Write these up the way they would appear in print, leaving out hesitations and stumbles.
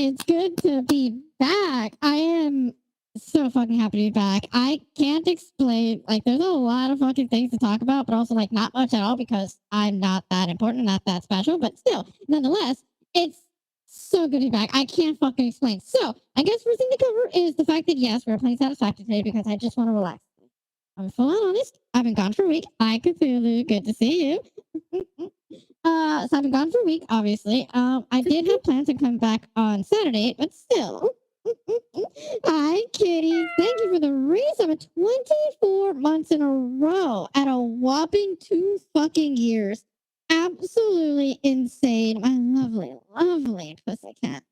It's good to be back. I am so fucking happy to be back. I can't explain. Like, there's a lot of fucking things to talk about, but also, like, not much at all because I'm not that important, not that special. But still, nonetheless, it's so good to be back. I can't fucking explain. So, I guess first thing to cover is the fact that, yes, we're playing Satisfactory today because I just want to relax. I'm full on honest. I've been gone for a week. Hi, Cthulhu. Good to see you. So I've been gone for a week, obviously. I did have plans to come back on Saturday, but still. Hi, Kitty. Thank you for the resub. 24 months in a row at a whopping 2 fucking years. Absolutely insane. My lovely, lovely pussycat.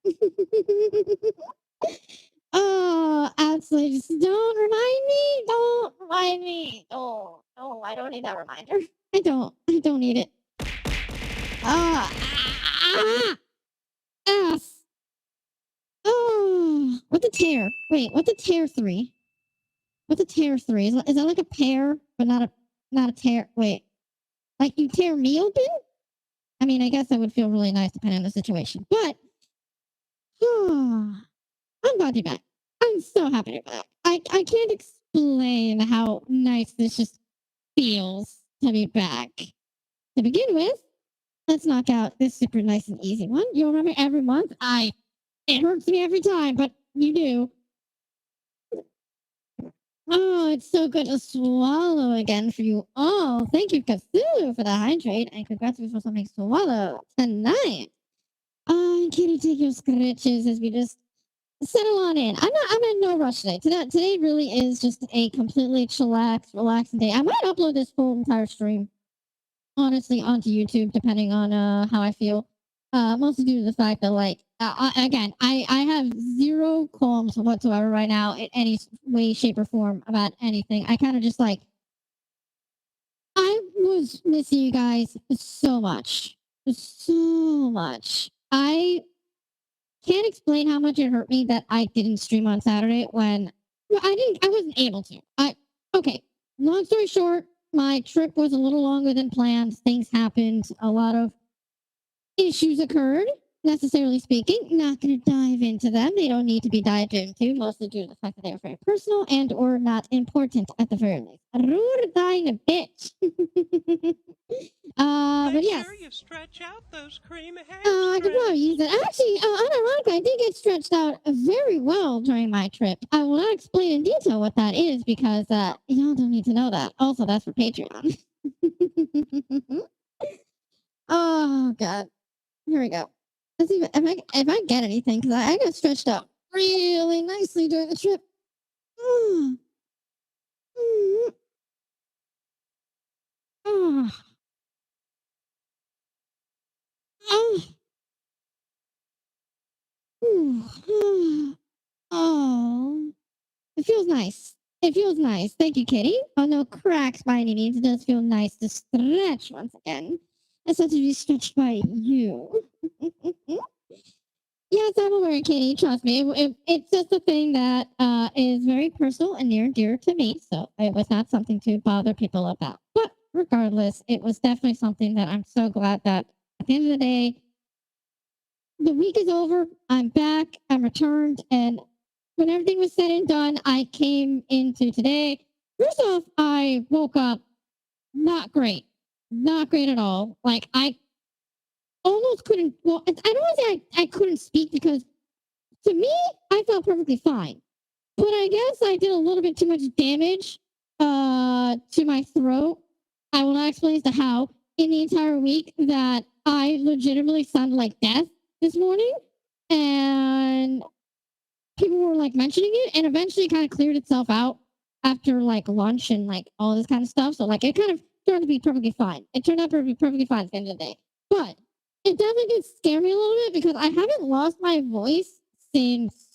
Oh, absolutely. Just don't remind me. Don't remind me. Oh, no, I don't need that reminder. I don't need it. Ass. Oh, what the tear? Wait, what the tear 3? What the tear 3? Is that like a pear, but not a tear? Wait, like you tear me open? I mean, I guess that would feel really nice depending on the situation. But I'm glad to be back. I'm so happy to be back. I can't explain how nice this just feels to be back. To begin with, let's knock out this super nice and easy one. You'll remember every month. It hurts me every time, but you do. Oh, it's so good to swallow again for you all. Thank you, Cthulhu, for the hydrate, and congratulations for something swallow tonight. Kitty, take your scratches as we just settle on in. I'm in no rush today. Today really is just a completely chillax, relaxing day. I might upload this whole entire stream, honestly, onto YouTube, depending on how I feel. Mostly due to the fact that, like, again, I have zero qualms whatsoever right now in any way, shape, or form about anything. I kind of just like, I was missing you guys so much, so much. I can't explain how much it hurt me that I didn't stream on Saturday when I wasn't able to. Okay. Long story short, my trip was a little longer than planned. Things happened. A lot of issues occurred, necessarily speaking. Not going to dive into them. They don't need to be dived into, mostly due to the fact that they are very personal and or not important at the very least. Rude dying bitch. But yes. Sure you stretch out those cream I could probably use it. Actually, unironically, I did get stretched out very well during my trip. I will not explain in detail what that is because y'all don't need to know that. Also, that's for Patreon. Oh God. Here we go. Let's see if I get anything because I got stretched out really nicely during the trip. Mm. Mm. Oh. Oh. Oh. It feels nice. It feels nice. Thank you, Kitty. Oh, no cracks by any means. It does feel nice to stretch once again. It's such to be stretched by you. Yes, I'm aware, Kitty. Trust me. It's just a thing that is very personal and near and dear to me. So it was not something to bother people about. But regardless, it was definitely something that I'm so glad that at the end of the day, the week is over. I'm back. I'm returned. And when everything was said and done, I came into today. First off, I woke up not great. Not great at all. Like, I almost couldn't. Well, I don't want to say I couldn't speak because to me, I felt perfectly fine. But I guess I did a little bit too much damage to my throat. I will not explain as to how in the entire week that I legitimately sounded like death this morning. And people were like mentioning it and eventually it kind of cleared itself out after like lunch and like all this kind of stuff. So like it kind of turned out to be perfectly fine. It turned out to be perfectly fine at the end of the day. But it definitely did scare me a little bit because I haven't lost my voice since.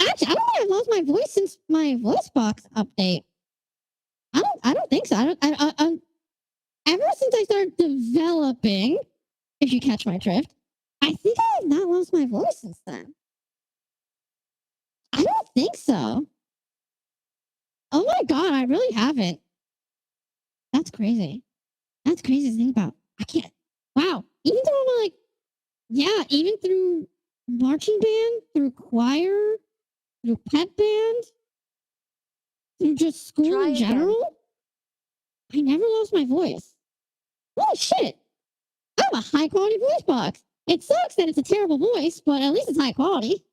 Actually, I don't think I've lost my voice since my voice box update. I don't think so. Ever since I started developing, if you catch my drift, I think I have not lost my voice since then. I don't think so. Oh my God, I really haven't. That's crazy. That's crazy to think about. I can't. wow. Even through all my, like, yeah, even through marching band, through choir, through pep band, through just school Try in again. general, I never lost my voice. Holy shit. I have a high quality voice box. It sucks that it's a terrible voice, but at least it's high quality.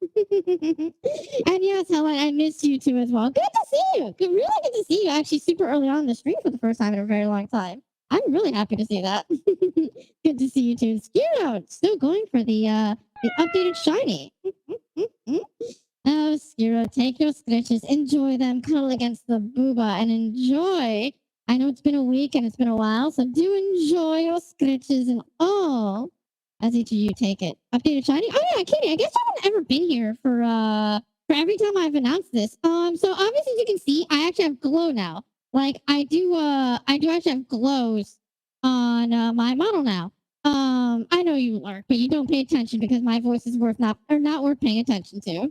And yes, Helen, I missed you too as well. Good to see you. Really good to see you actually super early on in the stream for the first time in a very long time. I'm really happy to see that. Good to see you too. Skiro, still going for the updated shiny. Oh, Skiro, take your scritches, enjoy them, cuddle against the booba, and enjoy. I know it's been a week and it's been a while, so do enjoy your scritches and all as each of you take it. Updated shiny. Oh yeah, Katie, I guess you haven't ever been here for every time I've announced this. So obviously as you can see, I actually have glow now. Like I do actually have glows on my model now. I know you lurk, but you don't pay attention because my voice is not worth paying attention to.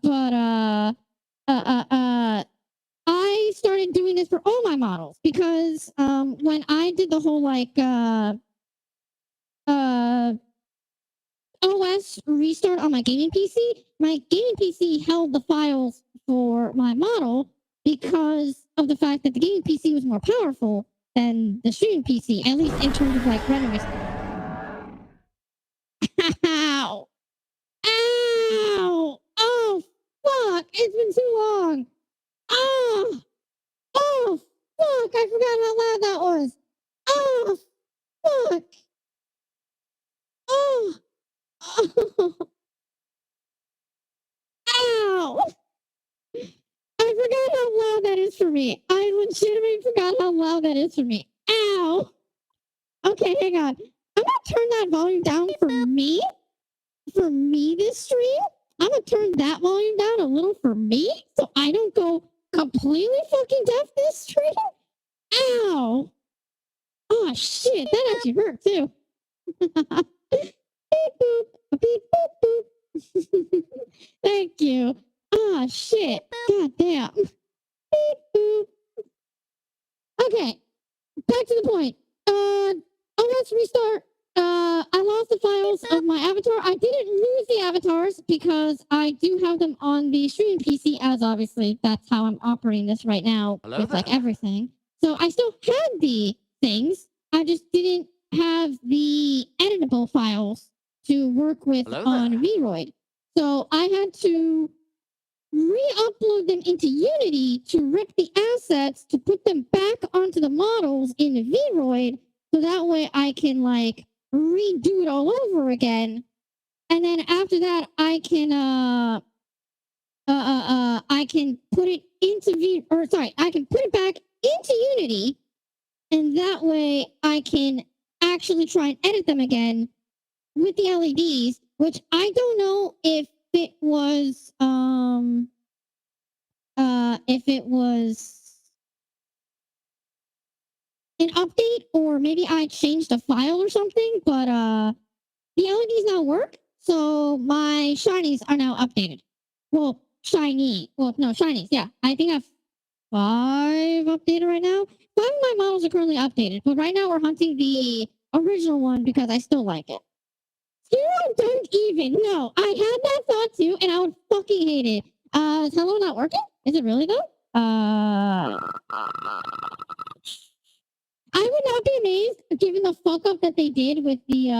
But I started doing this for all my models because when I did the whole like OS restart on my gaming PC held the files for my model because of the fact that the gaming PC was more powerful than the streaming PC, at least in terms of like rendering. Ow! Ow! Oh, fuck! It's been too long! Oh! Oh, fuck! I forgot how loud that was! Oh, fuck! Oh! Oh! Ow! I forgot how loud that is for me. I legitimately forgot how loud that is for me. Ow! Okay, hang on. I'm gonna turn that volume down for me. For me this stream. I'm gonna turn that volume down a little for me so I don't go completely fucking deaf this stream. Ow! Oh shit, that actually hurt too. Beep boop, beep boop boop. Thank you. Ah shit. God damn. Beep boop. Okay, back to the point. OS restart. I lost the files of my avatar. I didn't lose the avatars because I do have them on the streaming PC, as obviously that's how I'm operating this right now with like everything. So I still had the things. I just didn't have the editable files to work with on Vroid. So I had to re-upload them into Unity to rip the assets to put them back onto the models in Vroid, so that way I can like redo it all over again. And then after that, I can put it into I can put it back into Unity, and that way I can actually try and edit them again with the LEDs, which I don't know if it was an update or maybe I changed a file or something, but the LEDs now work, so my shinies are now updated. Well, shinies, yeah. I think I have 5 updated right now. 5 of my models are currently updated, but right now we're hunting the original one because I still like it. Don't even. No, I had that thought too, and I would fucking hate it. Is hello not working? Is it really though? I would not be amazed given the fuck up that they did with the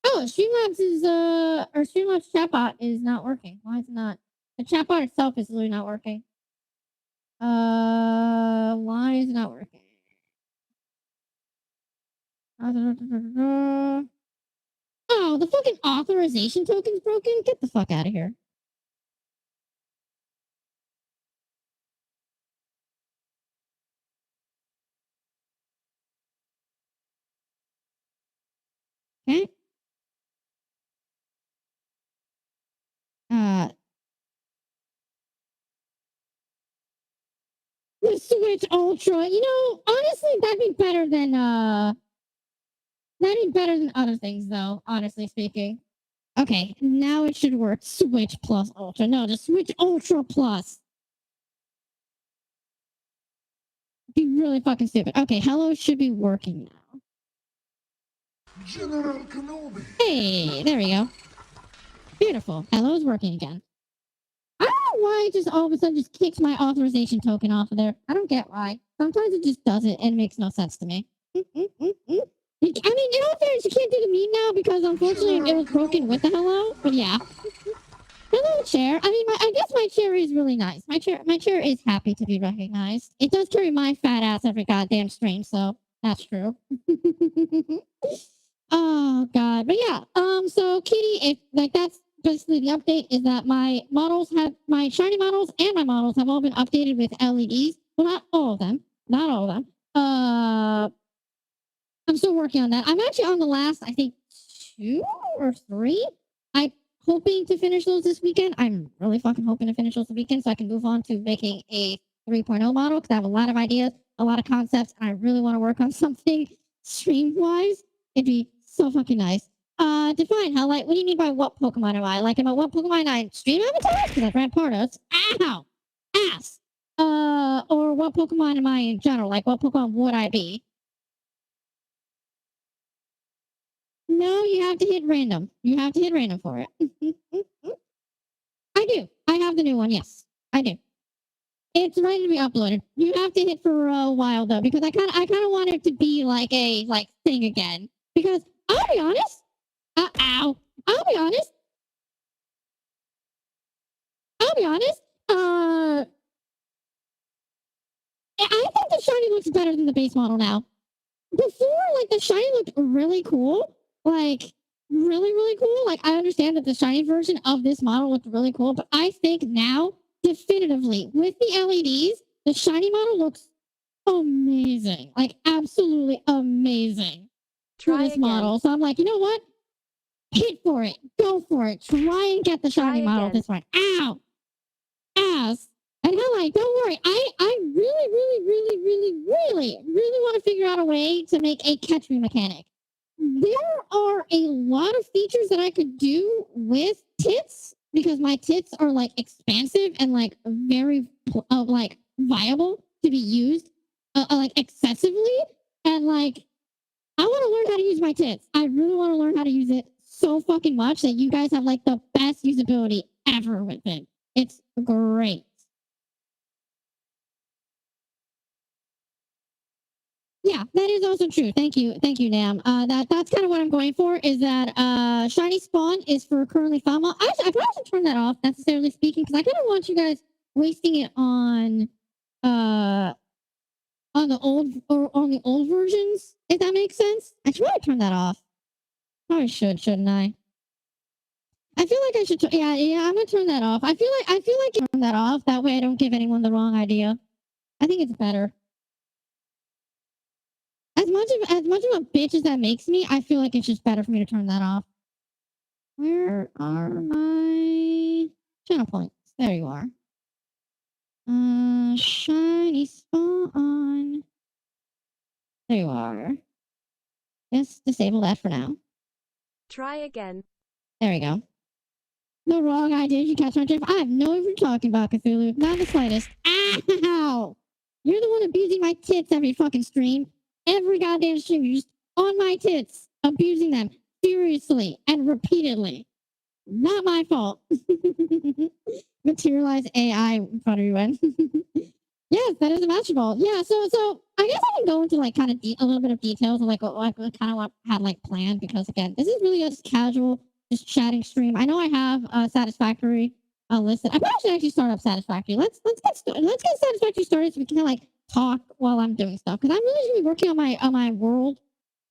oh, Streamlabs is or Streamlabs chatbot is not working. Why is it not? The chatbot itself is literally not working. Why is it not working? Oh, the fucking authorization token's broken? Get the fuck out of here. Okay. The Switch Ultra. You know, honestly, that'd be better than other things though, honestly speaking. Okay, now it should work. Switch Plus Ultra. No, the Switch Ultra Plus. Be really fucking stupid. Okay, hello should be working now. General Kenobi. Hey, there we go. Beautiful. Hello's working again. I don't know why it just all of a sudden just kicks my authorization token off of there. I don't get why. Sometimes it just does it and it makes no sense to me. I mean, in all fairness, you can't do the meme now because unfortunately it was broken with the hello. But yeah. Hello, chair. I mean, I guess my chair is really nice. My chair is happy to be recognized. It does carry my fat ass every goddamn stream, so that's true. Oh god, but yeah. So Kitty, if like that's basically the update is that my shiny models and my models have all been updated with LEDs. Well, not all of them. Not all of them. I'm still working on that. I'm actually on the last, I think, 2 or 3. I'm hoping to finish those this weekend. I'm really fucking hoping to finish those this weekend so I can move on to making a 3.0 model because I have a lot of ideas, a lot of concepts, and I really want to work on something stream-wise. It'd be so fucking nice. Define how, like, what do you mean by what Pokemon am I? Like, am I what Pokemon I stream avatars? Because I've ran Pardos. Ow! Ass! Or what Pokemon am I in general? Like, what Pokemon would I be? No, you have to hit random. You have to hit random for it. I do. I have the new one. Yes, I do. It's ready to be uploaded. You have to hit for a while though, because I kind of want it to be like a thing again. Because I'll be honest. Ow. I'll be honest. I think the shiny looks better than the base model now. Before, like the shiny looked really cool. Like really, really cool. Like I understand that the shiny version of this model looked really cool, but I think now, definitively, with the LEDs, the shiny model looks amazing. Like absolutely amazing for this model. So I'm like, you know what? Hit for it. Go for it. Try and get the shiny model this one. Ow! Ass. And I'm like, don't worry. I really want to figure out a way to make a catch me mechanic. There are a lot of features that I could do with tits because my tits are like expansive and like very like viable to be used like excessively. And like, I want to learn how to use my tits. I really want to learn how to use it so fucking much that you guys have like the best usability ever with it. It's great. Yeah, that is also true. Thank you, Nam. That's kind of what I'm going for. Is that shiny spawn is for currently found model. Actually, I probably should turn that off. Necessarily speaking, because I kind of want you guys wasting it on the old versions. If that makes sense, I should probably turn that off. Probably shouldn't I? I feel like I should. Yeah. I'm gonna turn that off. I feel like turn that off. That way, I don't give anyone the wrong idea. I think it's better. As much of a bitch as that makes me, I feel like it's just better for me to turn that off. Where are my channel points? There you are. Shiny spawn. There you are. Just disable that for now. Try again. There we go. The wrong idea. You catch my drift. I have no idea what you're talking about, Cthulhu. Not the slightest. Ow! You're the one abusing my tits every fucking stream. Every goddamn stream. You're just on my tits, abusing them furiously and repeatedly. Not my fault. Materialize AI in front of you. Yes, that is a master ball. Yeah, so I guess I can go into like kind of a little bit of details of like what kind of what I had like planned because again, this is really just casual, just chatting stream. I know I have Satisfactory listed. I probably should actually start up Satisfactory. Let's get Satisfactory started so we can kind of like talk while I'm doing stuff because I'm really gonna be working on my world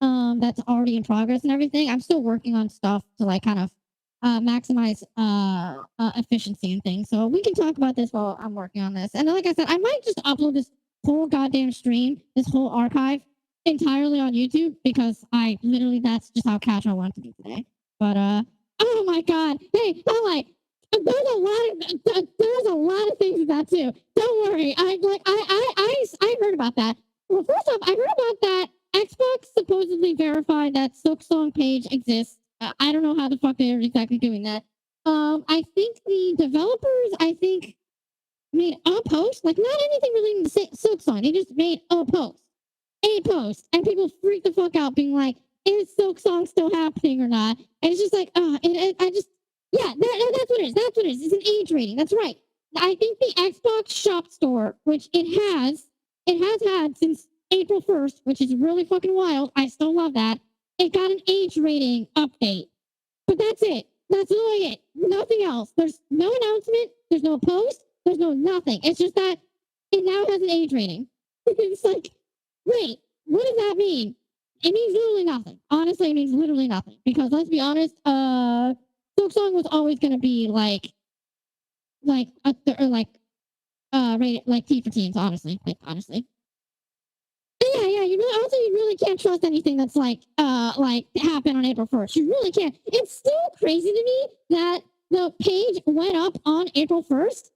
that's already in progress and everything. I'm still working on stuff to like kind of maximize efficiency and things. So we can talk about this while I'm working on this. And like I said, I might just upload this whole goddamn stream, this whole archive entirely on YouTube because I literally that's just how casual I want to be today. But oh my god, hey, I'm like there's a lot of things with that too. Don't worry, I heard about that. Well, first off, I heard about that Xbox supposedly verified that Silksong page exists. I don't know how the fuck they're exactly doing that. I think the developers, made a post, like not anything relating to Silk Song. They just made a post, and people freak the fuck out, being like, "Is Silk Song still happening or not?" And it's just like, I just, yeah, that's what it is. That's what it is. It's an age rating. That's right. I think the Xbox Shop Store, which it has had since April 1st, which is really fucking wild. I still love that. It got an age rating update, but that's it. That's literally it. Nothing else. There's no announcement. There's no post. There's no nothing. It's just that it now has an age rating. It's like, wait, what does that mean? It means literally nothing. Honestly, it means literally nothing. Because let's be honest, Silk Song was always gonna be like rated like T for teens. Honestly, honestly. Yeah. You really can't trust anything that's like happened on April 1st. You really can't. It's still crazy to me that the page went up on April 1st.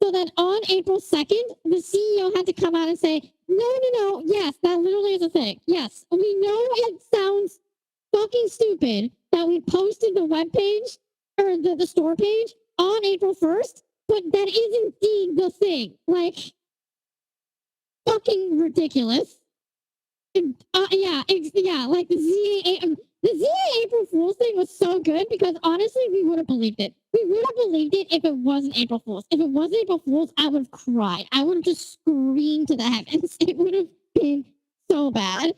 So that on April 2nd, the CEO had to come out and say, no, yes, that literally is a thing. Yes, we know it sounds fucking stupid that we posted the webpage or the store page on April 1st, but that is indeed the thing. Like, fucking ridiculous. Like the ZA April Fool's thing was so good because honestly, we would have believed it. We would have believed it if it wasn't April Fool's. If it wasn't April Fool's, I would have cried. I would have just screamed to the heavens. It would have been so bad.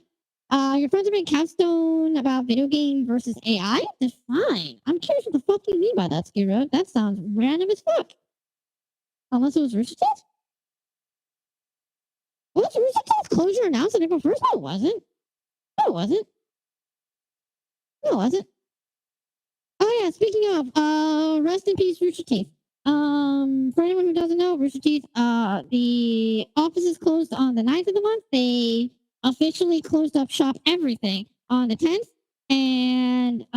Your friends are making capstone about video game versus AI? Define. I'm curious what the fuck you mean by that, Skiro. That sounds random as fuck. Unless it was Rooster Teeth? Was Rooster Teeth's closure announced on April 1st? No, it wasn't. No, it wasn't. No, it wasn't. Oh yeah, speaking of, rest in peace, Rooster Teeth. For anyone who doesn't know, Rooster Teeth, the office is closed on the 9th of the month. They officially closed up shop everything on the 10th. And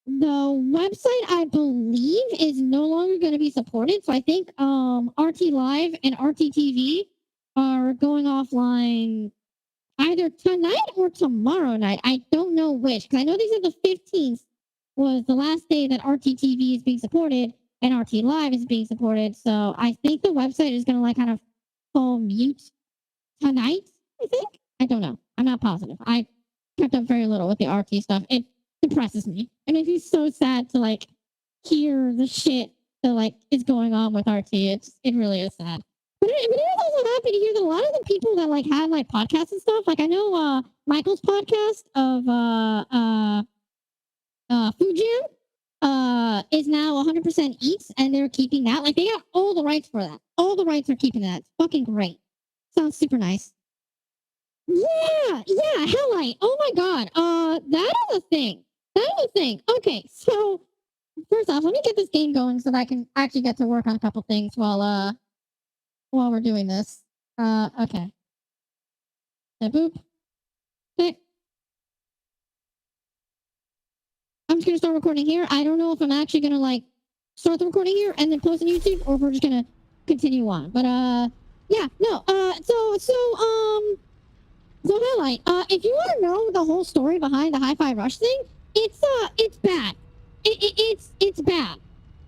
the website, I believe, is no longer going to be supported. So I think RT Live and RT TV are going offline either tonight or tomorrow night. I don't know which, because I know they said the 15th was the last day that RTTV is being supported and RT Live is being supported. So I think the website is going to like kind of fall mute tonight, I think. I don't know. I'm not positive. I kept up very little with the RT stuff. It depresses me. It makes me so sad to like hear the shit that like is going on with RT. It really is sad. But it is also happy to hear that a lot of the people that like had like podcasts and stuff, like I know Michael's podcast of Food Jam is now 100% Eats, and they're keeping that. Like they got all the rights for that. All the rights are keeping that. It's fucking great. Sounds super nice. Yeah, Hellite. Oh my god. That is a thing. That is a thing. Okay, so first off, let me get this game going so that I can actually get to work on a couple things while we're doing this. Okay. Boop. Okay. I'm just gonna start recording here. I don't know if I'm actually gonna like start the recording here and then post on YouTube, or if we're just gonna continue on. But yeah, no. So Highlight. If you want to know the whole story behind the Hi-Fi Rush thing, it's bad. It's bad.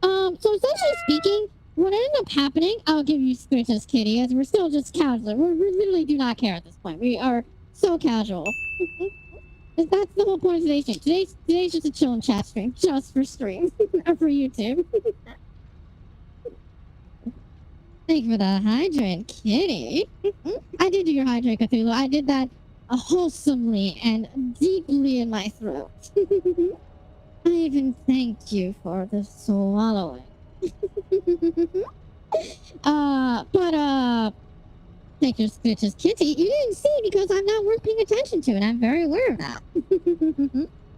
So essentially speaking, what ended up happening, I'll give you Scritches, Kitty, as we're still just casual. We literally do not care at this point. We are so casual. That's the whole point of today's stream. Today's just a chill and chat stream, just for stream, or for YouTube. Thank you for the hydrant, Kitty. I did do your hydrant, Cthulhu. I did that wholesomely and deeply in my throat. I even thanked you for the swallowing. Thank you, Scritches, Kitty. You didn't see because I'm not worth paying attention to, and I'm very aware of that.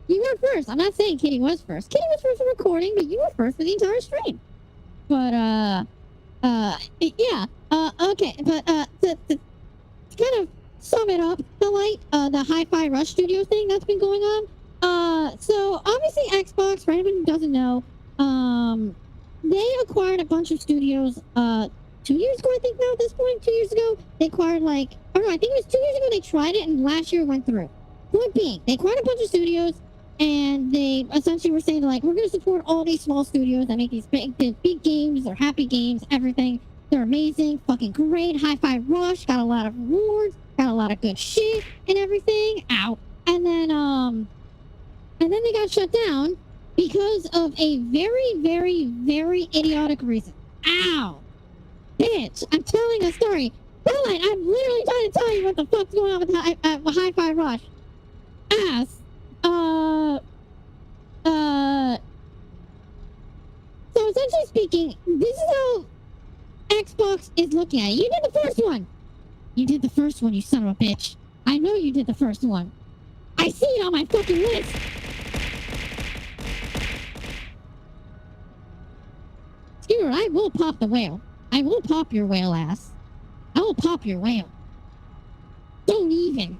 You were first. I'm not saying Kitty was first. Kitty was first for recording, but you were first for the entire stream. But yeah. Okay. But to kind of sum it up, the Hi-Fi Rush Studio thing that's been going on. So obviously Xbox, for anyone who doesn't know, they acquired a bunch of studios 2 years ago, I think now at this point, 2 years ago. They acquired I think it was 2 years ago they tried it and last year went through. Point being, they acquired a bunch of studios And they essentially were saying, like, we're going to support all these small studios that make these big games or happy games, everything. They're amazing, fucking great. Hi-Fi Rush got a lot of rewards, got a lot of good shit and everything. Ow. And then they got shut down because of a very, very, very idiotic reason. Ow. Bitch, I'm telling a story. Caroline, I'm literally trying to tell you what the fuck's going on with Hi-Fi Rush. Ass. So essentially speaking, this is how Xbox is looking at it. You did the first one. You did the first one, you son of a bitch. I know you did the first one. I see it on my fucking list. Skewer, I will pop the whale. I will pop your whale ass. I will pop your whale. Don't even.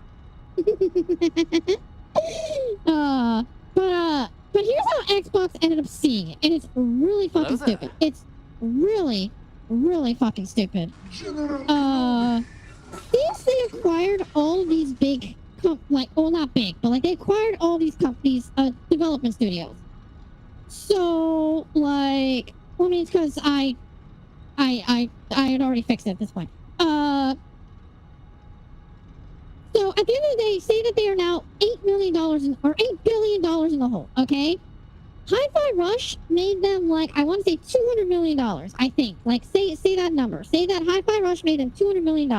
But here's how Xbox ended up seeing it, and it's really fucking stupid. It's really, really fucking stupid. Since they acquired all these big, not big, but like they acquired all these companies, development studios. So like, well, I mean, it's because I had already fixed it at this point. So at the end of the day, say that they are now $8 million or $8 billion in the hole, okay? Hi-Fi Rush made them like, I want to say $200 million, I think. Like, say that number. Say that Hi-Fi Rush made them $200 million,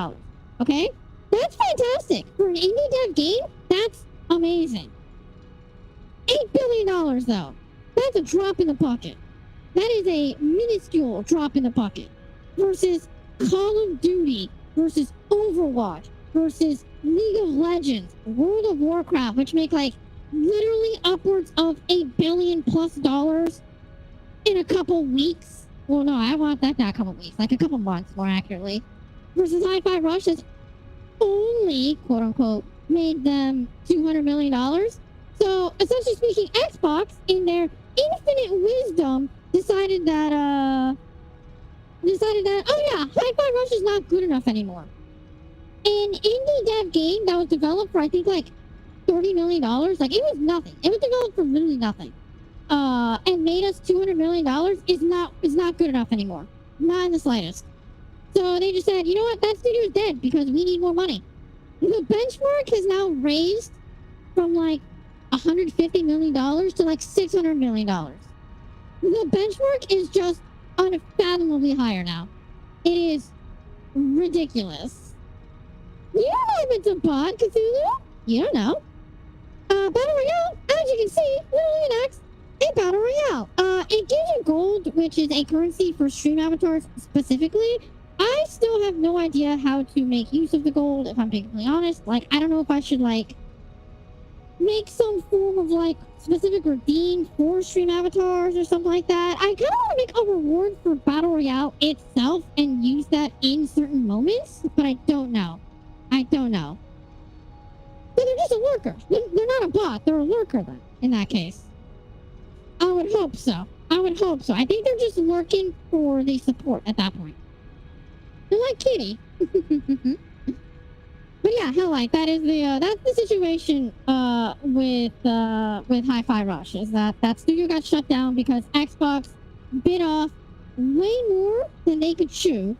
okay? That's fantastic. For an indie dev game, that's amazing. $8 billion, though. That's a drop in the bucket. That is a minuscule drop in the bucket. Versus Call of Duty, versus Overwatch, versus League of Legends, World of Warcraft, which make like literally upwards of $8 billion plus in a couple weeks. Well, no, I want that not a couple weeks, like a couple months more accurately. Versus Hi-Fi Rush has only, quote unquote, made them $200 million. So essentially speaking, Xbox, in their infinite wisdom, decided that, oh yeah, Hi-Fi Rush is not good enough anymore. An indie dev game that was developed for, I think, like $30 million, like it was nothing. It was developed for literally nothing. And made us $200 million is not good enough anymore. Not in the slightest. So they just said, you know what, that studio is dead because we need more money. The benchmark has now raised from like $150 million to like $600 million. The benchmark is just unfathomably higher now. It is ridiculous. You don't know if it's a bot, Cthulhu. You don't know. Battle Royale, as you can see, literally next, a Battle Royale. It gives you gold, which is a currency for stream avatars specifically. I still have no idea how to make use of the gold, if I'm being completely honest. Like, I don't know if I should, like, make some form of, like, specific redeem for stream avatars or something like that. I kind of want to make a reward for Battle Royale itself and use that in certain moments, but I don't know. I don't know. But they're just a lurker. They're not a bot. They're a lurker then, in that case. I would hope so. I think they're just lurking for the support at that point. They're like Kitty. But yeah, hell, like that is that's the situation with Hi-Fi Rush, is that studio got shut down because Xbox bit off way more than they could chew.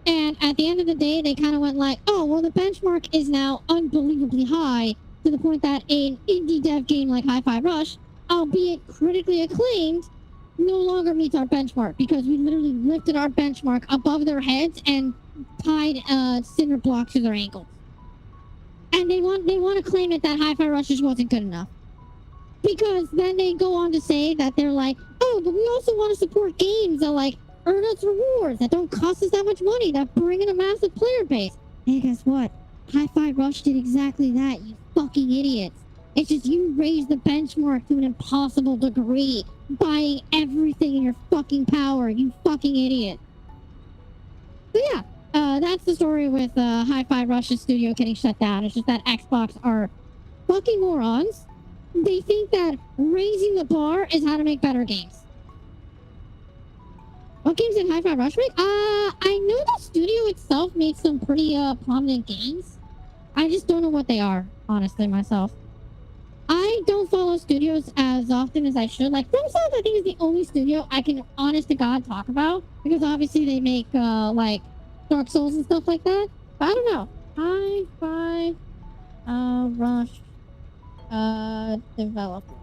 And at the end of the day, they kind of went like, oh, well, the benchmark is now unbelievably high to the point that an indie dev game like Hi-Fi Rush, albeit critically acclaimed, no longer meets our benchmark because we literally lifted our benchmark above their heads and tied cinder blocks to their ankles. And they want to claim it that Hi-Fi Rush just wasn't good enough. Because then they go on to say that they're like, oh, but we also want to support games that like earn us rewards that don't cost us that much money, that bring in a massive player base. Hey, guess what? Hi-Fi Rush did exactly that, you fucking idiots. It's just you raised the benchmark to an impossible degree, buying everything in your fucking power, you fucking idiot. So yeah, that's the story with Hi-Fi Rush's studio getting shut down. It's just that Xbox are fucking morons. They think that raising the bar is how to make better games. What games did Hi-Fi Rush make? I know the studio itself made some pretty prominent games. I just don't know what they are, honestly, myself. I don't follow studios as often as I should. Like FromSoft, I think is the only studio I can, honest to God, talk about because obviously they make like Dark Souls and stuff like that. But I don't know. Hi-Fi Rush developer.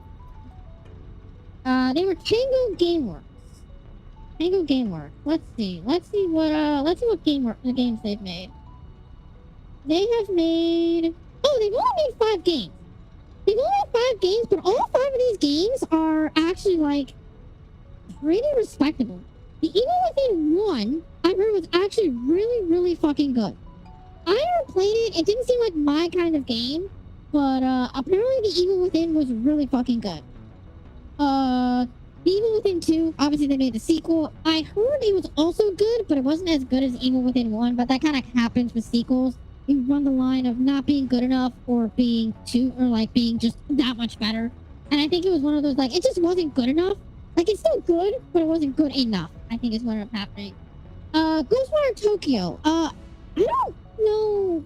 They were Tango Gameworks. Tango Gameworks. Let's see what the games they've made. They have made, oh, they've only made 5 games. They've only made 5 games, but all 5 of these games are actually like pretty respectable. The Evil Within 1, I heard, was actually really, really fucking good. I never played it. It didn't seem like my kind of game, but apparently the Evil Within was really fucking good. The Evil Within 2, obviously they made the sequel. I heard it was also good, but it wasn't as good as Evil Within 1, but that kind of happens with sequels. You run the line of not being good enough or being being just that much better. And I think it was one of those, like, it just wasn't good enough. Like, it's still good, but it wasn't good enough, I think is what ended up happening. Ghostwire Tokyo. I don't know.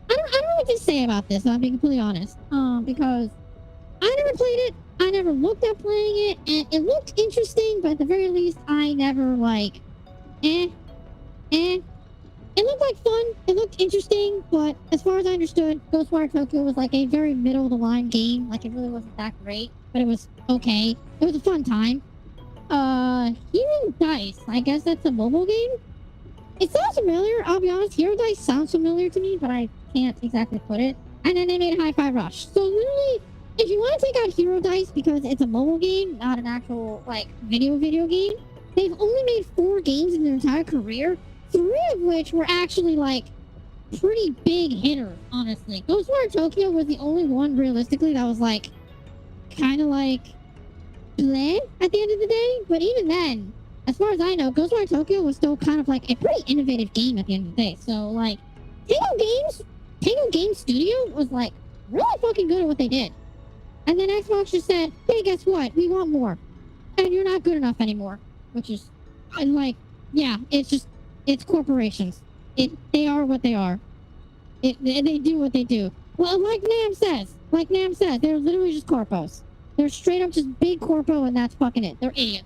I don't know what to say about this, I'm being completely honest. Because I never played it. I never looked at playing it, and it looked interesting, but at the very least, I never, like, It looked like fun. It looked interesting, but as far as I understood, Ghostwire Tokyo was like a very middle-of-the-line game. Like, it really wasn't that great, but it was okay. It was a fun time. Hero Dice. I guess that's a mobile game? It sounds familiar, I'll be honest. Hero Dice sounds familiar to me, but I can't exactly put it. And then they made Hi-Fi Rush. So literally, if you want to take out Hero Dice because it's a mobile game, not an actual, like, video game, they've only made 4 games in their entire career. 3 of which were actually, like, pretty big hitters, honestly. Ghostwire Tokyo was the only one, realistically, that was, like, kind of, like, bleh at the end of the day. But even then, as far as I know, Ghostwire Tokyo was still kind of, like, a pretty innovative game at the end of the day. So, like, Tango Games Studio was, like, really fucking good at what they did. And then Xbox just said, hey, guess what? We want more. And you're not good enough anymore. Which is, and, like, yeah, it's corporations. They are what they are. They do what they do. Well, like Nam says, they're literally just corpos. They're straight up just big corpo, and that's fucking it. They're idiots.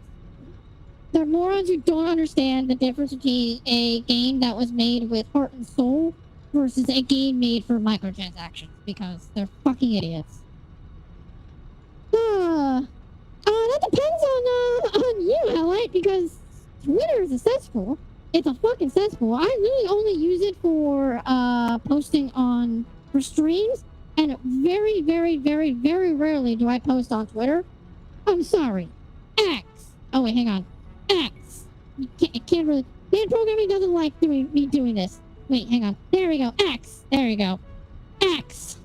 They're morons who don't understand the difference between a game that was made with heart and soul versus a game made for microtransactions, because they're fucking idiots. That depends on you, Allight, because Twitter is a cesspool. It's a fucking cesspool. I really only use it for posting for streams, and very, very, very, very rarely do I post on Twitter. I'm sorry. X. Oh wait, hang on. X. Can't really. Man programming doesn't like me doing this. Wait, hang on. There we go. X. There you go. X.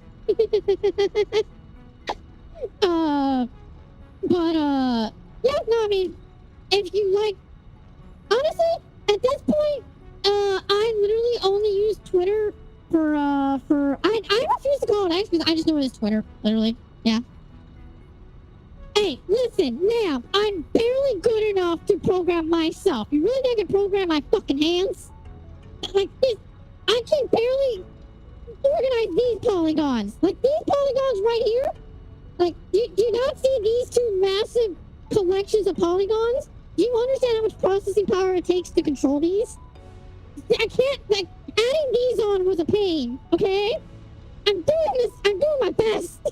Yeah, no, I mean, if you like, honestly, at this point, I literally only use Twitter for I refuse to call it X because I just know it is Twitter, literally. Yeah. Hey, listen, now, I'm barely good enough to program myself. You really think I can program my fucking hands? Like this, I can barely organize these polygons. Like these polygons right here. Like, do you not see these 2 massive collections of polygons? Do you understand how much processing power it takes to control these? I can't, like, adding these on was a pain, okay? I'm doing my best. I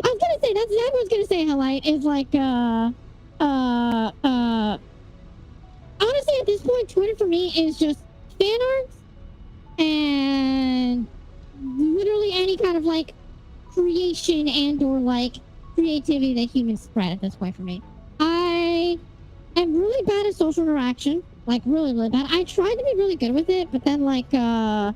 was gonna say, that's what I was gonna say, Highlight, is like, honestly, at this point, Twitter for me is just fan art and literally any kind of, like, creation and or, like, creativity that humans spread at this point for me. I am really bad at social interaction, like really, really bad. I tried to be really good with it, but then like then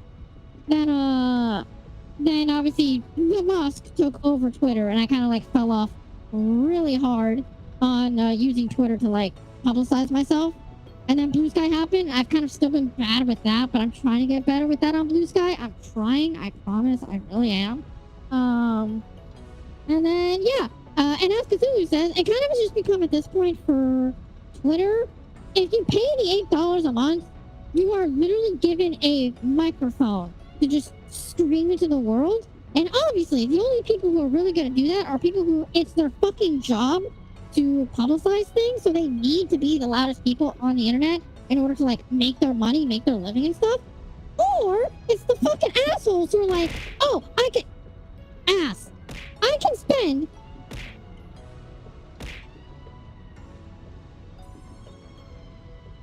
obviously Musk took over Twitter, and I kind of like fell off really hard on using Twitter to like publicize myself. And then Blue Sky happened. I've kind of still been bad with that, but I'm trying to get better with that on Blue Sky. I'm trying. I promise. I really am. And then, yeah. And as Cthulhu says, it kind of has just become at this point for Twitter, if you pay the $8 a month, you are literally given a microphone to just scream into the world. And obviously, the only people who are really going to do that are people who it's their fucking job to publicize things, so they need to be the loudest people on the internet in order to like make their money, make their living and stuff. Or it's the fucking assholes who are like, oh, I can spend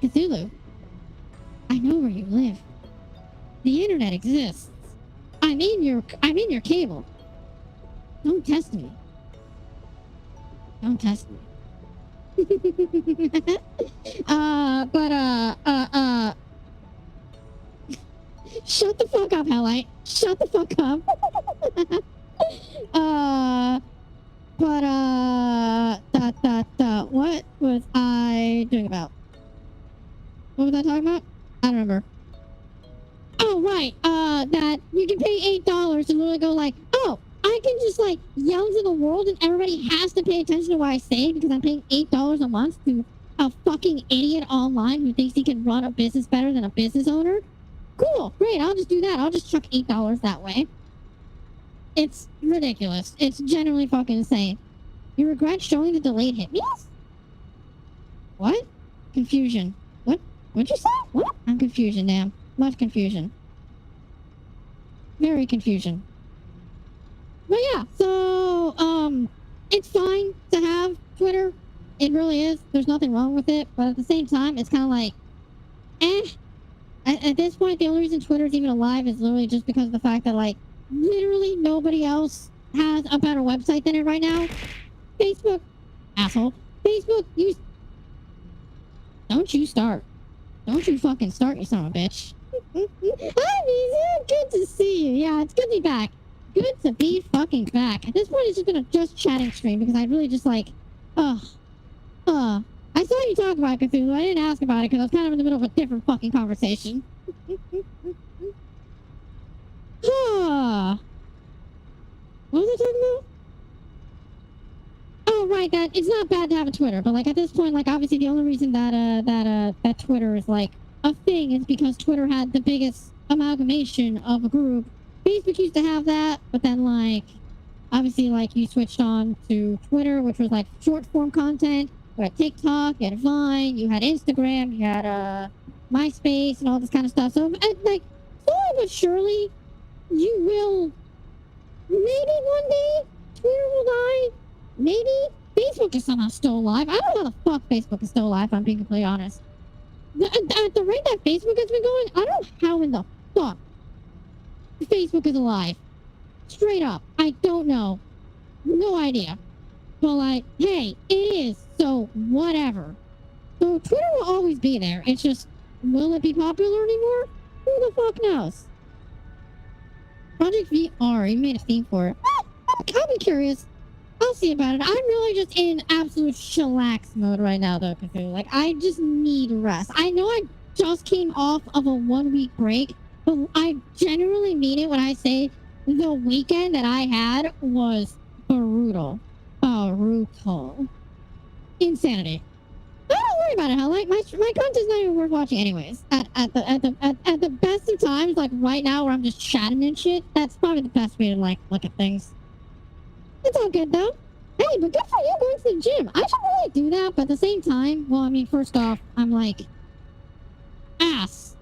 Cthulhu. I know where you live. The internet exists. I'm in your cable. Don't test me. Don't test me. Shut the fuck up, Hellite. Shut the fuck up. What was I doing about? What was I talking about? I don't remember. Oh, right. That you can pay $8 and literally go like, oh, I can just like yell to the world and everybody has to pay attention to what I say because I'm paying $8 a month to a fucking idiot online who thinks he can run a business better than a business owner. Cool, great. I'll just do that. I'll just chuck $8 that way. It's ridiculous. It's genuinely fucking insane. You regret showing the delayed hit meals? What? Confusion. What'd you say? What? I'm confusion, damn. Much confusion. Very confusion. But yeah, so, it's fine to have Twitter. It really is. There's nothing wrong with it. But at the same time, it's kind of like, At this point, the only reason Twitter's even alive is literally just because of the fact that, like, literally nobody else has a better website than it right now. Facebook. Asshole. Facebook, don't you start. Don't you fucking start, you son of a bitch. Hi, Visa. Good to see you. Yeah, it's good to be back. Good to be fucking back. At this point, it's just been a just chatting stream because I really just like, I saw you talk about Cthulhu. I didn't ask about it because I was kind of in the middle of a different fucking conversation. What was I talking about? Oh, right, that it's not bad to have a Twitter, but like at this point, like obviously the only reason that Twitter is like a thing is because Twitter had the biggest amalgamation of a group. Facebook used to have that, but then like obviously like you switched on to Twitter, which was like short form content. You had TikTok, you had Vine, you had Instagram, you had MySpace and all this kind of stuff. So like slowly but surely you will maybe one day Twitter will die. Maybe Facebook is somehow still alive. I don't know how the fuck Facebook is still alive, if I'm being completely honest. At the rate that Facebook has been going, I don't know how in the fuck Facebook is alive. Straight up. I don't know. No idea. But like, hey, it is, so whatever. So Twitter will always be there. It's just, will it be popular anymore? Who the fuck knows? Project VR, you made a theme for it. I'll be curious. I'll see about it. I'm really just in absolute chillax mode right now, though, Cthulhu. Like, I just need rest. I know I just came off of a 1-week break, but I genuinely mean it when I say the weekend that I had was brutal. Brutal. Insanity. But don't worry about it, huh? Like, my content's not even worth watching anyways. At the best of times, like right now where I'm just chatting and shit, that's probably the best way to, like, look at things. It's all good, though. Hey, but good for you going to the gym. I should really do that, but at the same time, well, I mean, first off, I'm like, ass.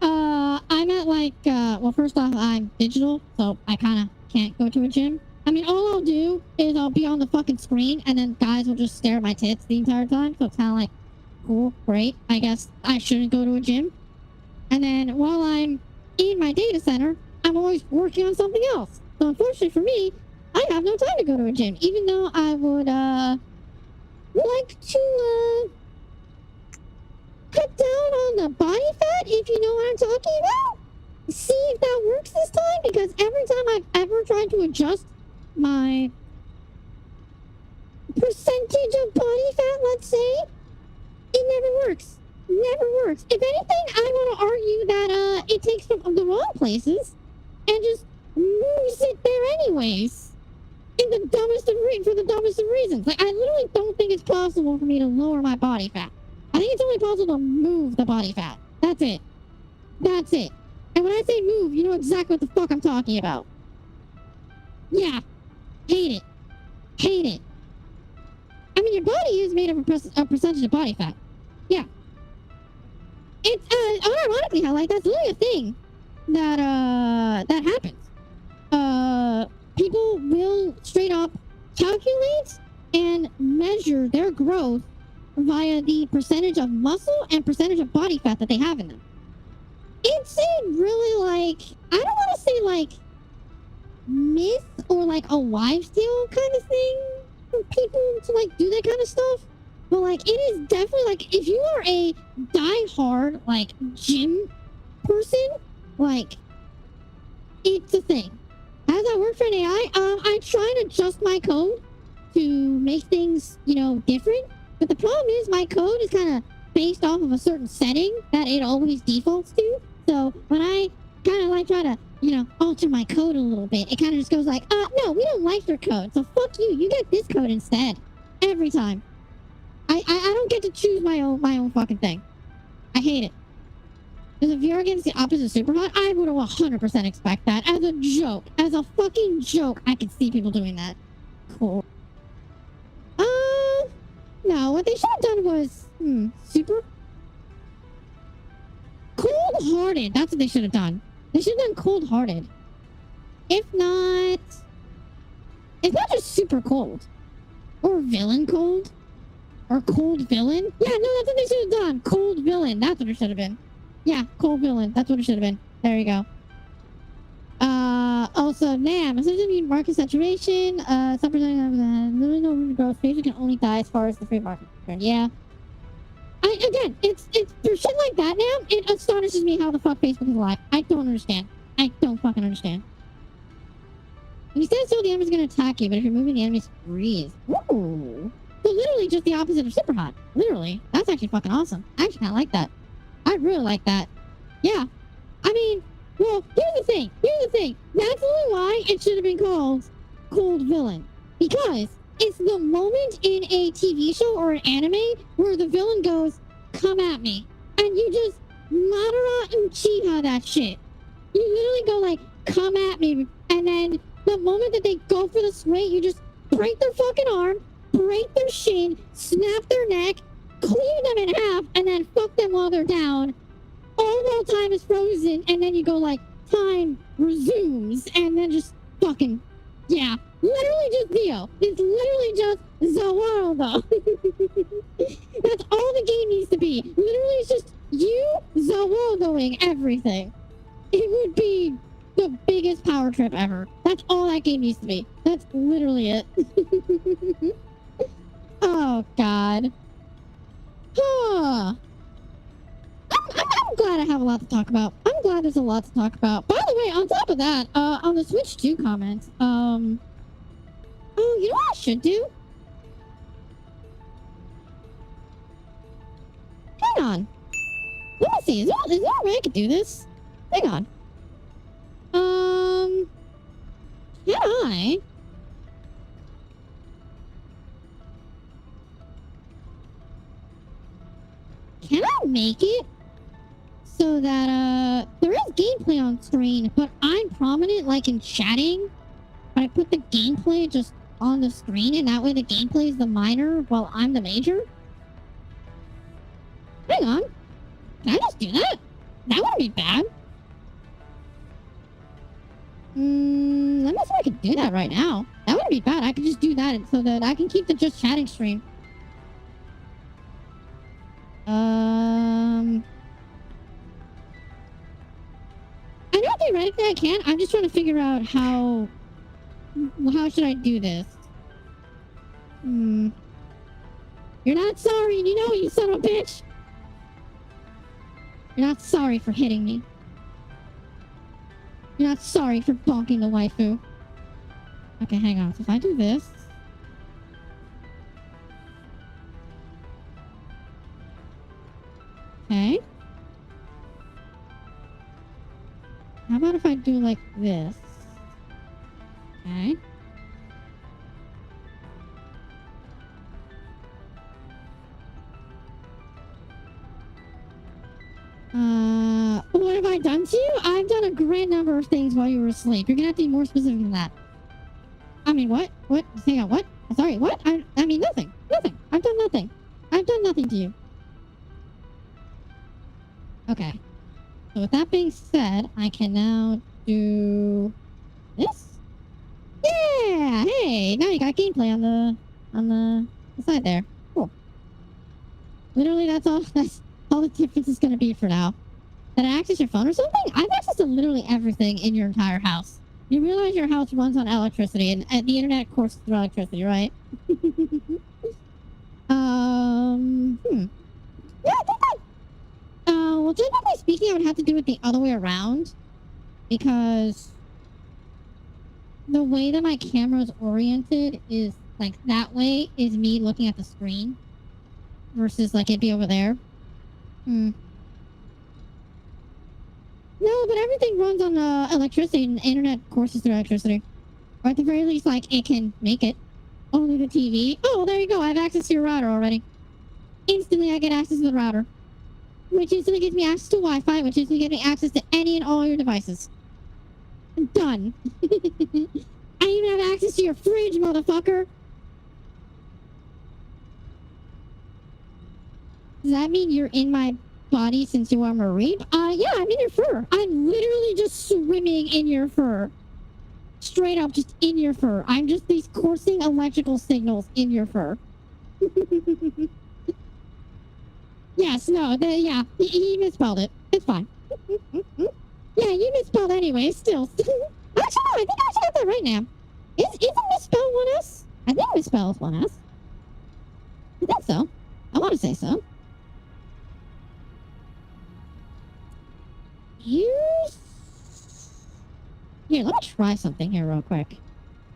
I'm at like, well, first off, I'm digital, so I kind of can't go to a gym. I mean, all I'll do is I'll be on the fucking screen, and then guys will just stare at my tits the entire time, so it's kind of like, cool, great. I guess I shouldn't go to a gym. And then while I'm in my data center, I'm always working on something else. So unfortunately for me, I have no time to go to a gym, even though I would like to cut down on the body fat, if you know what I'm talking about. See if that works this time, because every time I've ever tried to adjust my percentage of body fat, let's say, it never works. Never works. If anything, I want to argue that it takes from the wrong places and just moves it there anyways. For the dumbest of reasons. Like, I literally don't think it's possible for me to lower my body fat. I think it's only possible to move the body fat. That's it. That's it. And when I say move, you know exactly what the fuck I'm talking about. Yeah. Hate it. Hate it. I mean, your body is made of a percentage of body fat. Yeah. It's, unironically, how, like, that's literally a thing that happens. People will straight up calculate and measure their growth via the percentage of muscle and percentage of body fat that they have in them. It's a really, like, I don't want to say, like, myth or, like, a wives' tale kind of thing for people to, like, do that kind of stuff. But, like, it is definitely, like, if you are a die-hard, like, gym person, like, it's a thing. How does that work for an AI? I try to adjust my code to make things, you know, different. But the problem is my code is kind of based off of a certain setting that it always defaults to. So when I kind of like try to, you know, alter my code a little bit, it kind of just goes like, no, we don't like your code. So fuck you. You get this code instead. Every time. I don't get to choose my own fucking thing. I hate it. Because if you're against the opposite of super hot, I would 100% expect that. As a joke. As a fucking joke, I could see people doing that. Cool. No, what they should have done was, super cold-hearted. That's what they should have done. They should have done cold-hearted. If not, it's not just super cold. Or villain cold. Or cold villain. Yeah, no, that's what they should have done. Cold villain. That's what it should have been. Yeah, cold villain. That's what it should have been. There you go. Also, NAM. Essentially mean market saturation. Some percent of literally no room to grow. Facebook can only die as far as the free market is concerned. Yeah. Again, it's for shit like that, NAM, it astonishes me how the fuck Facebook is alive. I don't understand. I don't fucking understand. When you stand still, the enemy's gonna attack you, but if you're moving, the enemy freeze. Ooh. So literally just the opposite of super hot. Literally. That's actually fucking awesome. I actually kinda like that. I really like that. Yeah. I mean, well, here's the thing. That's only why it should have been called Cold Villain. Because it's the moment in a TV show or an anime where the villain goes, come at me. And you just Madara Uchiha that shit. You literally go like, come at me. And then the moment that they go for the swing, you just break their fucking arm, break their shin, snap their neck, cleave them in half, and then fuck them while they're down. All while time is frozen, and then you go like, time resumes, and then just fucking, yeah. Literally just Neo. It's literally just Zawaldo. That's all the game needs to be. Literally it's just you Zawaldoing everything. It would be the biggest power trip ever. That's all that game needs to be. That's literally it. Oh, God. Huh. I'm glad I have a lot to talk about. I'm glad there's a lot to talk about. By the way, on top of that, on the Switch 2 comments, oh, you know what I should do? Hang on. Let me see. Is there a way I could do this? Hang on. Can I make it so that, there is gameplay on screen, but I'm prominent, like, in chatting? But I put the gameplay just on the screen, and that way the gameplay is the minor while I'm the major? Hang on. Can I just do that? That wouldn't be bad. Let me see if I can do that right now. That wouldn't be bad. I could just do that so that I can keep the just chatting stream. I know theoretically I can. I'm just trying to figure out how should I do this? You're not sorry, and you know it, you son of a bitch. You're not sorry for hitting me. You're not sorry for bonking the waifu. Okay, hang on. So if I do this... Okay. How about if I do like this? Okay. What have I done to you? I've done a great number of things while you were asleep. You're gonna have to be more specific than that. I mean, what? What? Hang on, what? Sorry, what? I mean, nothing. Nothing. I've done nothing. I've done nothing to you. Okay. So with that being said, I can now do this. Yeah. Hey, now you got gameplay on the side there. Cool. Literally, that's all. That's all the difference is going to be for now. Did I access your phone or something? I've accessed to literally everything in your entire house. You realize your house runs on electricity, and the internet courses through electricity, right? Yeah, I think that. Well, generally speaking, I would have to do it the other way around, because the way that my camera is oriented is like that way is me looking at the screen, versus like it'd be over there. No, but everything runs on electricity, and the internet courses through electricity. Or at the very least, like, it can make it. Only the TV. Oh, well, there you go. I have access to your router already. Instantly, I get access to the router. Which instantly gives me access to Wi-Fi, which instantly gives me access to any and all your devices. Done. I even have access to your fridge, motherfucker. Does that mean you're in my body since you are marine? Yeah, I'm in your fur. I'm literally just swimming in your fur. Straight up, just in your fur. I'm just these coursing electrical signals in your fur. Yes, no, yeah, he misspelled it. It's fine. Yeah, you misspelled anyway, still. Actually, no, I think I actually got that right now. Isn't misspelled one S? I think misspelled one S. I think so. I want to say so. Here, let me try something here real quick.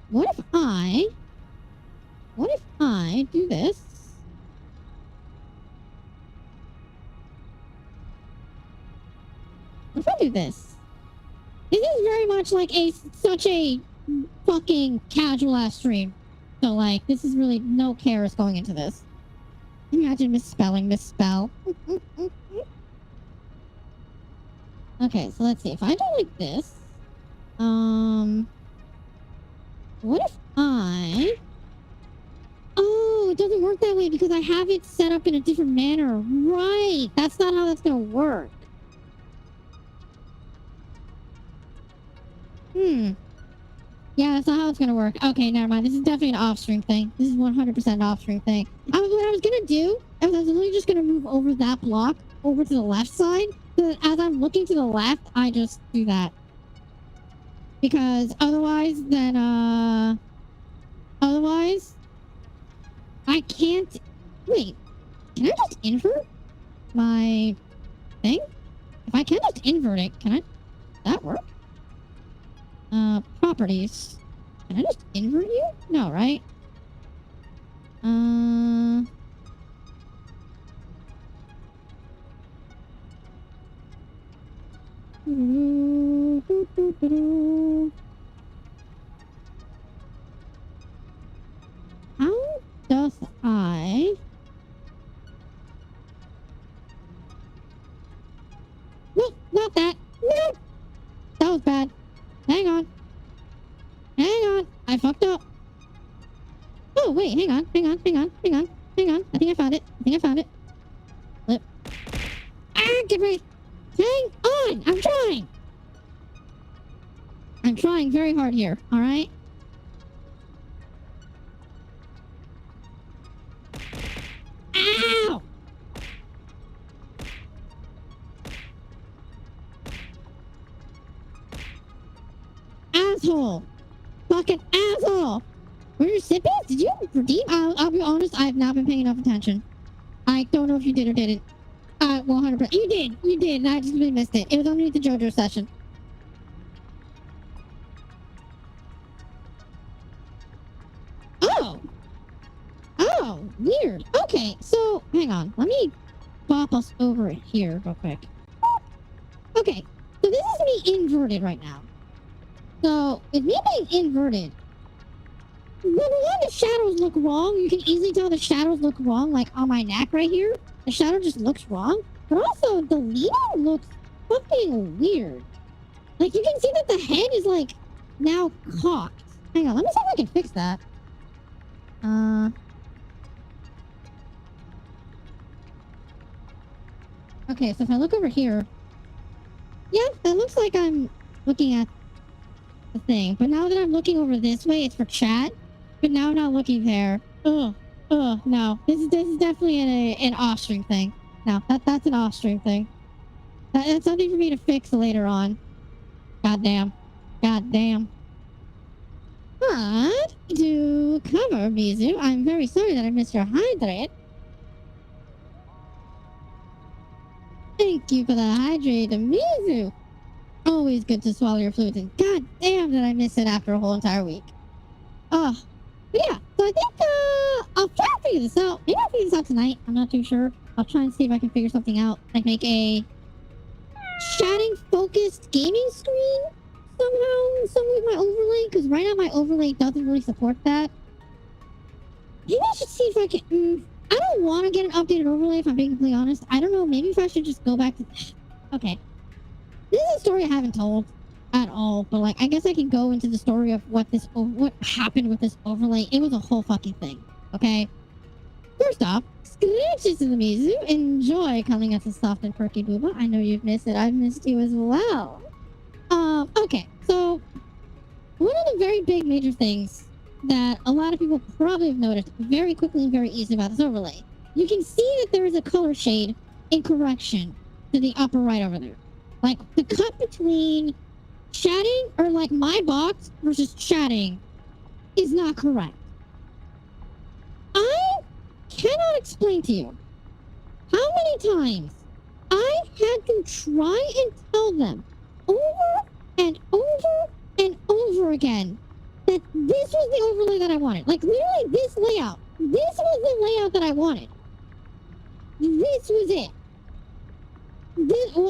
What if I do this? What if I do this? This is very much like such a fucking casual ass stream. So like, this is really no care is going into this. Imagine misspell. Okay, so let's see. If I do like this, what if oh, it doesn't work that way because I have it set up in a different manner. Right. That's not how that's gonna work. Yeah, that's not how it's gonna work. Okay, never mind. This is definitely an off-stream thing. This is 100% an off-stream thing. What I was gonna do, I was literally just gonna move over that block over to the left side. So that as I'm looking to the left, I just do that. Because otherwise, I can't... Wait, can I just invert my thing? If I can just invert it, can I... that work? Properties. Can I just invert you? No, right? How does I... Nope, not that. Nope. That was bad. Hang on. I fucked up. Oh, wait, hang on. I think I found it. Flip. Ah, get ready. Hang on. I'm trying very hard here, alright? Ow! Asshole! Fucking asshole! Were your sippings? Did you redeem? I'll be honest, I have not been paying enough attention. I don't know if you did or didn't. 100%. You did, and I just really missed it. It was underneath the JoJo session. Oh, weird. Okay, so, hang on. Let me bop us over here real quick. Okay, so this is me inverted right now. So, with me being inverted, number one, the shadows look wrong. You can easily tell the shadows look wrong, like on my neck right here. The shadow just looks wrong. But also, the leading looks fucking weird. Like, you can see that the head is, like, now cocked. Hang on, let me see if I can fix that. Okay, so if I look over here, yeah, that looks like I'm looking at the thing. But now that I'm looking over this way, it's for chat. But now I'm not looking there. Ugh, no. This is definitely an off-stream thing. No, that's an off-stream thing. That's something for me to fix later on. Goddamn. Goddamn. But to cover Mizu, I'm very sorry that I missed your hydrate. Thank you for the hydrate, Mizu. Always good to swallow your fluids, and god damn did I miss it after a whole entire week. Oh, but yeah, so I think I'll try to figure this out. Maybe I'll figure this out tonight. I'm not too sure. I'll try and see if I can figure something out. Like make a chatting focused gaming screen somehow, some with my overlay, because right now my overlay doesn't really support that. Maybe I should see if I can. I don't want to get an updated overlay if I'm being completely honest. I don't know. Maybe if I should just go back to. Okay. This is a story I haven't told at all, but like I guess I can go into the story of what happened with this overlay. It was a whole fucking thing. Okay. First off, scratches to the Mizu. Enjoy coming at the soft and perky booba. I know you've missed it. I've missed you as well. Okay. So one of the very big major things that a lot of people probably have noticed very quickly and very easily about this overlay. You can see that there is a color shade incorrection to the upper right over there. Like the cut between chatting or like my box versus chatting is not correct. I cannot explain to you how many times I had to try and tell them over and over and over again that this was the overlay that I wanted. Like literally this layout. This was the layout that I wanted. This was it.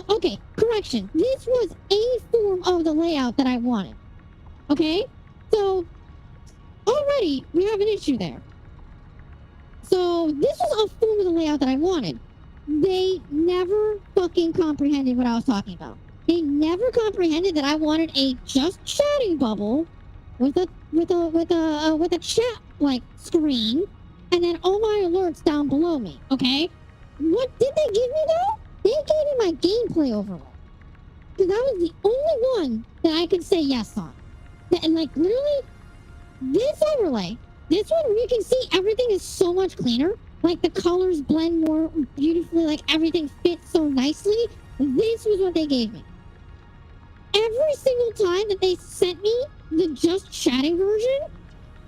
Okay, correction. This was a form of the layout that I wanted. Okay? So, already, we have an issue there. So, this was a form of the layout that I wanted. They never fucking comprehended what I was talking about. They never comprehended that I wanted a just chatting bubble with a chat, like, screen, and then all my alerts down below me, okay? What did they give me, though? They gave me my gameplay overlay. Because that was the only one that I could say yes on. And like literally, this overlay, this one where you can see everything is so much cleaner. Like the colors blend more beautifully, like everything fits so nicely. This was what they gave me. Every single time that they sent me the just chatting version,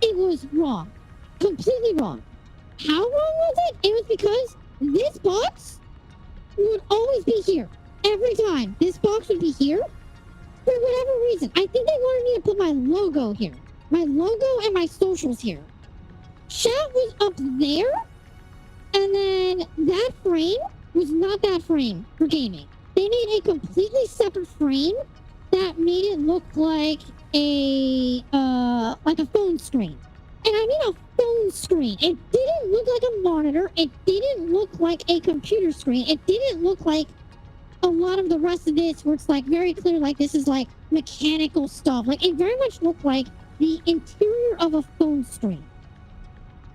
it was wrong. Completely wrong. How wrong was it? It was because this box would always be here. Every time. This box would be here. For whatever reason. I think they wanted me to put my logo here. My logo and my socials here. Chat was up there. And then that frame was not that frame for gaming. They made a completely separate frame that made it look like a phone screen. And I mean a phone screen. It didn't look like a monitor. It didn't look like a computer screen. It didn't look like a lot of the rest of this where it's like very clear like this is like mechanical stuff. Like it very much looked like the interior of a phone screen.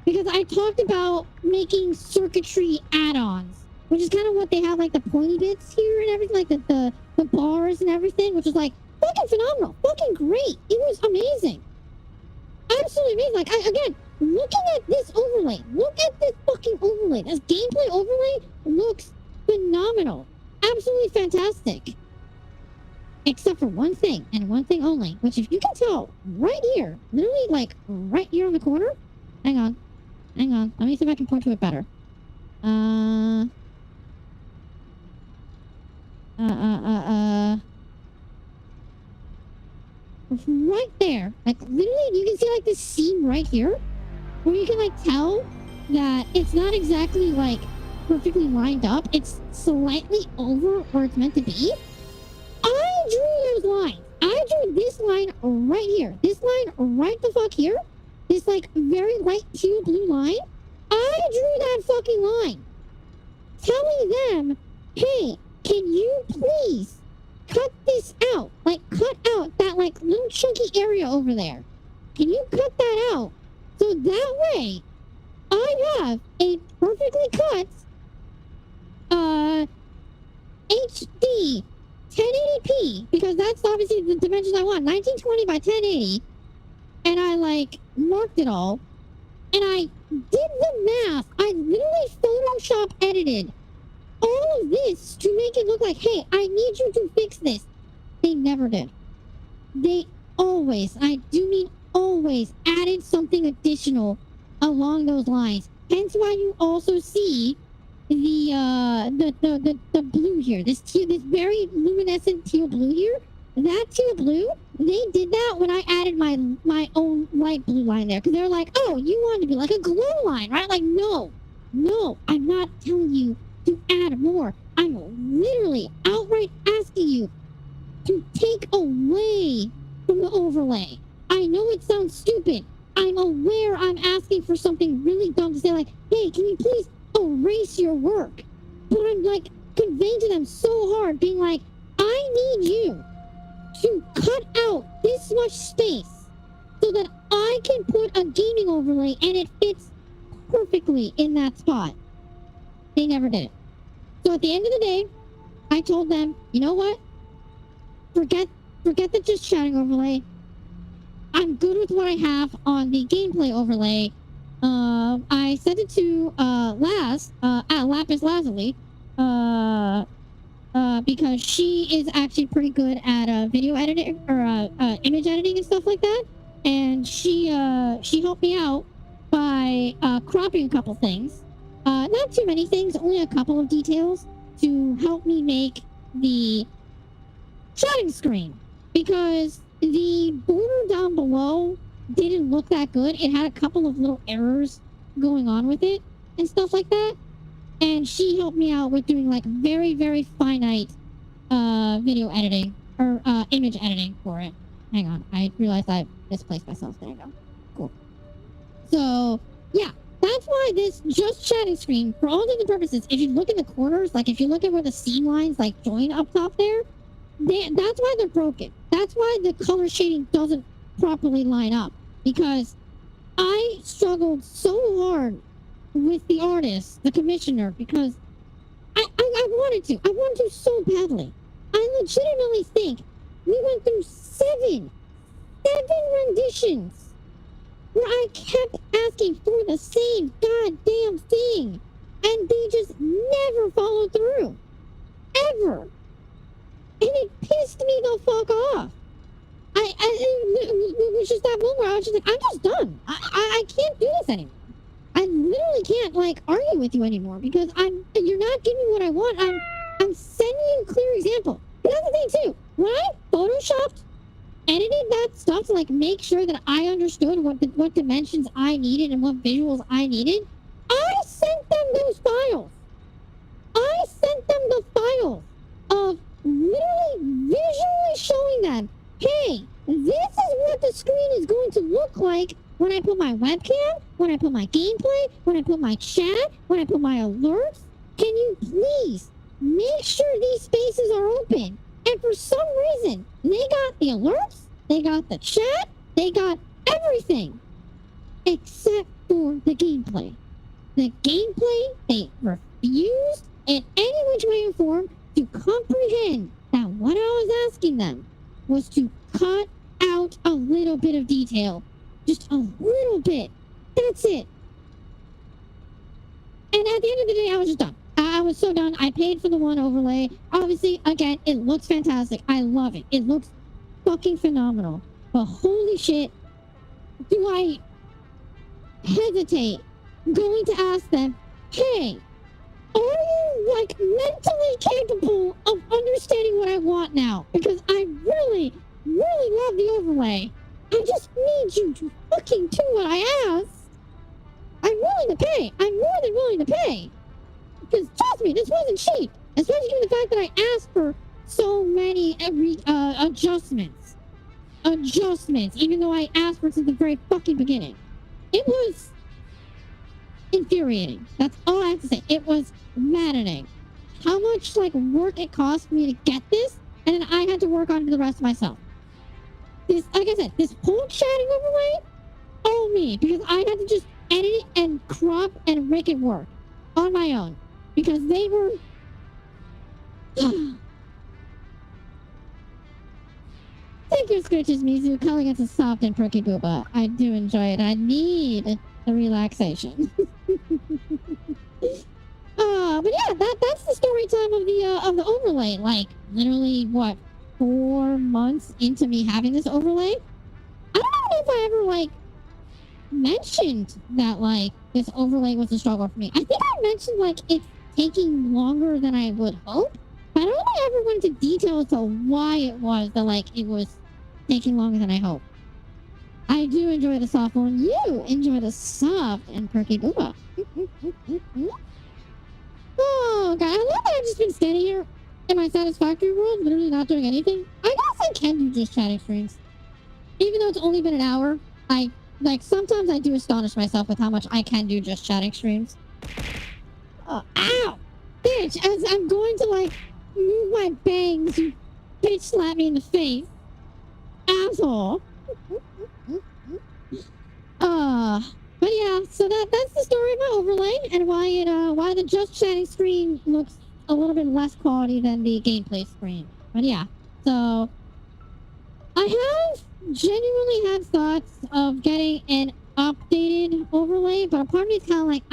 Because I talked about making circuitry add-ons, which is kind of what they have like the pointy bits here and everything, like the bars and everything, which is like fucking phenomenal. Fucking great. It was amazing. Absolutely amazing. Like, again, looking at this overlay, look at this fucking overlay. This gameplay overlay looks phenomenal. Absolutely fantastic. Except for one thing, and one thing only, which if you can tell, right here, literally like right here on the corner. Hang on. Let me see if I can point to it better. Right there, like literally you can see like this seam right here where you can like tell that it's not exactly like perfectly lined up. It's slightly over where it's meant to be. I drew those lines. I drew this line right here. This line right the fuck here. This like very light teal blue line. I drew that fucking line. Telling them, hey, can you please cut this out? Like cut out that like little chunky area over there. Can you cut that out? So that way, I have a perfectly cut HD 1080p, because that's obviously the dimensions I want, 1920 by 1080, and I like marked it all, and I did the math. I literally Photoshop edited all of this to make it look like, hey, I need you to fix this. They never did. They always, I do mean always, added something additional along those lines. Hence why you also see the blue here, this very luminescent teal blue here. That teal blue, they did that when I added my own light blue line there, because they're like, oh, you want to be like a glow line, right? Like, no, I'm not telling you to add more. I'm literally outright asking you to take away from the overlay. I know it sounds stupid. I'm aware I'm asking for something really dumb to say, like, hey, can you please erase your work? But I'm like conveying to them so hard, being like, I need you to cut out this much space so that I can put a gaming overlay and it fits perfectly in that spot. They never did it. So at the end of the day, I told them, you know what? Forget the just chatting overlay. I'm good with what I have on the gameplay overlay. I sent it to Lapis Lazuli, because she is actually pretty good at video editing or image editing and stuff like that. And she helped me out by cropping a couple things. Not too many things, only a couple of details to help me make the chatting screen, because the border down below didn't look that good. It had a couple of little errors going on with it and stuff like that. And she helped me out with doing like very, very finite video editing or image editing for it. Hang on, I realized I misplaced myself. There you go. Cool. So yeah, that's why this just chatting screen, for all intents and purposes, if you look in the corners, like if you look at where the seam lines like join up top there, that's why they're broken. That's why the color shading doesn't properly line up, because I struggled so hard with the artist, the commissioner, because I wanted to so badly. I legitimately think we went through seven renditions where I kept asking for the same goddamn thing, and they just never followed through. Ever. And it pissed me the fuck off. It was just that moment where I was just like, I'm just done. I can't do this anymore. I literally can't like argue with you anymore, because you're not giving me what I want. I'm sending you a clear example. But that's the thing too. When I photoshopped, edited that stuff to like make sure that I understood what dimensions I needed and what visuals I needed, I sent them those files. I sent them the files of literally visually showing them, hey, this is what the screen is going to look like when I put my webcam, when I put my gameplay, when I put my chat, when I put my alerts. Can you please make sure these spaces are open? And for some reason, they got the alerts, they got the chat, they got everything except for the gameplay. The gameplay, they refused in any which way or form to comprehend that what I was asking them was to cut out a little bit of detail. Just a little bit. That's it. And at the end of the day, I was just done. I was so done. I paid for the one overlay. Obviously, again, it looks fantastic. I love it. It looks fucking phenomenal. But holy shit, do I hesitate going to ask them, hey, are you like mentally capable of understanding what I want now? Because I really, really love the overlay. I just need you to fucking do what I asked. I'm willing to pay. I'm more than willing to pay. Because trust me, this wasn't cheap. Especially given the fact that I asked for so many adjustments. Even though I asked for it since the very fucking beginning. It was infuriating. That's all I have to say. It was maddening. How much like work it cost me to get this, and then I had to work on it the rest myself. this, like I said, this whole chatting overlay, all me, because I had to just edit it and crop and make it work on my own because they were. Thank you, Scritches Mizu. Calling it a soft and perky booba. I do enjoy it. I need the relaxation. But yeah, that's the story time of the overlay. Like literally, what, 4 months into me having this overlay? I don't know if I ever like mentioned that like this overlay was a struggle for me. I think I mentioned like it's taking longer than I would hope, but I don't think I ever went into detail as to why it was that like it was taking longer than I hoped. I do enjoy the soft one. You enjoy the soft and perky booba. Oh god, I love that I've just been standing here in my Satisfactory world, literally not doing anything. I guess I can do just chatting streams. Even though it's only been an hour, sometimes I do astonish myself with how much I can do just chatting streams. Oh, ow! Bitch, as I'm going to like move my bangs, you bitch slap me in the face. Asshole. But yeah, so that's the story of my overlay and why the just chatting screen looks a little bit less quality than the gameplay screen. But yeah, so I have genuinely had thoughts of getting an updated overlay, but a part of me is kind of like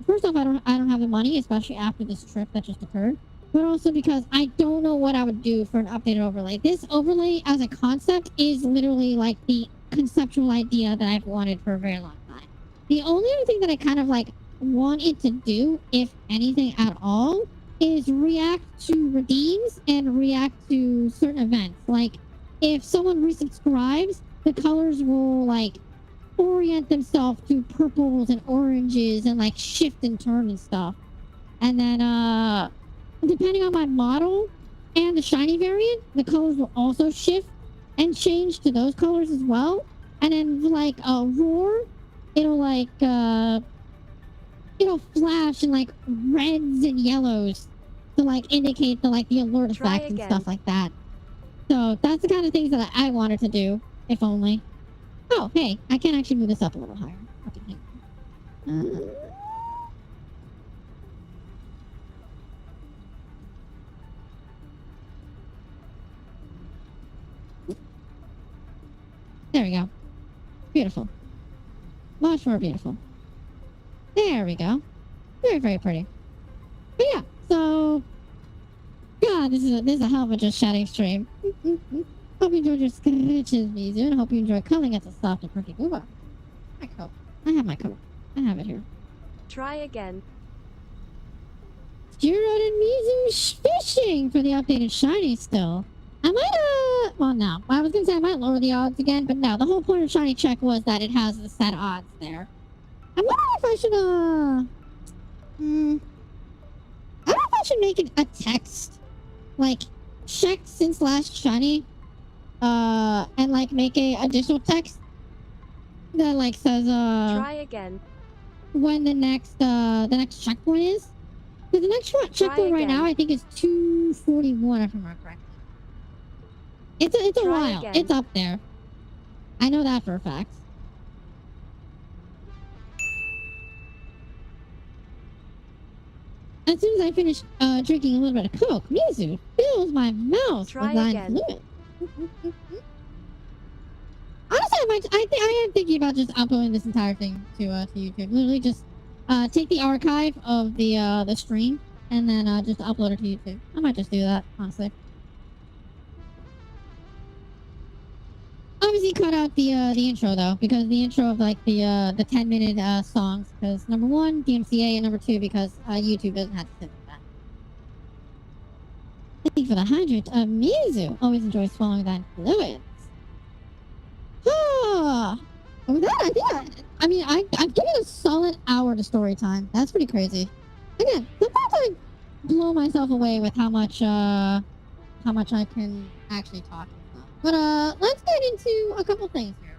first off, I don't have the money, especially after this trip that just occurred, but also because I don't know what I would do for an updated overlay. This overlay as a concept is literally like the conceptual idea that I've wanted for a very long time. The only other thing that I kind of like want it to do, if anything at all, is react to redeems and react to certain events. Like if someone resubscribes, the colors will like orient themselves to purples and oranges and like shift and turn and stuff. And then depending on my model and the shiny variant, the colors will also shift and change to those colors as well. And then like roar, it'll like it'll flash in like reds and yellows to like indicate the like the alert effect and stuff like that. So that's the kind of things that I wanted to do, if only. Oh, hey, I can actually move this up a little higher. Okay, there we go. Beautiful. Much more beautiful. There we go. Very, very pretty. But yeah, so God, this is a hell of a just chatting stream. Hope you enjoyed your scritches, Mizu, and hope you enjoy culling at the soft and perky booba. My coat. I have my coat. I have it here. Try again. Jurod and Mizu fishing for the updated shiny still. I might, well, no. I was gonna say I might lower the odds again, but no. The whole point of shiny check was that it has the set odds there. I wonder if I should, I don't know if I should make it a text. Like, check since last shiny. And like make a additional text that like says, try again. When the next checkpoint is. Because the next checkpoint right now, I think is 241, if I remember correctly. It's a while. Again. It's up there. I know that for a fact. As soon as I finish drinking a little bit of Coke, Mizu fills my mouth with lime fluid. Honestly, I am thinking about just uploading this entire thing to YouTube. Literally just take the archive of the stream and then just upload it to YouTube. I might just do that, honestly. Obviously, cut out the intro though, because the intro of like the 10-minute songs. Because number one, DMCA, and number two, because YouTube doesn't have to sit with that. Thank you for the hydrant, Mizu. Always enjoy swallowing that fluids. Ah, with that, I mean, I've given a solid hour to story time. That's pretty crazy. Again, sometimes I blow myself away with how much I can actually talk. But let's get into a couple things here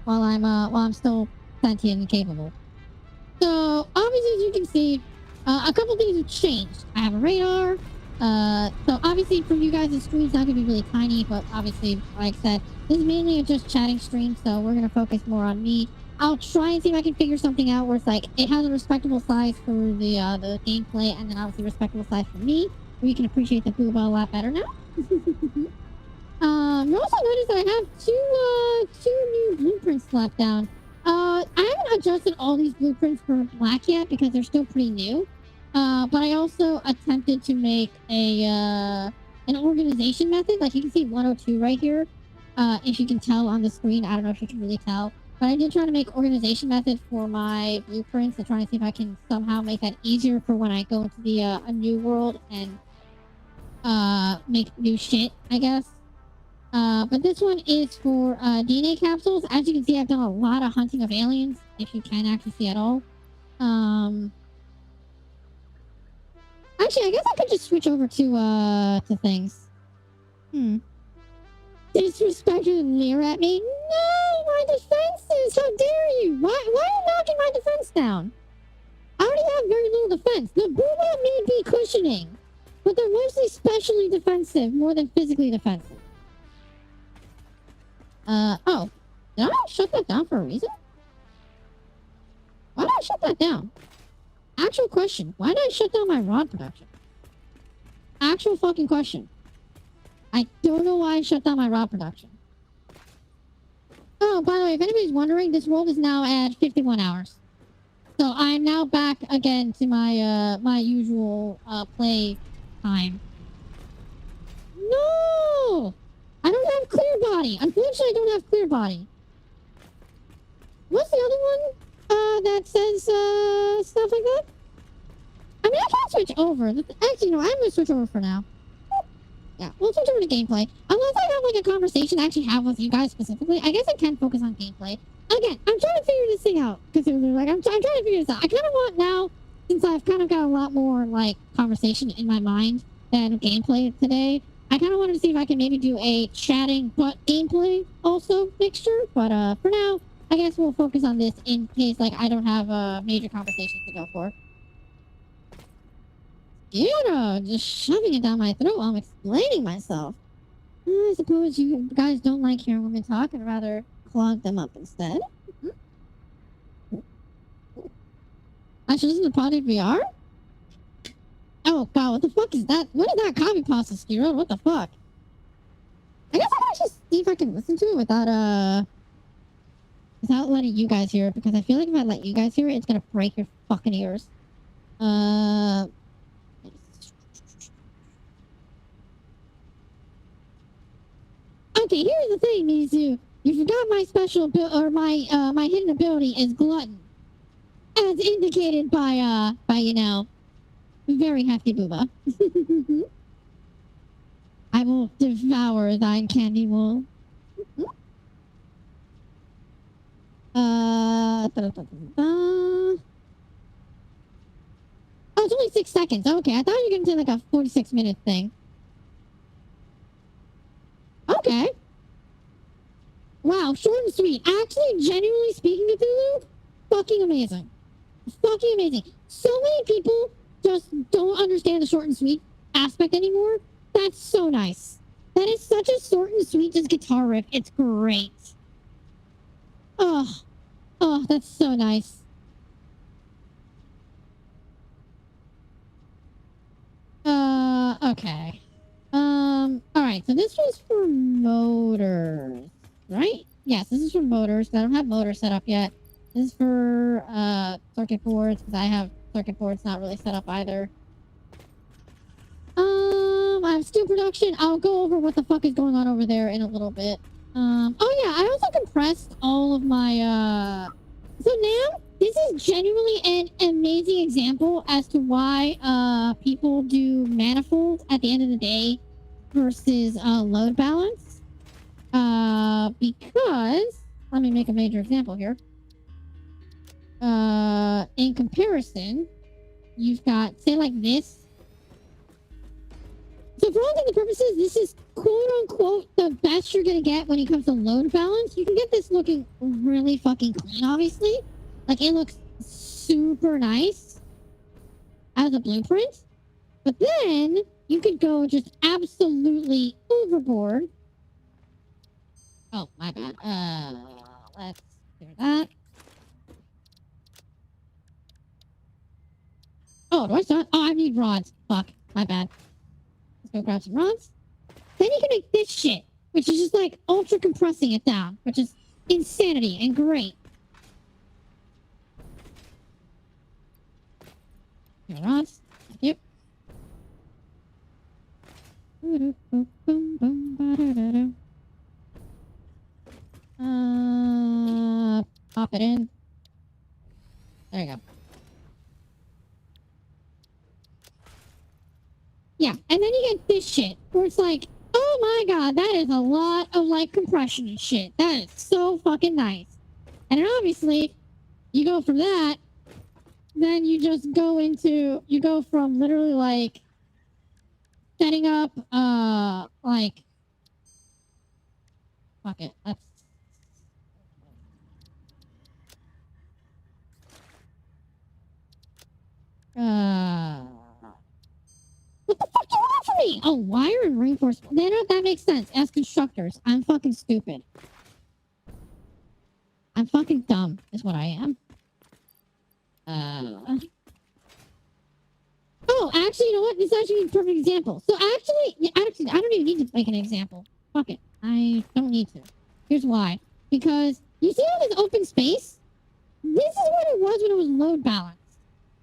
while I'm still sentient and capable. So obviously, as you can see, a couple things have changed. I have a radar. So obviously for you guys, the screen's not gonna be really tiny, but obviously, like I said, This is mainly a just chatting stream, so we're gonna focus more on me. I'll try and see if I can figure something out where it's like it has a respectable size for the gameplay, and then obviously respectable size for me, where you can appreciate the booba a lot better now. You also notice that I have two new blueprints slapped down. I haven't adjusted all these blueprints for black yet because they're still pretty new. But I also attempted to make an organization method. Like you can see 102 right here. If you can tell on the screen, I don't know if you can really tell, but I did try to make organization method for my blueprints and trying to see if I can somehow make that easier for when I go into the a new world and make new shit, I guess. But this one is for DNA capsules. As you can see, I've done a lot of hunting of aliens, if you can actually see at all. Actually, I guess I could just switch over to things. Disrespectful and leer at me? No, my defenses! How dare you? Why are you knocking my defense down? I already have very little defense. The booba may be cushioning, but they're mostly specially defensive more than physically defensive. Oh. Did I shut that down for a reason? Why did I shut that down? Actual question. Why did I shut down my rod production? Actual fucking question. I don't know why I shut down my rod production. Oh, by the way, if anybody's wondering, this world is now at 51 hours. So I'm now back again to my my usual play time. No! I don't have clear body. Unfortunately, I don't have clear body. What's the other one that says stuff like that? I mean, I can switch over. Actually, no, I'm going to switch over for now. Yeah, we'll switch over to gameplay. Unless I have, like, a conversation to actually have with you guys specifically, I guess I can focus on gameplay. Again, I'm trying to figure this thing out. Because, like, I'm trying to figure this out. I kind of want now, since I've kind of got a lot more, like, conversation in my mind than gameplay today, I kind of wanted to see if I can maybe do a chatting but gameplay also mixture. But for now, I guess we'll focus on this in case, like, I don't have major conversations to go for. Just shoving it down my throat while I'm explaining myself. I suppose you guys don't like hearing women talk and rather clog them up instead. I should listen to Project VR? Oh god, what the fuck is that? What is that copy pasta, Skiro? What the fuck? I guess I can actually see if I can listen to it without letting you guys hear it, because I feel like if I let you guys hear it, it's gonna break your fucking ears. Okay, here's the thing, Mizu. You forgot my special or my hidden ability is glutton, as indicated by you know, very hefty booba. I will devour thine candy wool. Oh, it's only 6 seconds. Okay, I thought you were gonna say like a 46-minute thing. Okay. Wow, short and sweet. Actually, genuinely speaking to Cthulhu, fucking amazing. Fucking amazing. So many people just don't understand the short and sweet aspect anymore. That's so nice. That is such a short and sweet just guitar riff. It's great. Oh, that's so nice. Okay. Alright, so this was for motors, right? Yes, this is for motors. I don't have motors set up yet. This is for, circuit boards, because I have circuit boards not really set up either. I have steel production. I'll go over what the fuck is going on over there in a little bit. Oh yeah, I also compressed all of my, so now, this is genuinely an amazing example as to why, people do manifold at the end of the day versus, load balance. Because, let me make a major example here. In comparison, you've got, say like this. So for all intents and purposes, this is quote-unquote the best you're gonna get when it comes to load balance. You can get this looking really fucking clean, obviously. Like, it looks super nice as a blueprint. But then, you could go just absolutely overboard Oh, my bad. Let's clear that. Oh, do I start? Oh, I need rods. Fuck. My bad. Let's go grab some rods. Then you can make this shit, which is just like ultra compressing it down, which is insanity and great. Here, rods. Thank you. Pop it in. There you go. Yeah, and then you get this shit where it's like, oh my god, that is a lot of like compression and shit. That is so fucking nice. And then obviously, you go from that, then you just go into, you go from literally like setting up, like, fuck it, let's, what the fuck do you want from me? Oh, wire and reinforcement. That makes sense. As constructors, I'm fucking stupid. I'm fucking dumb, is what I am. Oh, actually, you know what? This is actually a perfect example. So actually, I don't even need to make an example. Fuck it. I don't need to. Here's why. Because you see all this open space? This is what it was when it was load balanced.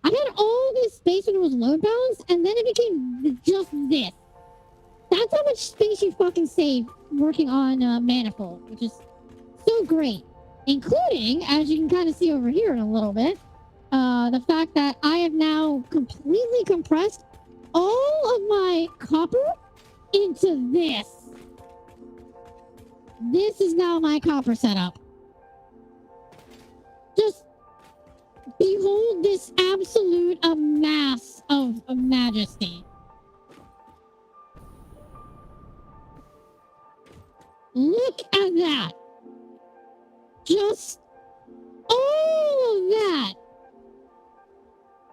I had all this space when it was load balanced, and then it became just this. That's how much space you fucking save working on Manifold, which is so great. Including, as you can kind of see over here in a little bit, the fact that I have now completely compressed all of my copper into this. This is now my copper setup. Just behold this absolute mass of majesty. Look at that. Just all of that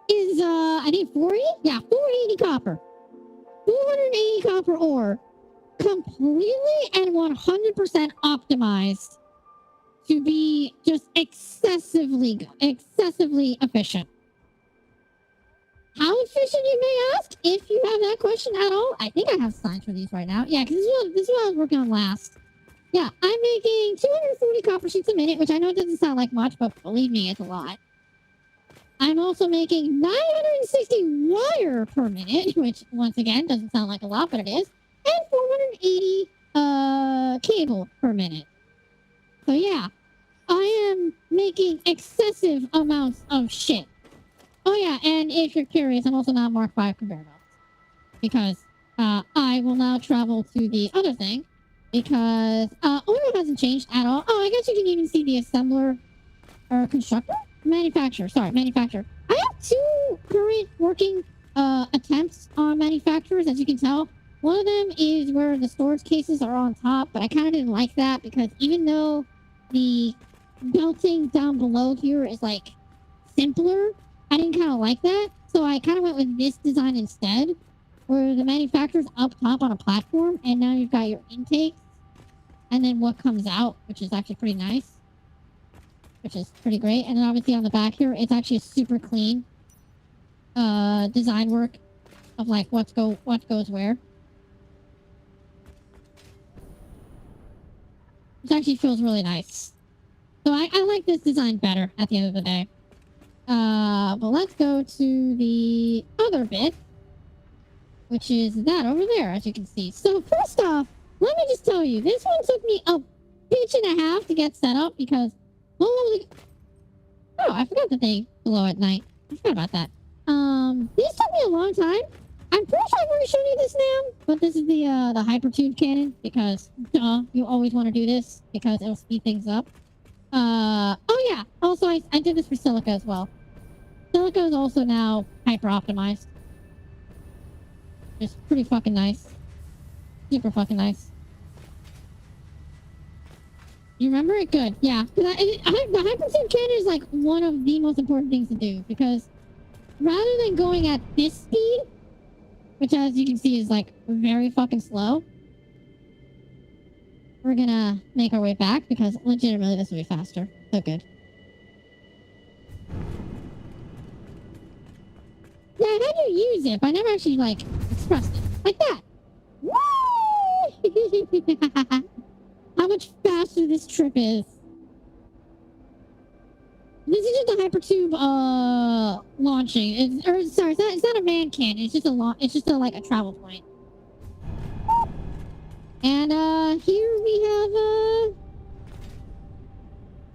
is, I need 40? Yeah, 480 copper. 480 copper ore. Completely and 100% optimized to be just excessively efficient. How efficient, you may ask? If you have that question at all, I think I have signs for these right now. Yeah, because this is what I was working on last. Yeah, I'm making 240 copper sheets a minute, which I know doesn't sound like much, but believe me, it's a lot. I'm also making 960 wire per minute, which once again doesn't sound like a lot, but it is, and 480 cable per minute. So yeah, I am making excessive amounts of shit. Oh yeah, and if you're curious, I'm also now Mark 5 conveyor belts because I will now travel to the other thing because oil hasn't changed at all. Oh, I guess you can even see the assembler or constructor. Manufacturer. I have 2 current working attempts on manufacturers, as you can tell. One of them is where the storage cases are on top, but I kind of didn't like that because even though the belting down below here is like simpler, I didn't kind of like that. So I kind of went with this design instead, where the manufacturer's up top on a platform, and now you've got your intakes, and then what comes out, which is actually pretty nice. Which is pretty great. And then obviously on the back here, it's actually a super clean design work of like what goes where. Which actually feels really nice. So I like this design better at the end of the day. But let's go to the other bit, which is that over there, as you can see. So first off, let me just tell you, this one took me a pitch and a half to get set up because holy... Oh, I forgot that they glow at night. I forgot about that. This took me a long time. I'm pretty sure I've already shown you this now, but this is the hypertube cannon because, duh, you always want to do this because it'll speed things up. Oh yeah, also I did this for silica as well. Silica is also now hyper optimized. It's pretty fucking nice. Super fucking nice. You remember it? Good. Yeah. The hypertube cannon is like one of the most important things to do because rather than going at this speed, which as you can see is like very fucking slow, we're gonna make our way back because legitimately this will be faster. So good. Yeah, how do you use it? But I never actually, like, expressed it. Like that. Woo! How much faster this trip is. This is just a hypertube, launching. Sorry, it's not a man cannon. It's just it's just a, like, a travel point. And, here we have,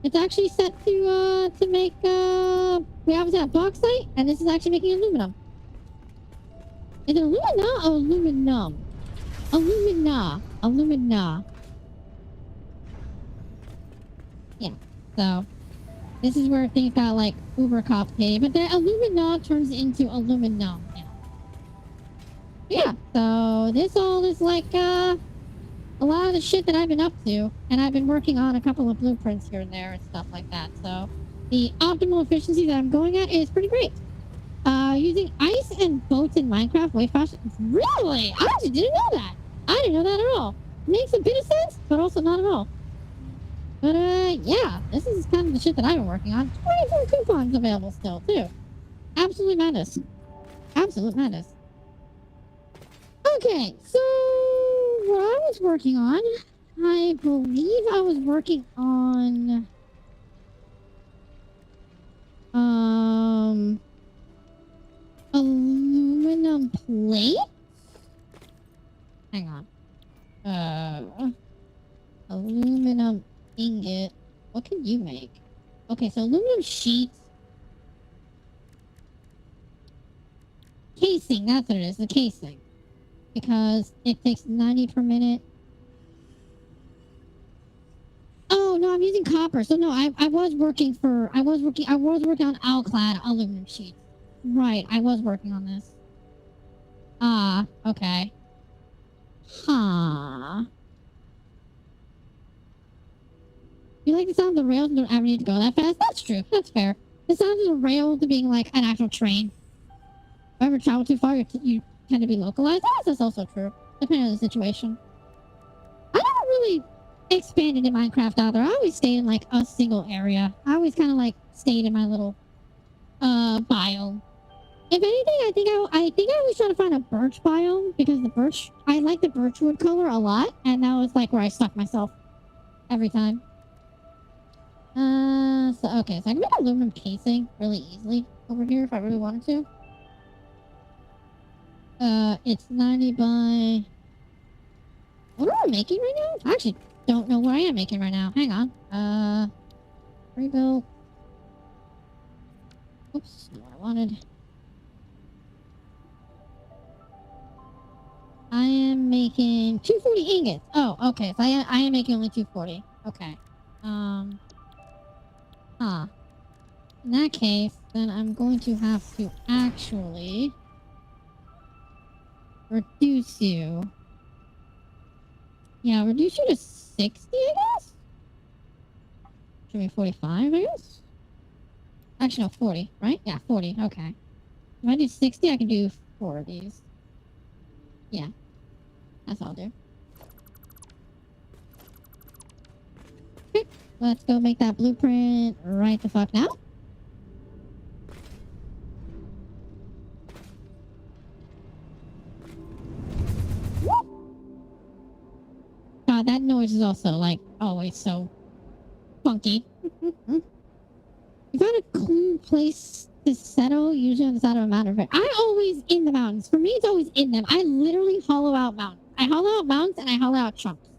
it's actually set to make, we obviously have bauxite, and this is actually making aluminum. Is it alumina or aluminum? Alumina. Yeah, so this is where things got, like, uber complicated, but the alumina turns into aluminum now. Yeah, so this all is, like, a lot of the shit that I've been up to, and I've been working on a couple of blueprints here and there and stuff like that, so the optimal efficiency that I'm going at is pretty great. Using ice and boats in Minecraft way faster. Really? I actually didn't know that. I didn't know that at all. Makes a bit of sense, but also not at all. But, yeah, this is kind of the shit that I've been working on. 24 coupons available still, too. Absolute madness. Absolute madness. Okay, so what I was working on, I believe I was working on, aluminum plate? Hang on. Aluminum ingot. What can you make? Okay, so aluminum sheets. Casing, that's what it is, the casing. Because it takes 90 per minute. Oh, no, I'm using copper. So no, I was working on Alclad aluminum sheets. Right, I was working on this. Ah, okay. Huh. You like the sound of the rails and don't ever need to go that fast? That's true. That's fair. The sound of the rail to being like an actual train. If you ever travel too far, you tend to be localized. That's also true, depending on the situation. I never really expanded in Minecraft either. I always stayed in like a single area. I always kind of like stayed in my little biome. If anything, I think I always try to find a birch biome because I like the birchwood color a lot, and that was like where I stuck myself every time. So okay, so I can make aluminum casing really easily over here if I really wanted to. It's 90 by... What am I making right now? I actually don't know what I am making right now. Hang on. Rebuild. Oops, not what I wanted. I am making 240 ingots. Oh, okay. So I am making only 240. Okay. In that case, then I'm going to have to actually reduce you. Yeah, reduce you to 60, I guess? Should be 45, I guess? Actually, no, 40, right? Yeah, 40. Okay. If I do 60, I can do 4 of these. Yeah. That's all I'll do. Okay. Let's go make that blueprint right the fuck now. God, that noise is also, like, always so funky. You found a cool place to settle, usually on the side of a mountain. I'm always in the mountains. For me, it's always in them. I literally hollow out mountains. I hollow out mountains and I hollow out chunks.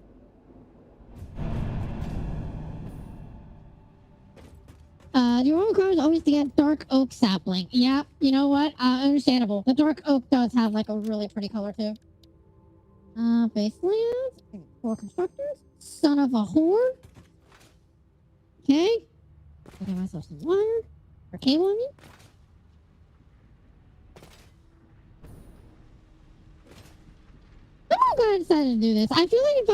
The normal car is always to get dark oak sapling. Yeah, you know what? Understandable. The dark oak does have, like, a really pretty color, too. Base layouts. 4 constructors. Son of a whore. Okay. I'll get myself some wire. Or cable, I mean. I'm not glad I decided to do this. I feel like if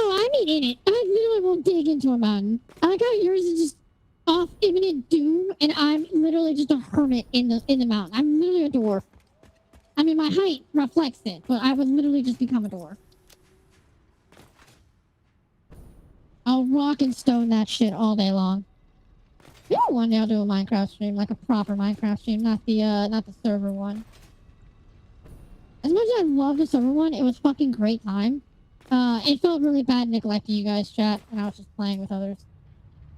Oh, I mean in it. I literally won't dig into a mountain. I like how yours is just off imminent doom, and I'm literally just a hermit in the mountain. I'm literally a dwarf. I mean, my height reflects it, but I would literally just become a door. I'll rock and stone that shit all day long. Yeah, one day I'll do a Minecraft stream, like a proper Minecraft stream, not the server one. As much as I love the server one, it was fucking great time. It felt really bad neglecting you guys, chat, and I was just playing with others.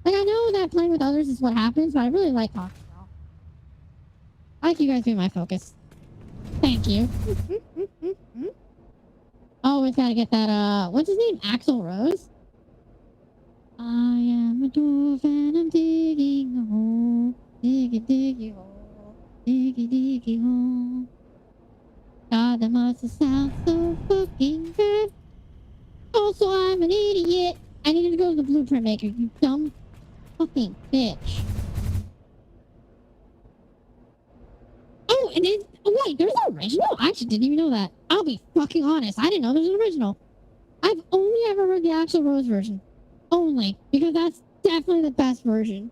Like, I know that playing with others is what happens, but I really like talking to y'all. I like you guys being my focus. Thank you. Always gotta get that, what's his name? Axl Rose? I am a dwarf and I'm digging a hole. Diggy, diggy hole. Diggy, diggy hole. God, that must have sounded so fucking bad. Also, I'm an idiot. I needed to go to the blueprint maker, you dumb fucking bitch. Oh, and then, oh wait, there's an original? I actually didn't even know that. I'll be fucking honest. I didn't know there's an original. I've only ever heard the Axl Rose version. Only. Because that's definitely the best version.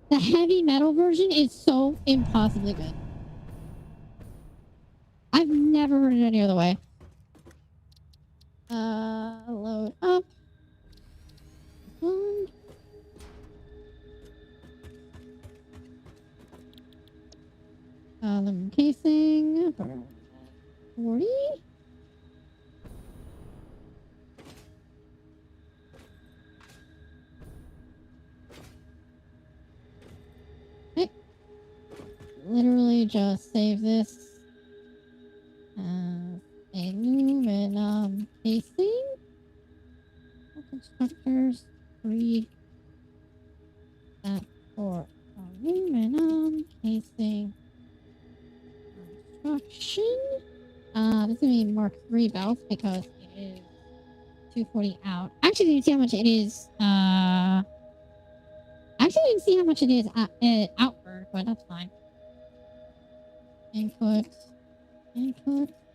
The heavy metal version is so impossibly good. I've never heard it any other way. Load up. Aluminum casing. 40. Okay. Literally just save this. Aluminum casing. Constructors 3. That for aluminum casing. Construction. This is gonna be Mark 3 belts because it is 240 out. Actually, didn't see how much it is. Actually, didn't see how much it is outward, but that's fine. Input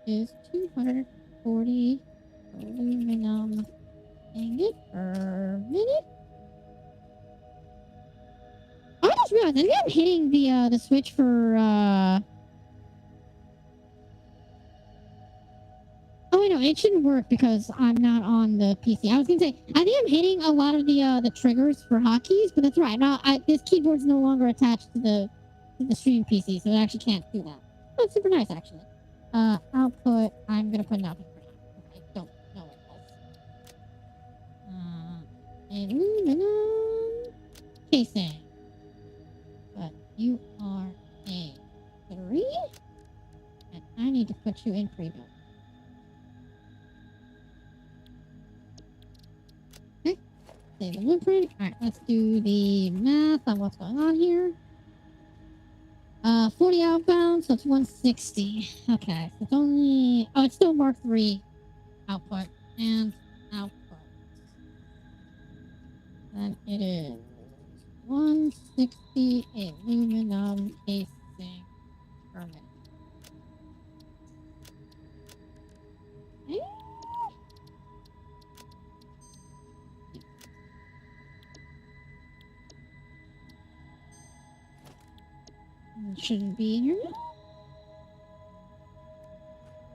is 240 aluminum ingot per minute. I just realized I think I'm hitting the switch for Oh, wait, no, it shouldn't work because I'm not on the PC. I was gonna say, I think I'm hitting a lot of the triggers for hotkeys, but that's right. Now, this keyboard's no longer attached to the stream PC, so it actually can't do that. Oh, it's super nice, actually. Output, I'm gonna put an output for now. I don't know what it was. Aluminum casing. But you are a 3, and I need to put you in pre-build. Save the blueprint. Alright, let's do the math on what's going on here. 40 outbound, so it's 160. Okay, so it's only... Oh, it's still Mark 3 output and output. Then it is 160 aluminum casing per minute. Okay. It shouldn't be in here now.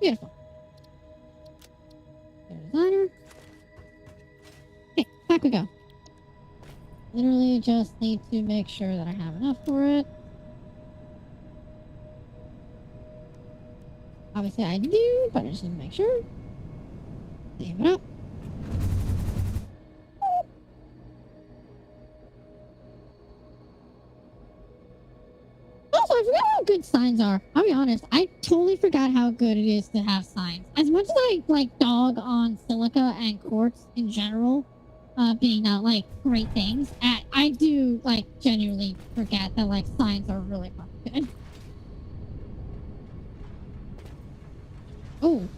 Beautiful. Designer. Okay, back we go. Literally just need to make sure that I have enough for it. Obviously I do, but I just need to make sure. Save it up. Also, I forgot how good signs are. I'll be honest. I totally forgot how good it is to have signs. As much as I like dog on silica and quartz in general, being not like great things, I do like genuinely forget that like signs are really fucking good. Oh.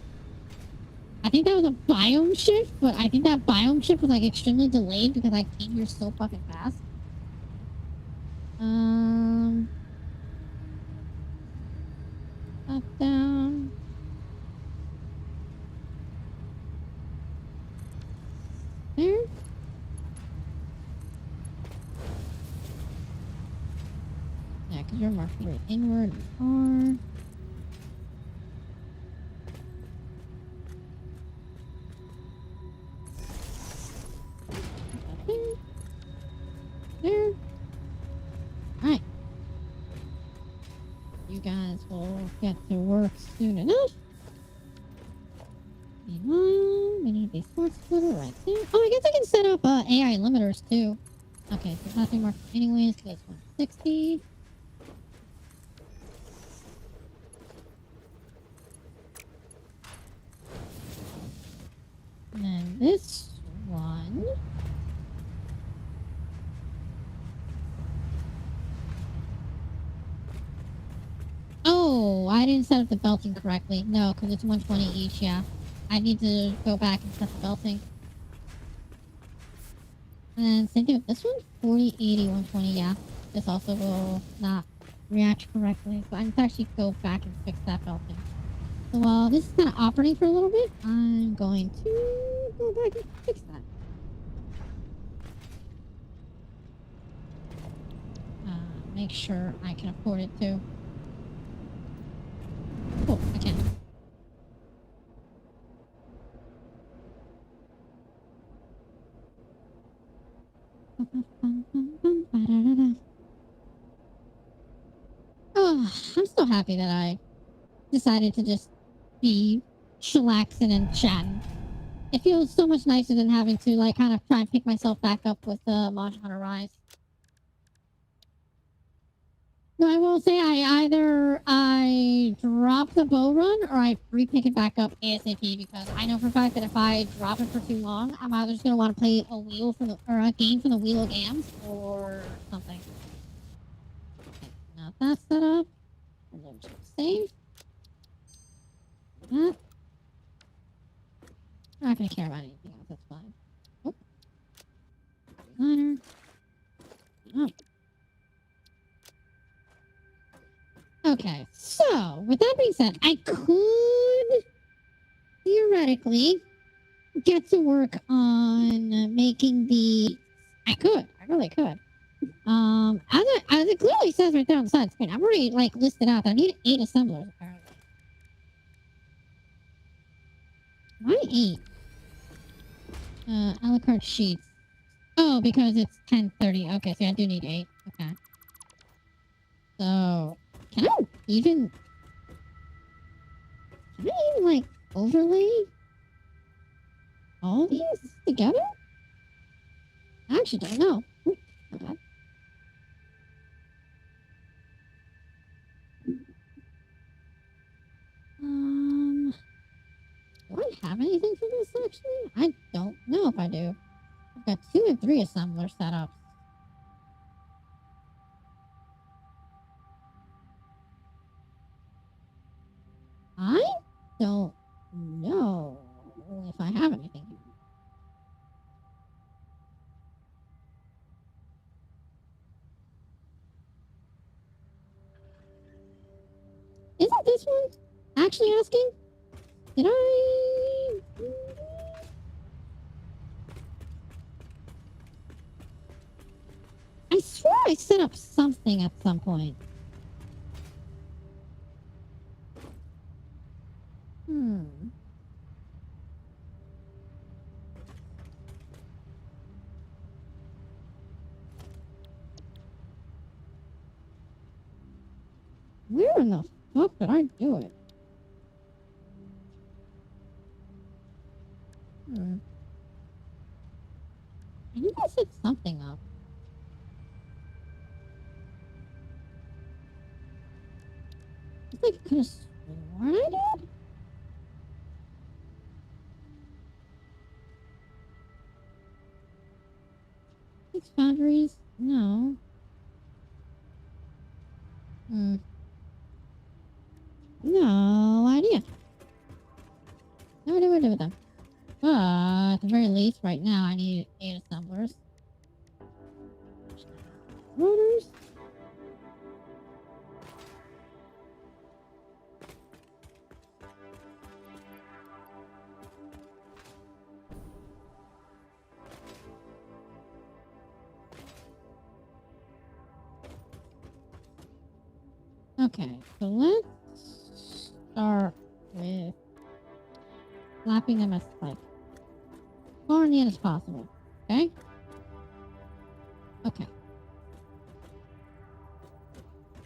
I think that was a biome shift, but I think that biome shift was like extremely delayed because I came here so fucking fast. Up, down. There. Yeah, because you're marked right inward. R. get to work soon enough. Meanwhile, we need the sports splitter right there. Oh, I guess I can set up AI limiters too. Okay, so nothing more anyways, so that's 160. And then this one. Oh, I didn't set up the belting correctly. No, because it's 120 each, yeah. I need to go back and set the belting. And same thing with this one. 40, 80, 120, yeah. This also will not react correctly. So I need to actually go back and fix that belting. So while this is kind of operating for a little bit, I'm going to go back and fix that. Make sure I can afford it too. Cool, I can. Oh, I'm so happy that I decided to just be chillaxing and chatting. It feels so much nicer than having to like kind of try and pick myself back up with Monster Hunter Rise. No, I will say I drop the bow run or I re-pick it back up ASAP because I know for a fact that if I drop it for too long, I'm either just gonna want to play a wheel from the or a game from the Wheel of Games or something. Okay, now that's set up. And then just save. That. I'm not gonna care about anything else. That's fine. Oh. Liner. Oh. Okay, so with that being said, I could theoretically get to work on making the. I really could. As it clearly says right there on the side of the screen, I've already like listed out that I need 8 assemblers apparently. Why 8? A la carte sheets. Oh, because it's 1030. Okay, so I do need 8. Okay. So can I even like overlay all these together? I actually don't know. Ooh, my bad. Do I have anything for this actually? I don't know if I do. I've got 2 and 3 assembler setups. I don't know if I have anything here. Isn't this one actually asking? Did I? I swear I set up something at some point. Where in the fuck did I do it? I knew I set something up. I think I could have sworn I did. Six boundaries? No. No idea. No idea what to do with them. But at the very least, right now, I need 8 assemblers. Rotors. Okay, so let's start with slapping them as like far in the end as possible. Okay? Okay.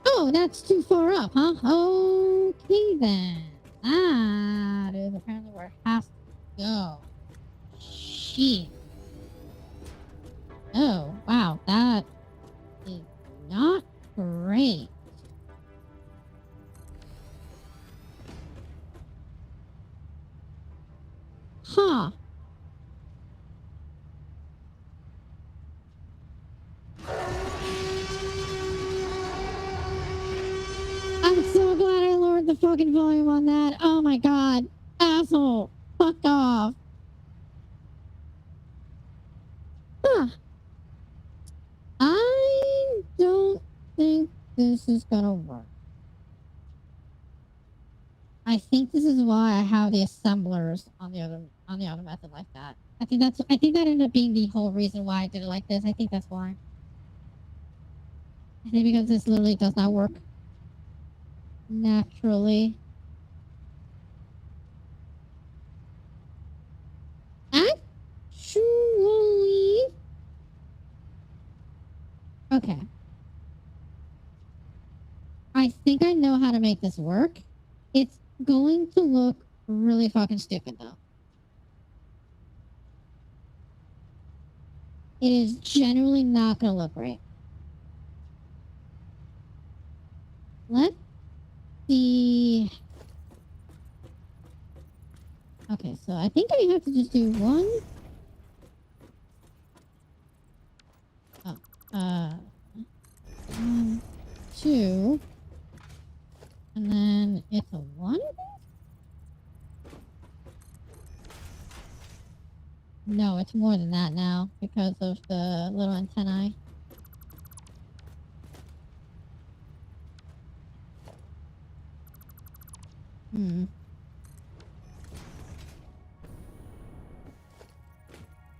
Oh, Oh, that's too far up, huh? Okay then. That is apparently where it has to go. Shit. Oh, wow. That is not great. Huh. I'm so glad I lowered the fucking volume on that. Oh my god. Asshole. Fuck off. Huh. I don't think this is gonna work. I think this is why I have the assemblers on the other method like that. I think that ended up being the whole reason why I did it like this. I think that's why. I think because this literally does not work naturally. Actually, okay. I think I know how to make this work. It's going to look really fucking stupid though. It is generally not going to look right. Let's see. Okay, so I think I have to just do one. Oh, 1, 2, and then it's a 1? No, it's more than that now because of the little antennae.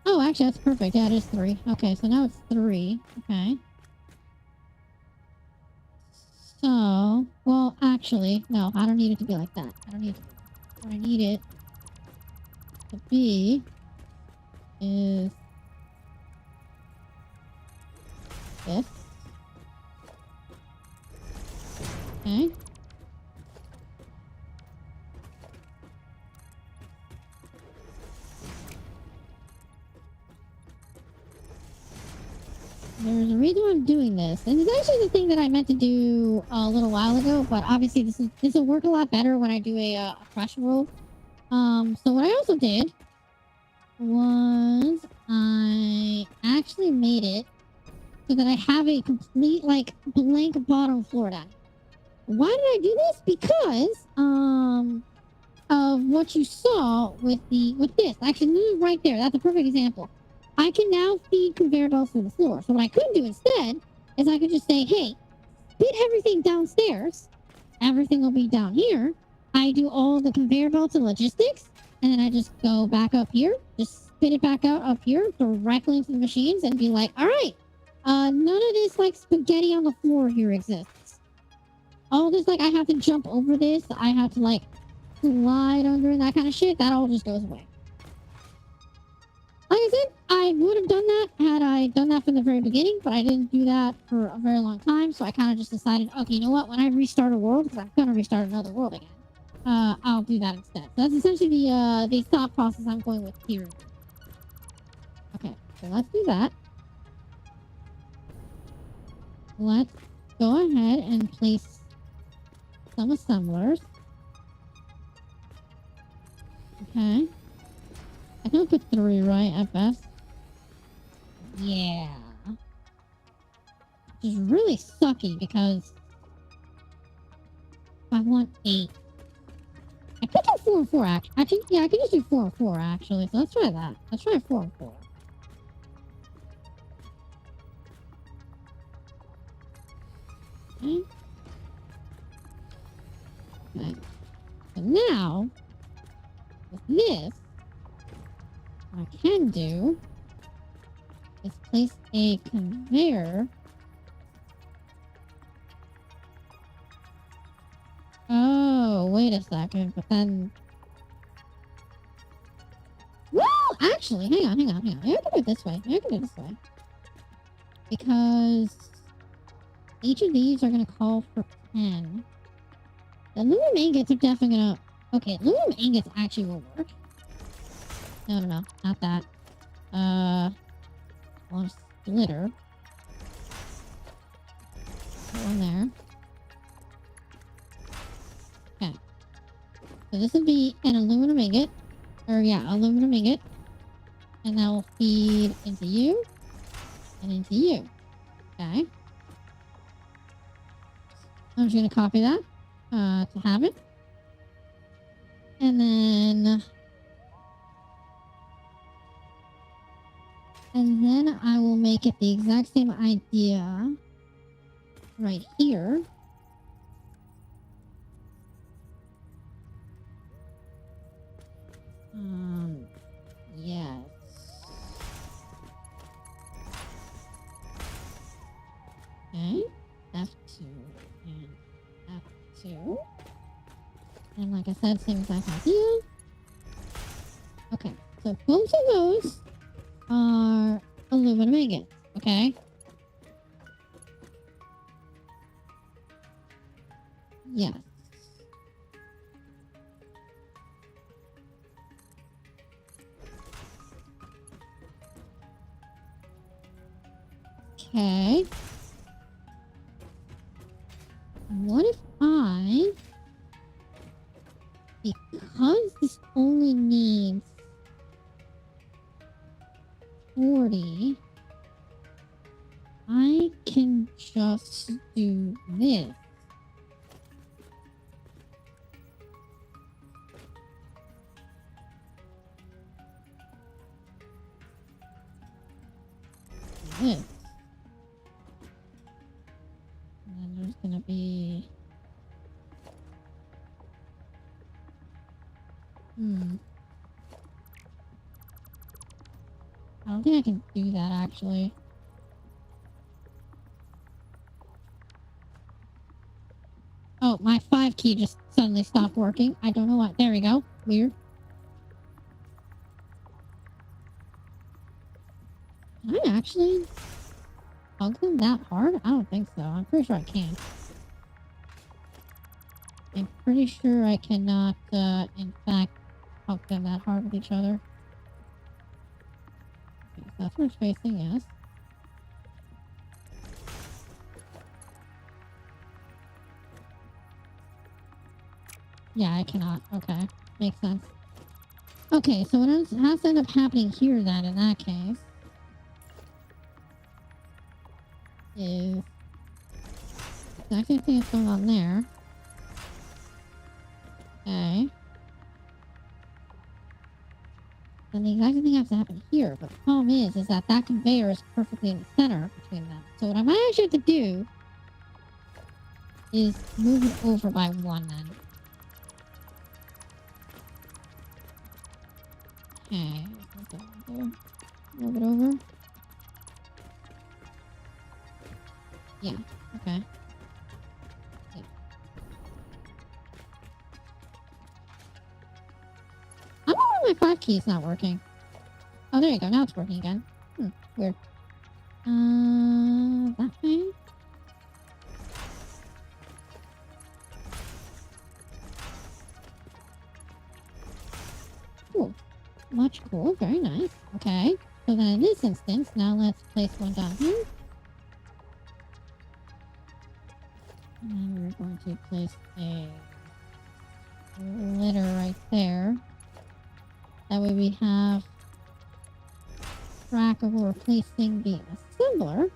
Oh, actually, that's perfect. Yeah, it is 3. Okay, so now it's 3. Okay. So, well, actually, no, I don't need it to be like that. I don't need it to be. What I need it to be is this. Okay. There's a reason why I'm doing this. And it's actually the thing that I meant to do a little while ago, but obviously this will work a lot better when I do a crush roll. So what I also did was I actually made it so that I have a complete, like, blank bottom floor down. Why did I do this? Because, of what you saw with this. Actually, this is right there. That's a perfect example. I can now feed conveyor belts through the floor. So what I could do instead is I could just say, hey, spit everything downstairs. Everything will be down here. I do all the conveyor belts and logistics. And then I just go back up here. Just spit it back out up here directly into the machines and be like, all right, none of this like spaghetti on the floor here exists. All this, like, I have to jump over this. I have to like slide under and that kind of shit. That all just goes away. Like I said, I would have done that had I done that from the very beginning, but I didn't do that for a very long time. So I kind of just decided, okay, you know what? When I restart a world, because I'm going to restart another world again, I'll do that instead. So that's essentially the thought process I'm going with here. Okay, so let's do that. Let's go ahead and place some assemblers. Okay. I can put 3, right, at best? Yeah. Which is really sucky because I want 8. I could do 4 and 4, actually. Yeah, I could just do 4 and 4, actually. So let's try that. Let's try 4 and 4. Okay. Okay. So now, with this, what I can do is place a conveyor. Oh, wait a second, but then... Well, actually, hang on. Maybe I can do it this way. Because... Each of these are going to call for 10. The aluminum ingots are definitely going to... Okay, aluminum ingots actually will work. No, not that. One splitter. Put one there. Okay. So this would be an aluminum ingot. Or yeah, aluminum ingot. And that will feed into you. And into you. Okay. I'm just going to copy that. To have it. And then... And then I will make it the exact same idea right here. Yes. Okay. F2 and F2. And like I said, same exact idea. Okay. So both of those are aluminum ingots, okay? Yes. Okay. What if because this only needs 40, I can just do this. This. And then there's gonna be... I don't think I can do that, actually. Oh, my 5 key just suddenly stopped working. I don't know what. There we go. Weird. Can I actually hug them that hard? I don't think so. I'm pretty sure I can. I'm pretty sure I cannot, in fact, hug them that hard with each other. Okay, so that's where it's facing, yes. Yeah, I cannot. Okay. Makes sense. Okay, so what has to end up happening here then, in that case, is the exact same thing that's going on there. Okay. Then the exact same thing has to happen here, but the problem is that that conveyor is perfectly in the center between them. So what I might actually have to do is move it over by 1 then. Okay, move it over. Yeah, okay. Yeah. I don't know why my 5 key is not working. Oh, there you go. Now it's working again. Weird. That way? Cool. Much cool. Very nice. Okay. So then in this instance, now let's place one down here. And then we're going to place a litter right there. That way we have track of replacing the assembler.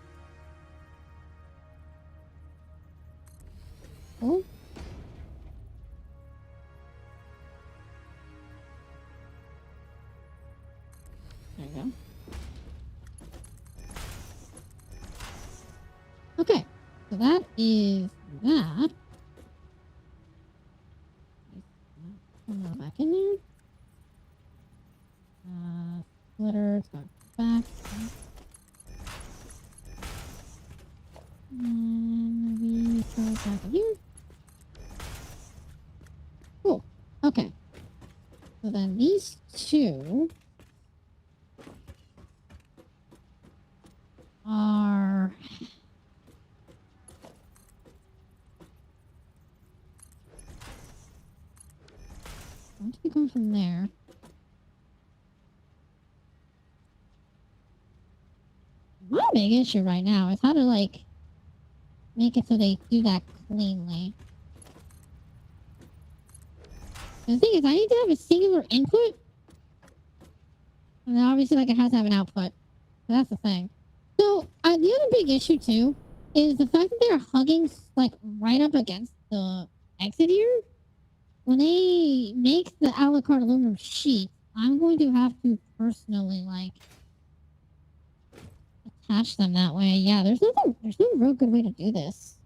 Cool. There you go. Okay, so that is that. Put that back in there. Splitter, it's going back. And we go back in here. Cool. Okay. So then these two are come from there. My big issue right now is how to, like, make it so they do that cleanly. The thing is, I need to have a singular input. And then obviously, like, it has to have an output. So that's the thing. So, the other big issue, too, is the fact that they're hugging, like, right up against the exit here. When they make the a la carte aluminum sheet, I'm going to have to personally, like, attach them that way. Yeah, there's no real good way to do this.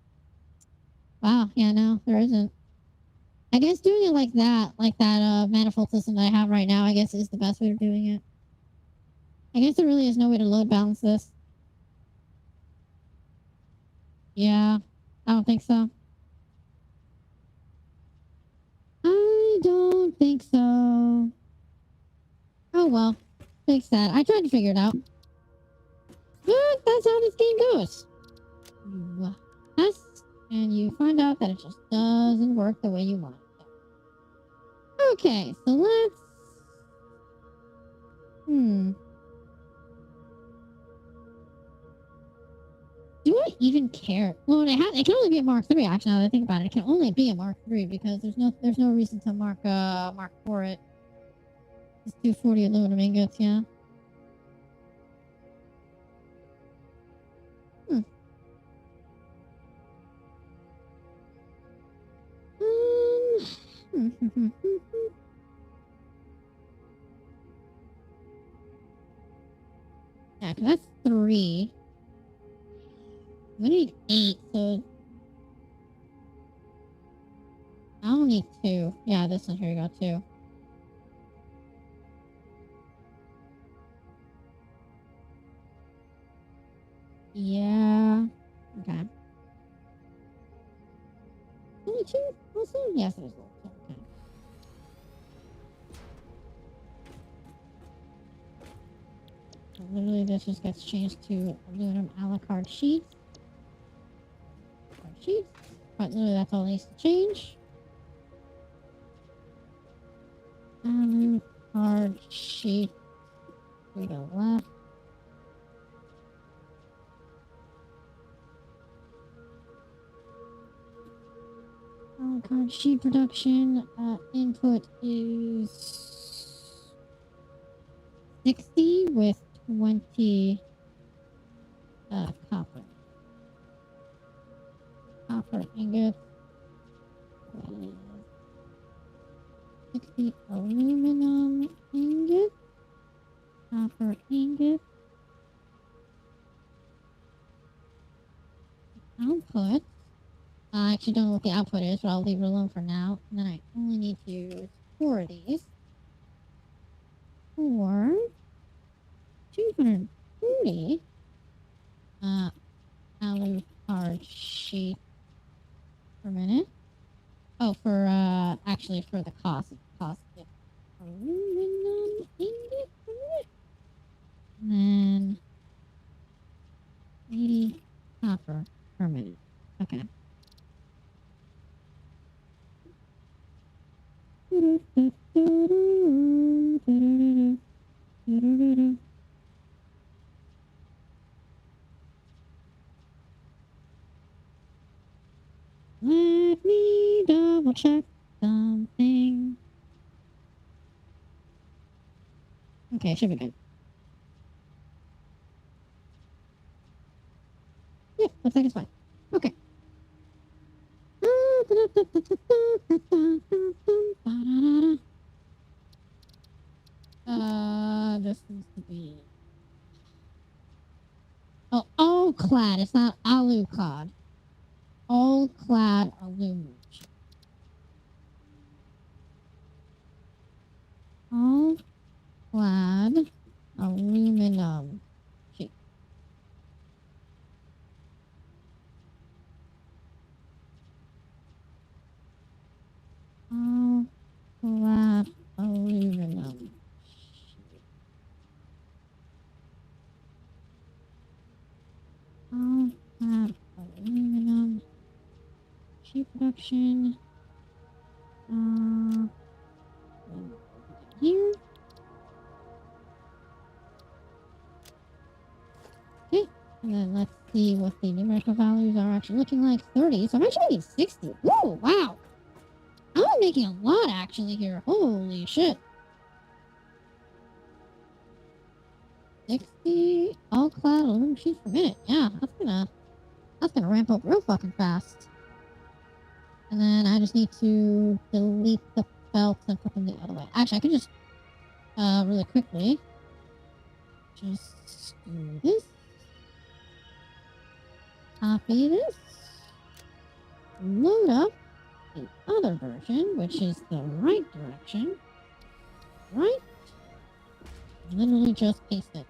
Wow, yeah, no, there isn't. I guess doing it like that manifold system that I have right now, I guess is the best way of doing it. I guess there really is no way to load balance this. Yeah, I don't think so. I don't think so. Oh well, fix that. I tried to figure it out. But that's how this game goes. You test, and you find out that it just doesn't work the way you want it to. Okay, so let's... Do I even care? Well, it can only be a Mark III. Actually, now that I think about it, it can only be a Mark III because there's no reason to Mark 4 it. It's 240 aluminum ingots, yeah. Yeah, because that's 3. We need 8, so I only need 2. Yeah, this one, here you go, 2. Yeah. Okay. Only 2 also? Yes, there's 2. Okay. So literally, this just gets changed to aluminum a la carte sheets. But literally, that's all it needs to change. Card sheet to the left. Card sheet production input is 60 with 20 copper. Copper ingot. 60 aluminum ingot. Copper ingot. Output. I actually don't know what the output is, but I'll leave it alone for now. And then I only need to use 4 of these for 240 alu card sheet per minute. Oh, for actually for the cost. Aluminum ingot per minute. And then 80 copper per minute. Okay. Let me double check something. Okay, should be good. Yeah, looks like it's fine. Okay. This needs to be... Oh, all clad. It's not aluclad. All clad aluminum. All clad aluminum sheet. All clad aluminum sheet. All clad aluminum sheet production. And then let's see what the numerical values are actually looking like. 30. So I'm actually making 60. Whoa, wow. I'm making a lot actually here. Holy shit. 60 all cloud aluminum sheets per minute. Yeah, that's gonna ramp up real fucking fast. And then I just need to delete the belts and put them the other way. Actually, I can just really quickly just do this. Copy this. Load up the other version, which is the right direction. Right? Literally just paste it.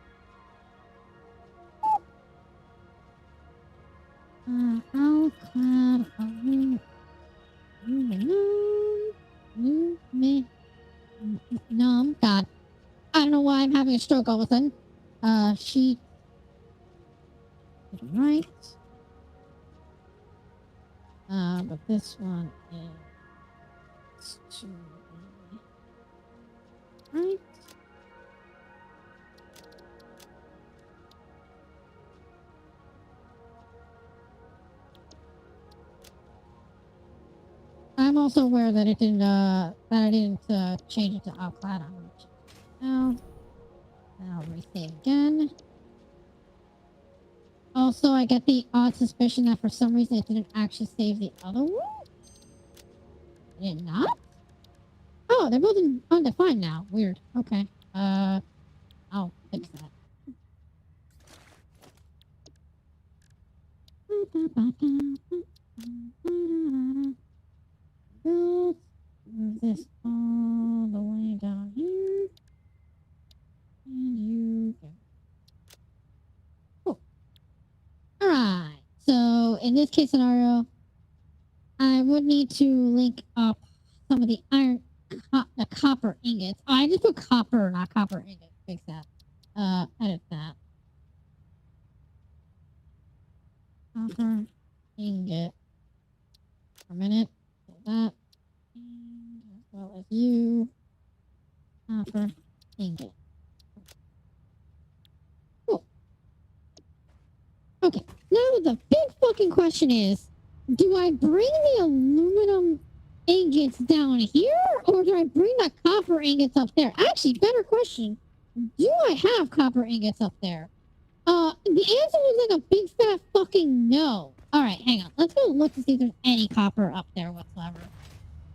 Alclad aluminum. God. I don't know why I'm having a stroke all of a sudden. Sheet. Right. But this one is to the right. I'm also aware that it didn't change it to Alclad. I'm gonna check it now. I'll resave again. Also, I get the odd suspicion that for some reason it didn't actually save the other one. Did it not? Oh, they're both undefined now. Weird. Okay. I'll fix that. Move this all the way down here. And you go. Cool. Alright. So, in this case scenario, I would need to link up some of the the copper ingots. Oh, I just put copper, not copper ingot. Fix that. Edit that. Copper ingot. For a minute. So that. And as well as you. Copper ingot. Cool. Okay. Now the big fucking question is, do I bring the aluminum ingots down here, or do I bring the copper ingots up there? Actually, better question. Do I have copper ingots up there? The answer was like a big fat fucking no. Alright, hang on. Let's go look to see if there's any copper up there whatsoever.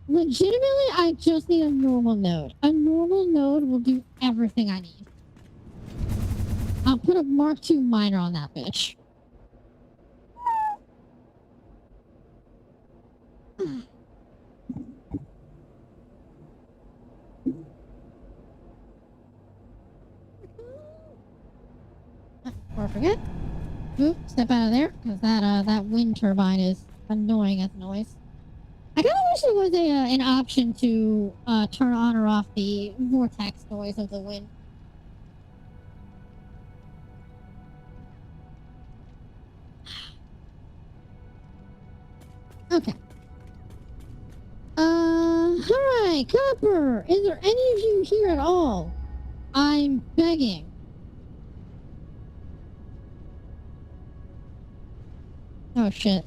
Legitimately, I just need a normal node. A normal node will do everything I need. I'll put a Mark II miner on that bitch. Or forget. Oop, step out of there, because that wind turbine is annoying as noise. I kind of wish there was an option to turn on or off the vortex noise of the wind. Okay. Alright, Copper! Is there any of you here at all? I'm begging. Oh shit.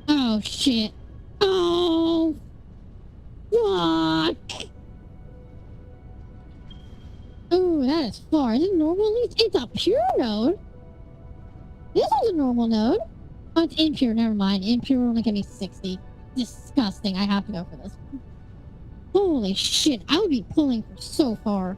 Oh shit. Oh! Fuck! Oh, that is far. Is it normal? It's a pure node. This is a normal node. Oh, it's impure. Never mind. Impure will only give me 60. Disgusting. I have to go for this. Holy shit. I would be pulling for so far.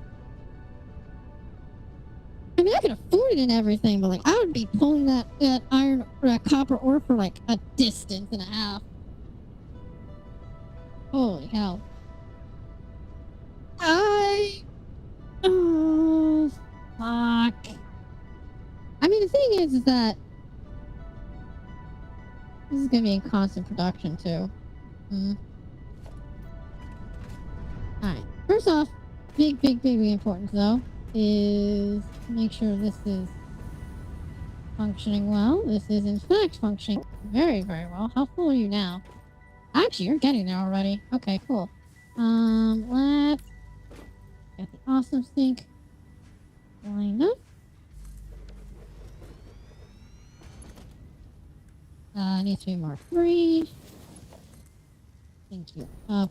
I mean, I could afford it and everything, but like, I would be pulling that iron or that copper ore for like a distance and a half. Holy hell. Oh, fuck. I mean, the thing is that this is gonna be in constant production too. Alright. First off, big importance though, is to make sure this is functioning well. This is in fact functioning very well. How full are you now? Actually, you're getting there already. Okay, cool. Let's get the awesome sink lined up. Needs to be marked 3. Thank you. Up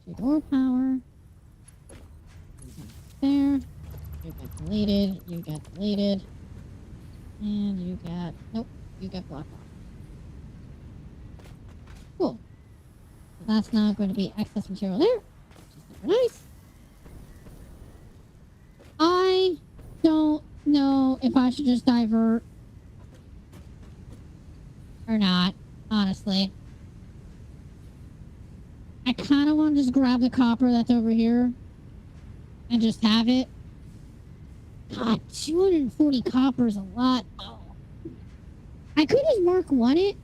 to door power. There. You got deleted. You got deleted. And you got... Nope. You got blocked off. Cool. So that's not going to be excess material there. Which is super nice. I don't know if I should just divert or not, honestly. I kind of want to just grab the copper that's over here and just have it. God, 240 copper is a lot. Oh. I could just mark 1 it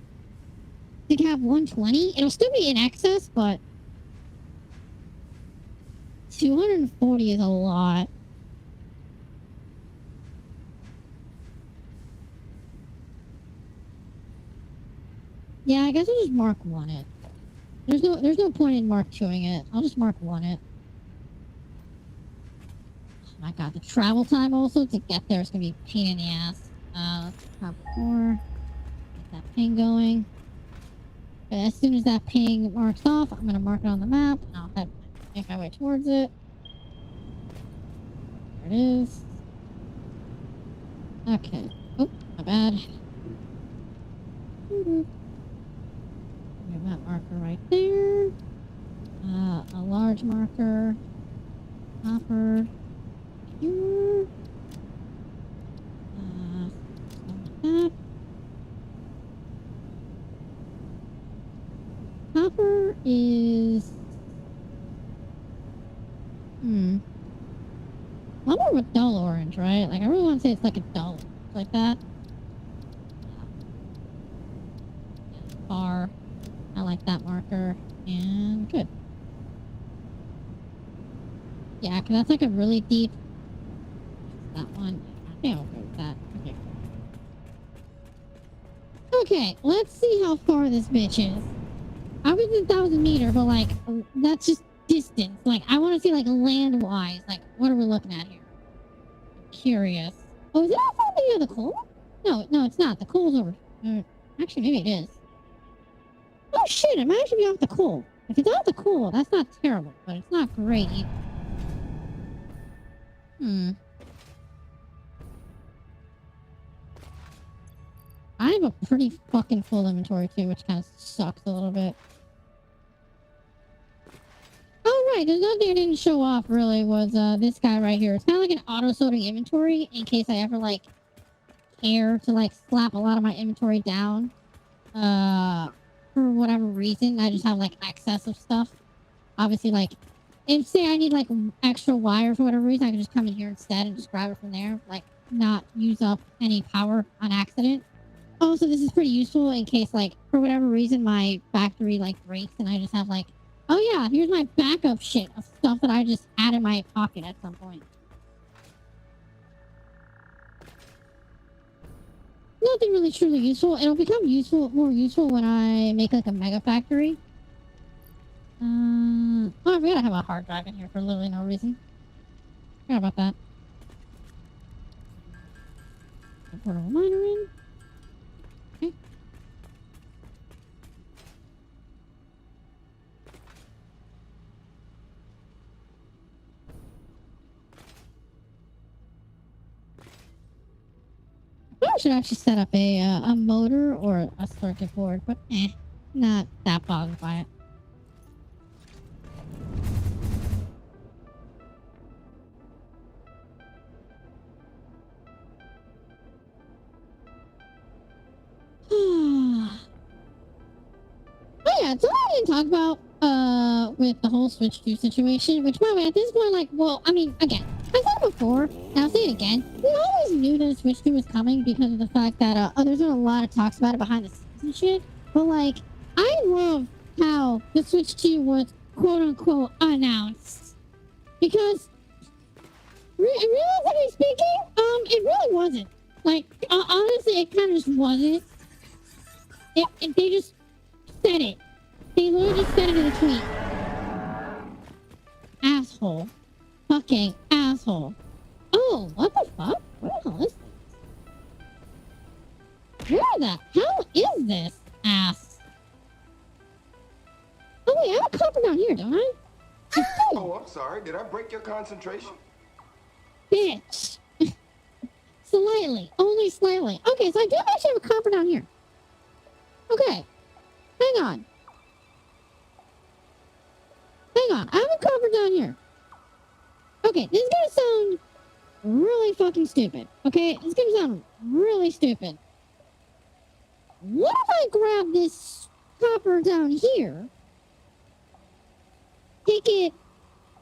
to have 120. It'll still be in excess, but 240 is a lot. Yeah, I guess I'll just mark 1 it. There's no point in mark 2ing it. I'll just mark 1 it. Oh my god, the travel time also to get there is gonna be a pain in the ass. Let's top 4. Get that ping going. But as soon as that ping marks off, I'm gonna mark it on the map and I'll make my way towards it. There it is. Okay. Oh, my bad. That marker right there. A large marker. Copper. Here. That. Copper is... I'm more of a dull orange, right? Like, I really want to say it's like a dull. Like that. Bar. I like that marker, and good. Yeah, because that's like a really deep... That one. I think I'll go with that. Okay. Okay, let's see how far this bitch is. I was 1,000 meter, but like, that's just distance. Like, I want to see like land-wise. Like, what are we looking at here? I'm curious. Oh, is it outside near the coal? No, it's not. The coal's over... actually, maybe it is. Oh shit, it might actually be off the coal. If it's off the coal, that's not terrible, but it's not great either. I have a pretty fucking full inventory too, which kind of sucks a little bit. Oh right, there's nothing I didn't show off really was this guy right here. It's kind of like an auto-sorting inventory in case I ever like care to like slap a lot of my inventory down. For whatever reason, I just have like excess of stuff. Obviously, like, if say I need like extra wire for whatever reason, I can just come in here instead and just grab it from there. Like, not use up any power on accident. Also, this is pretty useful in case like, for whatever reason, my factory like breaks and I just have like, oh yeah, here's my backup shit of stuff that I just had in my pocket at some point. Nothing really truly useful. It'll become more useful when I make like a mega factory. Oh, I forgot I have a hard drive in here for literally no reason. Forgot about that. A portable miner in. Okay. I should actually set up a motor or a circuit board, but not that bothered by it. Oh yeah, so I didn't talk about with the whole Switch 2 situation, which by the way, at this point, like, well, I mean, again, I said it before, and I'll say it again. We always knew that Switch 2 was coming because of the fact that there's been a lot of talks about it behind the scenes and shit. But like, I love how the Switch 2 was quote unquote announced. Because realistically speaking, it really wasn't. Like, honestly, it kind of just wasn't. They just said it. They literally just said it in a tweet. Asshole. Fucking asshole. Oh, what the fuck? Where the hell is this? Where the hell is this at? Did I break your concentration? Bitch. Slightly. Only slightly. Okay, so I do actually have a copper down here. Okay. Hang on. Hang on. I have a copper down here. Okay, this is gonna sound really fucking stupid. Okay? It's gonna sound really stupid. What if I grab this copper down here, take it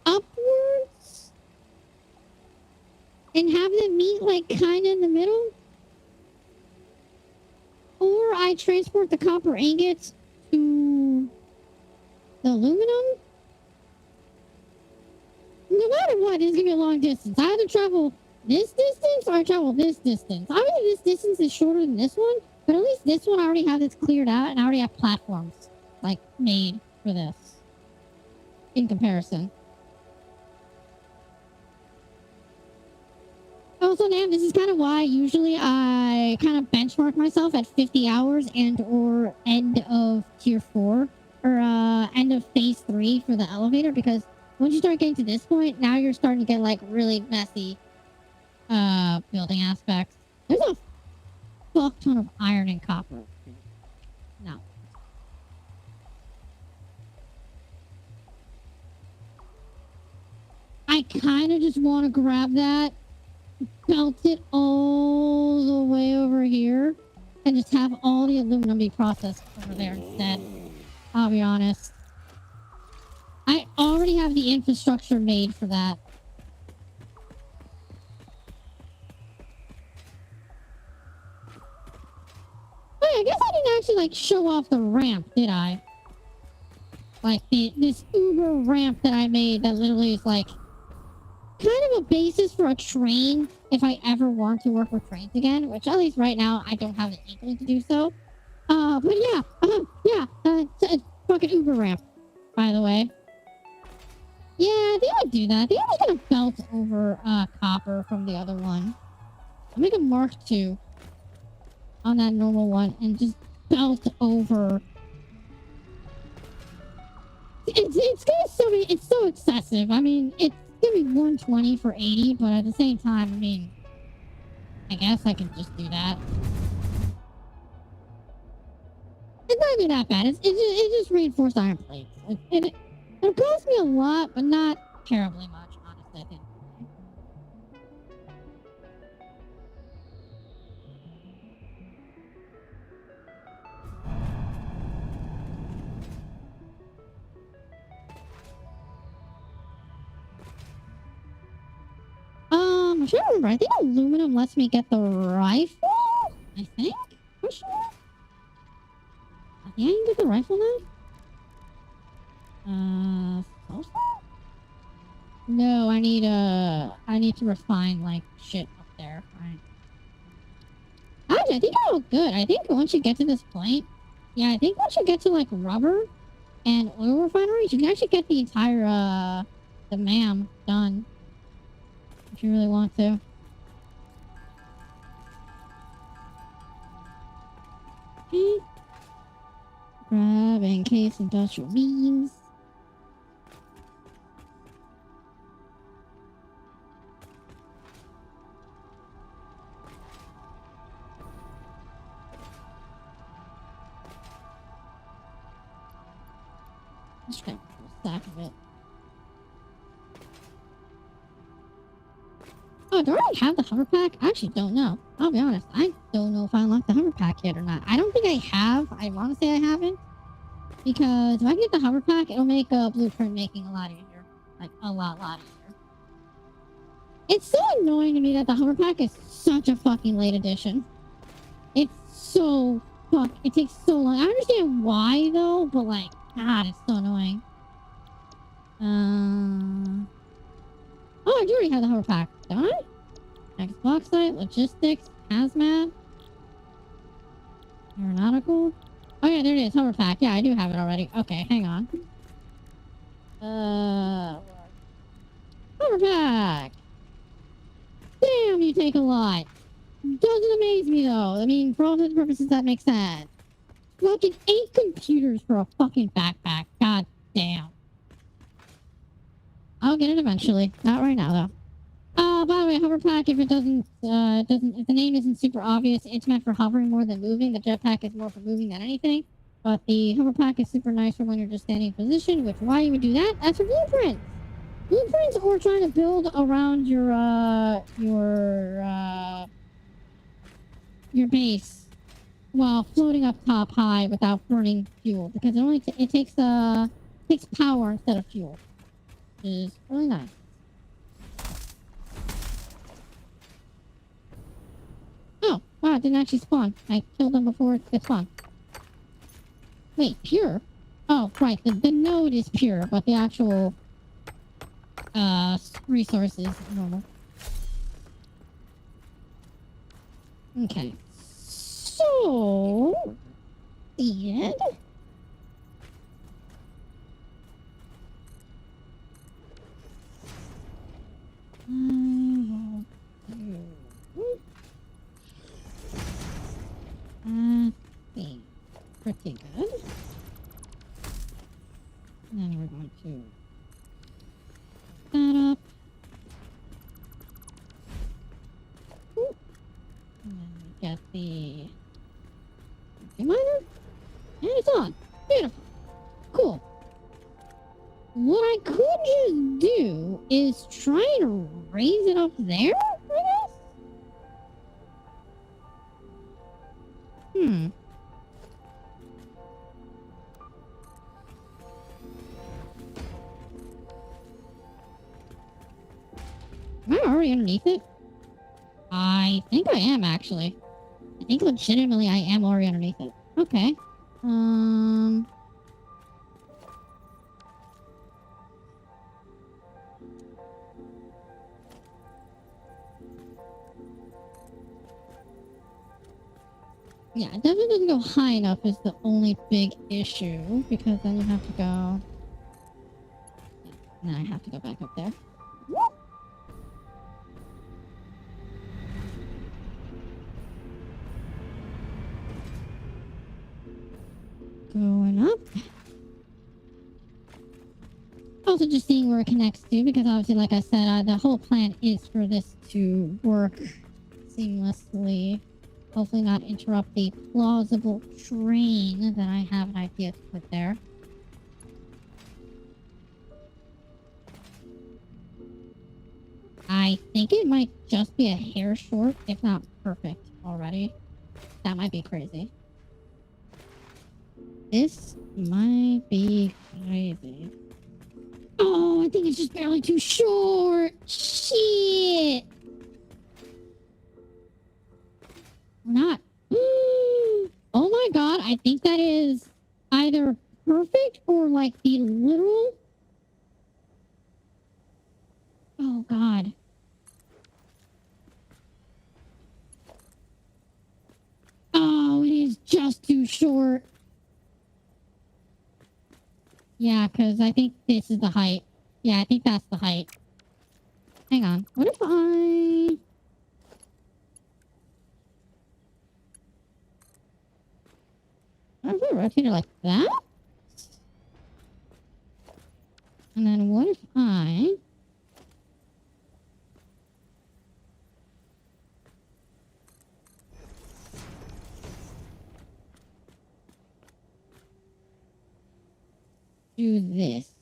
upwards, and have them meet like kind of in the middle? Or I transport the copper ingots to the aluminum? No matter what, it's gonna be a long distance. I either travel this distance or I travel this distance. Obviously, this distance is shorter than this one, but at least this one I already have this cleared out and I already have platforms like made for this in comparison. Also, Nam, this is kind of why usually I kind of benchmark myself at 50 hours and or end of tier 4 or end of phase 3 for the elevator, because once you start getting to this point, now you're starting to get like really messy building aspects. There's a fuck ton of iron and copper. No. I kind of just want to grab that, belt it all the way over here, and just have all the aluminum be processed over there instead. I'll be honest. I already have the infrastructure made for that. Oh, yeah, I guess I didn't actually like show off the ramp, did I? Like this uber ramp that I made that literally is like kind of a basis for a train if I ever want to work with trains again, which at least right now I don't have the inkling to do so. But yeah, it's fucking Uber ramp, by the way. Yeah, I think I'd do that. I think I'm just gonna belt over copper from the other one. I'll make a Mark II on that normal one and just belt over. It's so excessive. I mean, it's gonna be 120 for 80, but at the same time, I mean, I guess I can just do that. It's not even that bad. It's just reinforced iron plates. It'll cost me a lot, but not terribly much, honestly, I think. I'm trying to remember. I think aluminum lets me get the rifle? I think? For sure? I think I can get the rifle now? So? No, I need to refine, like, shit up there, right? Actually, I think I'm all good. I think once you get to this point, yeah, I think once you get to, like, rubber and oil refineries, you can actually get the entire, the MAM done. If you really want to. Okay. Grab and encase industrial beams. Let's grab a stack of it. Oh, do I already have the hover pack? I actually don't know. I'll be honest. I don't know if I unlocked the hover pack yet or not. I don't think I have. I want to say I haven't. Because if I get the hover pack, it'll make blueprint making a lot easier. Like, a lot easier. It's so annoying to me that the hover pack is such a fucking late addition. It's so it takes so long. I understand why, though, but, like, God, it's so annoying. Oh, I do already have the hover pack, don't I? Xbox site, logistics, hazmat, aeronautical. Oh yeah, there it is, hover pack. Yeah, I do have it already. Okay, hang on. Hover pack. Damn, you take a lot. Doesn't amaze me though. I mean, for all intents and purposes, that makes sense. Fucking 8 computers for a fucking backpack. God damn. I'll get it eventually. Not right now, though. By the way, hover pack, if it if the name isn't super obvious, it's meant for hovering more than moving. The jetpack is more for moving than anything. But the hover pack is super nice for when you're just standing in position, which why you would do that? That's for blueprints. Blueprints or trying to build around your base while floating up top high without burning fuel, because it takes power instead of fuel, which is really nice. Oh, wow, it didn't actually spawn. I killed them before it spawned. Wait, pure? Oh, right, the node is pure, but the actual resource is normal. Okay. So, and pretty good. And then we're going to that up. And then we get the miner. And it's on. Beautiful. Cool. What I could just do is try to raise it up there, I guess? Am I already underneath it? I think I am, actually. I think legitimately I am already underneath it. Okay. Yeah, it definitely doesn't go high enough is the only big issue, because then you have to go... Yeah, and then I have to go back up there. Going up. Also just seeing where it connects to, because obviously, like I said, the whole plan is for this to work seamlessly. Hopefully not interrupt the plausible train that I have an idea to put there. I think it might just be a hair short, if not perfect already. That might be crazy. This might be crazy. Oh, I think it's just barely too short. Shit. Or not. Oh my god, I think that is either perfect or like the literal. Oh god. Oh, it is just too short. Yeah, because I think this is the height. Yeah, I think that's the height. Hang on. What if I... What if I rotate it like that? And then what if I... do this?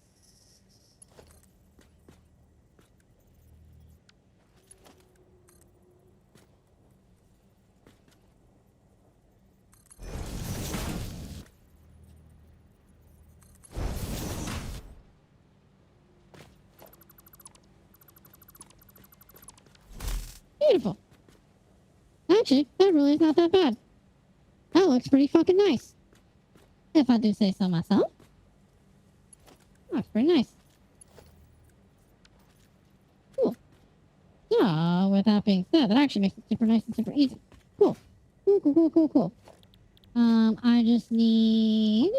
Beautiful. Actually, that really is not that bad. That looks pretty fucking nice. If I do say so myself. Looks pretty nice. Cool. So, with that being said, that actually makes it super nice and super easy. Cool. Cool, cool, cool, cool, cool. I just need...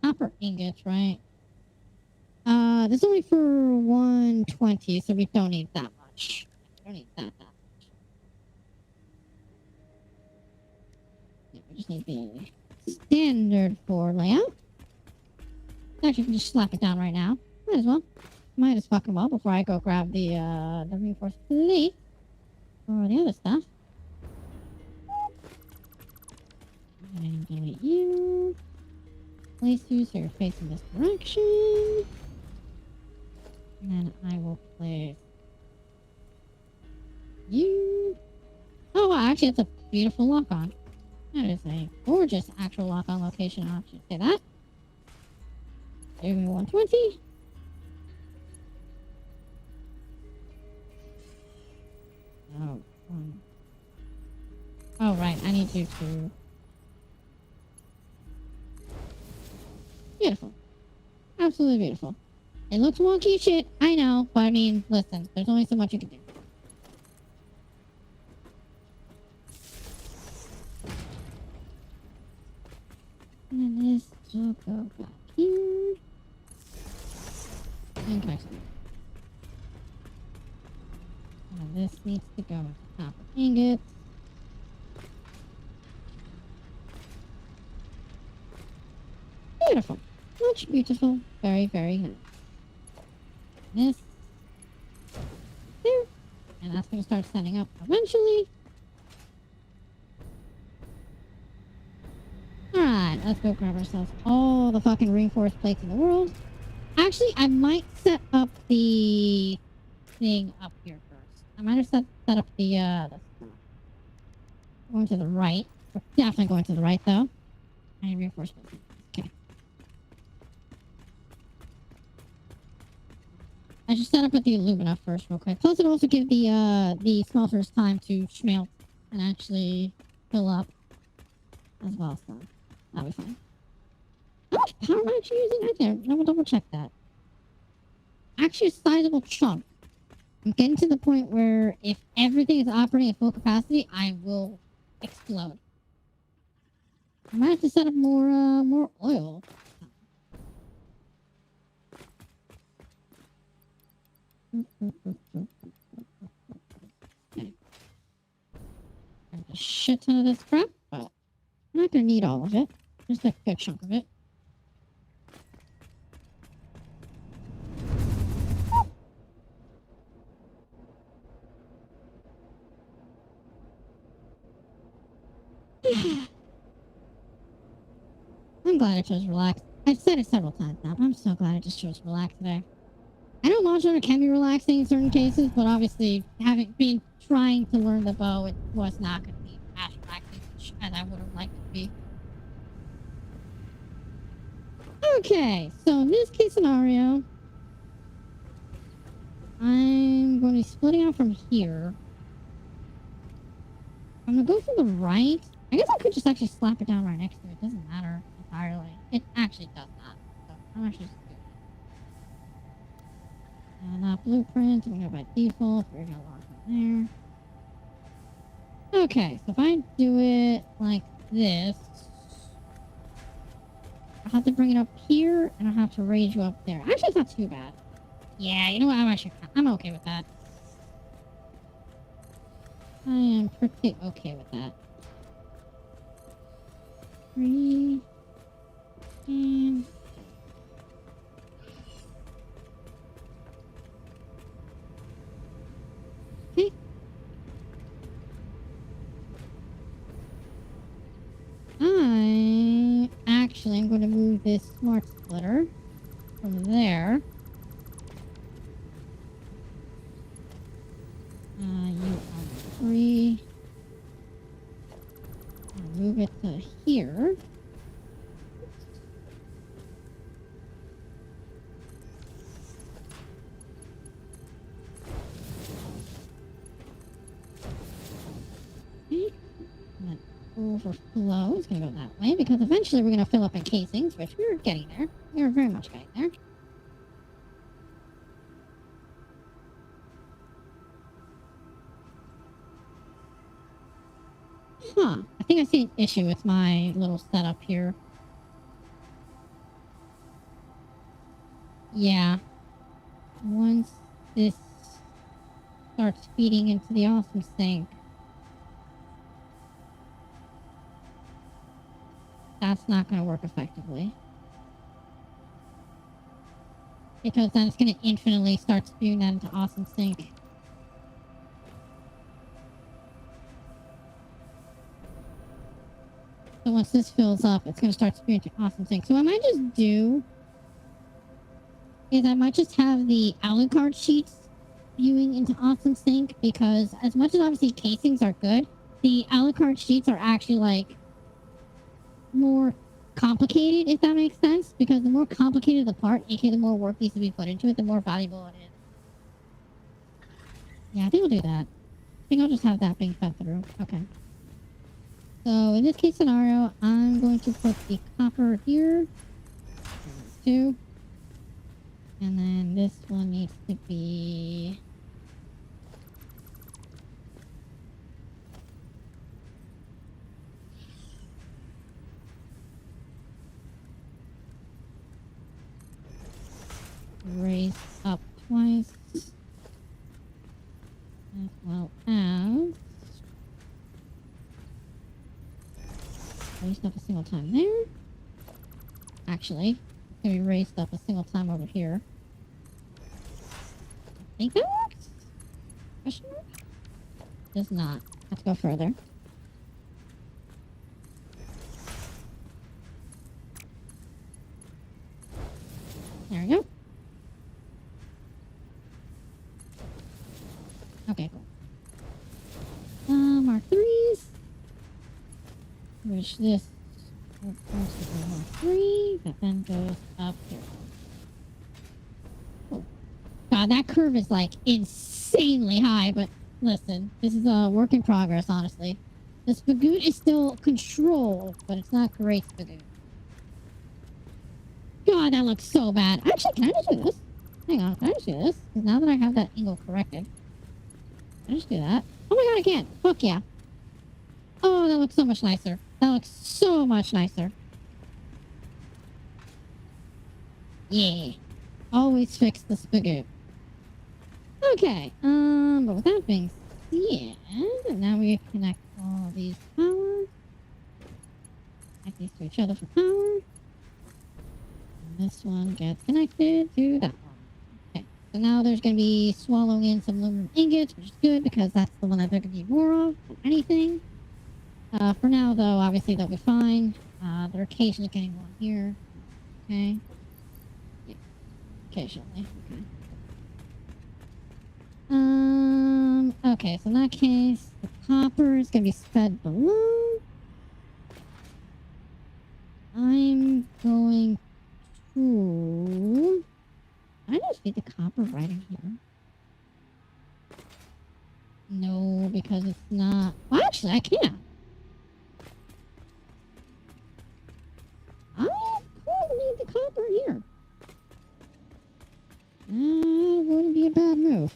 copper ingots, right? This is only for 120, so we don't need that much. We don't need that much. Yeah, we just need the standard 4 layout. Actually, I can just slap it down right now. Might as well. Might as fucking well before I go grab the reinforced plate or the other stuff. And delete you. Place you so you're facing this direction. And then I will place you. Oh, wow, actually, it's a beautiful lock-on. That is a gorgeous actual lock-on location. I'll actually say that. Give me 120. Oh, oh, right. I need you to. Beautiful. Absolutely beautiful. It looks wonky as shit. I know. But I mean, listen, there's only so much you can do. And then this will go back here. And connect it. And this needs to go with the copper ingots. Beautiful. Much beautiful. Very, very nice. This. There. And that's going to start setting up eventually. Alright, let's go grab ourselves all the fucking reinforced plates in the world. Actually, I might set up the thing up here first. I might have set up the going to the right. We're definitely going to the right, though. I need reinforcements. Okay. I should set up with the alumina first real quick. Plus, it'll also give the smelters time to smelt and actually fill up as well, so that'll be fine. How much power am I actually using right there? No, we'll double check that. Actually, a sizable chunk. I'm getting to the point where if everything is operating at full capacity, I will explode. I might have to set up more oil. Okay. There's a shit ton of this crap, but I'm not gonna need all of it. Just a good chunk of it. I'm glad I chose relax. I've said it several times now, but I'm so glad I just chose relax today. I know launch order can be relaxing in certain cases, but obviously having been trying to learn the bow, it was not going to be as relaxing as I would have liked it to be. Okay, so in this case scenario, I'm going to be splitting out from here. I'm going to go from the right. I guess I could just actually slap it down right next to it. It doesn't matter entirely. It actually does not. So I'm actually just doing it. And that blueprint, I'm going to go by default. We're going to launch from there. Okay, so if I do it like this, I'll have to bring it up here, and I'll have to raise you up there. Actually, it's not too bad. Yeah, you know what? I'm okay with that. I am pretty okay with that. 3 and okay. I actually am going to move this smart splitter from there. You are 3. I'll move it to here. Okay. And then overflow is going to go that way because eventually we're going to fill up in casings, which we're getting there. We're very much getting there. Huh. I think I see an issue with my little setup here. Yeah. Once this starts feeding into the awesome sink, that's not going to work effectively. Because then it's going to infinitely start spewing that into awesome sink. So once this fills up, it's going to start spewing into awesome sink. So what I might just do is I might just have the Alucard sheets spewing into awesome sink, because as much as obviously casings are good, the Alucard sheets are actually like more complicated, if that makes sense, because the more complicated the part, aka the more work needs to be put into it, the more valuable it is. Yeah, I think I'll do that. I think I'll just have that being fed through. Okay. So in this case scenario, I'm going to put the copper here. Two. And then this one needs to be... raised up twice. As well as... raised up a single time there. Actually, it's going to be raised up a single time over here. I think that works? Question mark? Does not. Let's go further. There we go. Okay, cool. Mark 3s. Which this goes to Mark 3, that then goes up here. Oh. God, that curve is like insanely high, but listen, this is a work in progress, honestly. The spagoot is still controlled, but it's not great spagoot. God, that looks so bad. Actually, can I just do this? Hang on, can I just do this? Because now that I have that angle corrected, can I just do that? Oh my god, I can! Fuck yeah. Oh, that looks so much nicer. That looks so much nicer. Yeah. Always fix the spagoot. Okay, but with that being said, now we connect all these power. Connect these to each other for power. And this one gets connected to that one. Okay, so now there's going to be swallowing in some aluminum ingots, which is good because that's the one that they're going to need more of than anything. For now, though, obviously they'll be fine. They're occasionally getting one here. Okay. Yeah, occasionally. Okay. Okay, so in that case, the copper is going to be fed below. I'm going to... Can I just feed the copper right in here? No, because it's not... Well, actually, I can. I could leave the copper here. That wouldn't be a bad move.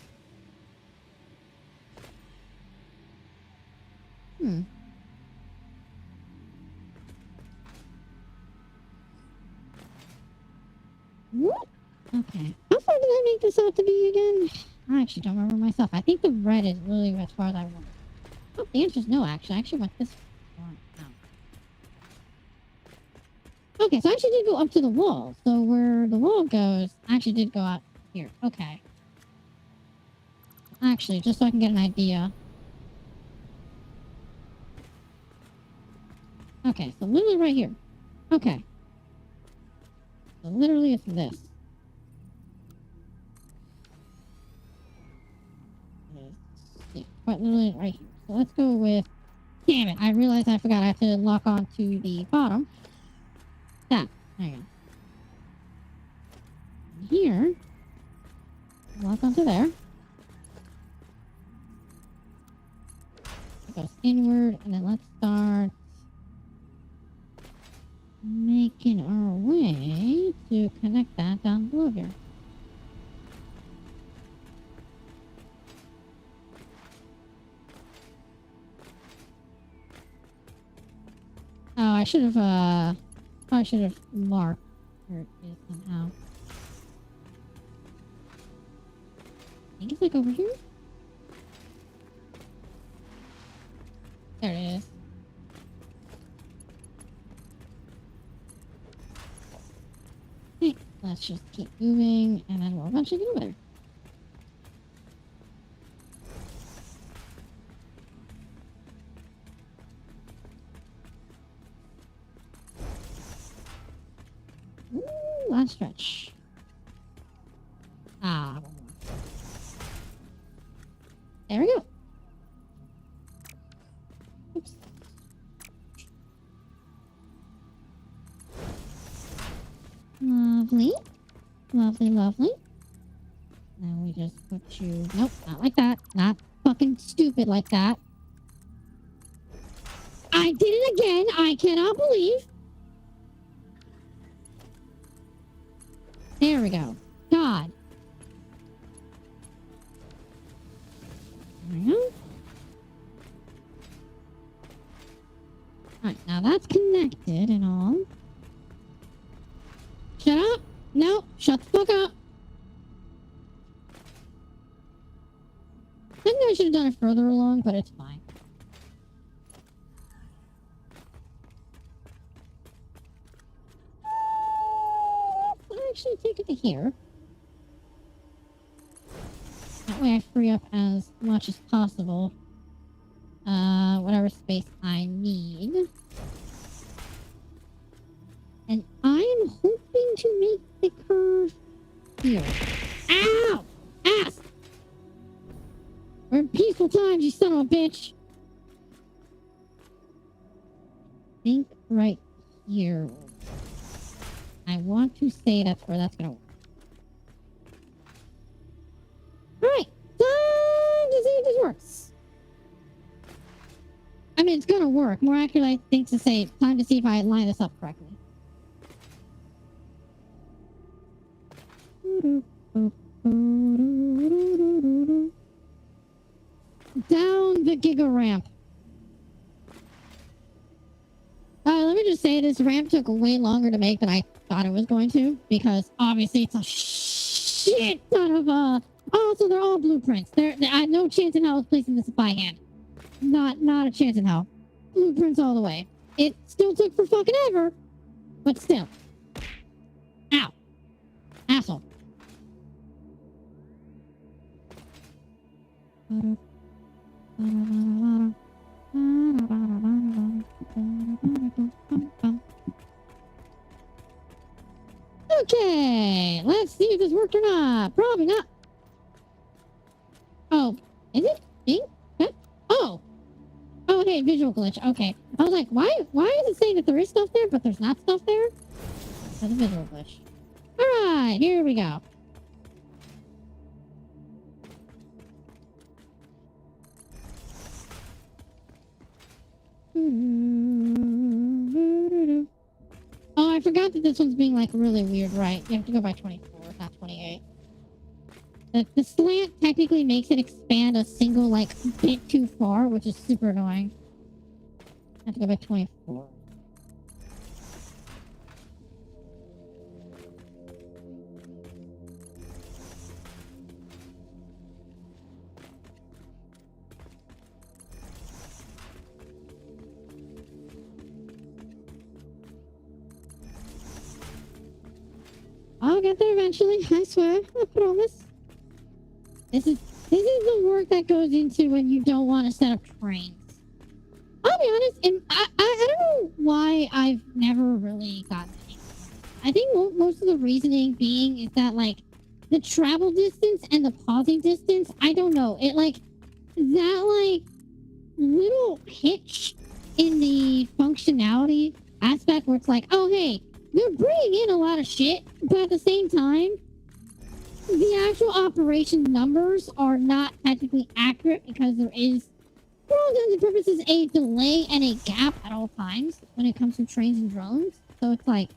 What? Okay. How far did I make this out to be again? I actually don't remember myself. I think the red is really as far as I want. Oh, the answer is no, actually. I actually went this far out. Okay, so I actually did go up to the wall. So where the wall goes, I actually did go out here. Okay. Actually, just so I can get an idea. Okay, so literally right here. Okay. So literally it's this. Yeah, quite literally right here. So let's go with... Damn it, I realized I forgot I have to lock on to the bottom. That. There you go. And here. Lock onto there. It goes inward, and then let's start making our way to connect that down below here. Oh, I should have, I should have marked where it is somehow. I think it's like over here. There it is. Okay, let's just keep moving, and then we'll eventually get over there. Ooh, last stretch. Ah, one more. There we go. Oops. Lovely. Lovely, lovely. Then we just put you... Nope, not like that. Not fucking stupid like that. I did it again. I cannot believe. There we go. God. There we go. Alright, now that's connected and all. Shut up! No, shut the fuck up! I think I should have done it further along, but it's fine. I'll actually take it to here. That way I free up as much as possible. Whatever space I need. And I'm hoping to make the curve here. Ow! Ass! We're in peaceful times, you son of a bitch. Think right here. I want to say that's where that's gonna work. Alright, time to see if this works. I mean, it's gonna work. More accurately, I think to say time to see if I line this up correctly. Down the giga ramp. Let me just say this ramp took way longer to make than I thought it was going to, because obviously it's a shit ton of oh, so they're all blueprints. I had no chance in hell of placing this by hand. Not a chance in hell. Blueprints all the way. It still took for fucking ever, but still. Ow. Asshole. Okay, let's see if this worked or not. Probably not. Oh, is it? Huh? Oh. Oh, okay, visual glitch. Okay. I was like, why is it saying that there is stuff there, but there's not stuff there? That's a visual glitch. Alright, here we go. Oh, I forgot that this one's being like really weird, right? You have to go by 24, not 28. The slant technically makes it expand a single like bit too far, which is super annoying. I have to go by 24. I'll get there eventually, I swear. I promise. This is the work that goes into when you don't want to set up trains. I'll be honest, and I don't know why I've never really gotten it. I think most of the reasoning being is that like the travel distance and the pausing distance, I don't know. It like that like little hitch in the functionality aspect where it's like, oh hey, they're bringing in a lot of shit, but at the same time, the actual operation numbers are not technically accurate because there is, for all intents and purposes, a delay and a gap at all times when it comes to trains and drones. So it's like,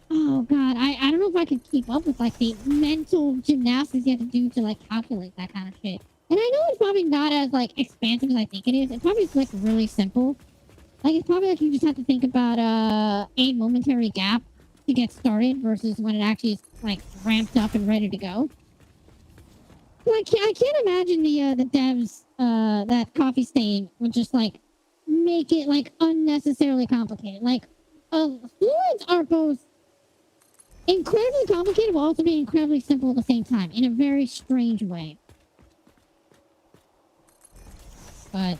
oh god, I don't know if I could keep up with like the mental gymnastics you have to do to like calculate that kind of shit. And I know it's probably not as like expansive as I think it is. It's probably like really simple. Like it's probably like you just have to think about a momentary gap to get started versus when it actually is like ramped up and ready to go. Like I can't imagine the devs that Coffee Stain would just like make it like unnecessarily complicated. Like fluids are both incredibly complicated while also being incredibly simple at the same time in a very strange way. But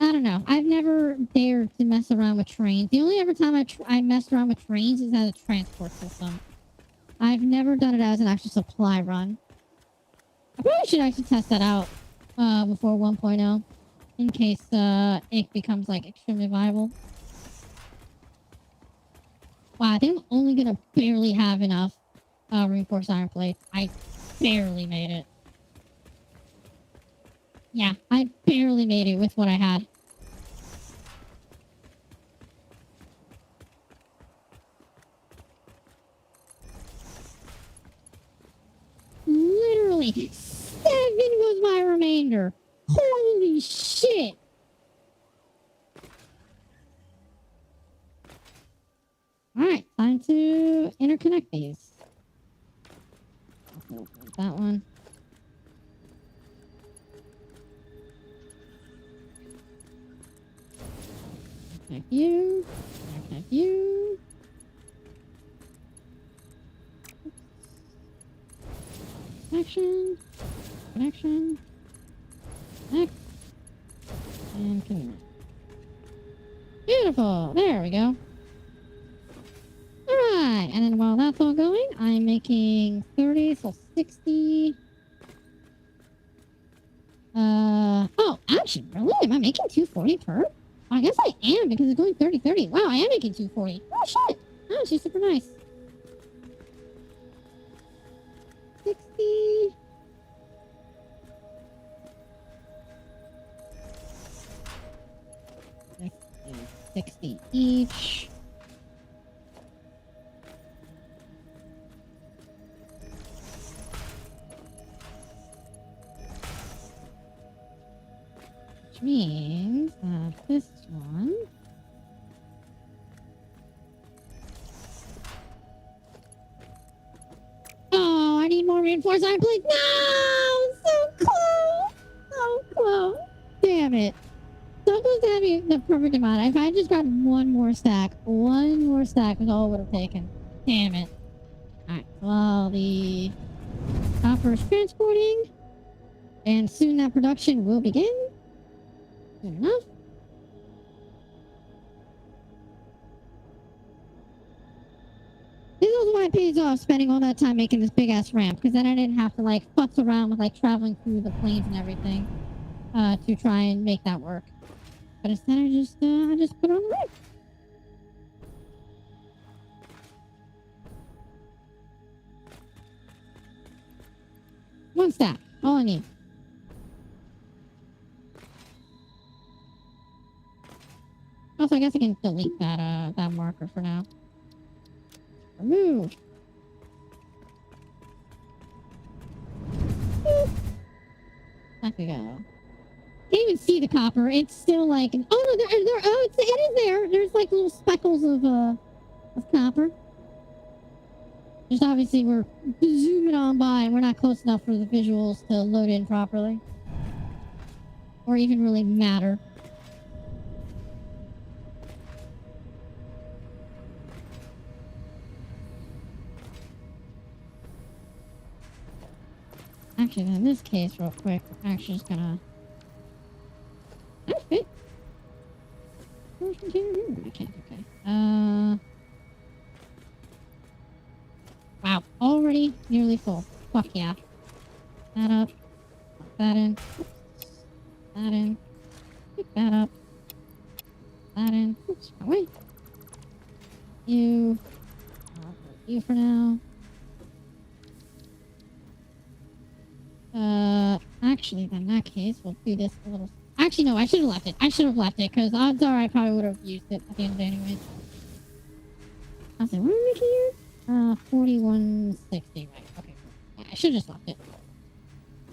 I don't know. I've never dared to mess around with trains. The only ever time I messed around with trains is as a transport system. I've never done it as an actual supply run. I probably should actually test that out before 1.0 in case it becomes like extremely viable. Wow, I think I'm only gonna barely have enough reinforced iron plates. I barely made it. Yeah, I barely made it with what I had. Literally 7 was my remainder. Holy shit. Alright, time to interconnect these. That one. Interconnect you. Interconnect you. Connection. Connection. Connect. And connect. Beautiful. There we go. Alright, and then while that's all going, I'm making 30, so 60. Oh, actually, really? Am I making 240 per? I guess I am because it's going 30-30. Wow, I am making 240. Oh, shit. Oh, she's super nice. 60. 60 each. Which means this one. Oh, I need more reinforced iron plates. No! So close! So close. Damn it. So close to having the perfect amount. If I just got one more stack was all it would have taken. Damn it. Alright, well, the copper is transporting. And soon that production will begin. Soon enough. This is why it pays off spending all that time making this big ass ramp, because then I didn't have to like futz around with like traveling through the plains and everything to try and make that work. But instead I just put it on the ramp. One stack, all I need. Also, I guess I can delete that marker for now. Remove. Back we go. Can't even see the copper. It's still like oh no, it is there. There's like little speckles of copper. Just obviously we're zooming on by and we're not close enough for the visuals to load in properly. Or even really matter. Actually, in this case, real quick, I'm actually just gonna... That's fit. You can't, okay. Wow, already nearly full. Fuck yeah. That up. Lock that in. That in. Pick that up. That in. Oops, wait. You. I'll put you for now. Actually, then in that case, we'll do this a little... Actually, no, I should have left it. Because odds are I probably would have used it at the end of the day anyway. I'll say, what are we making here? 4160, right. Okay, cool. Yeah, I should have just left it.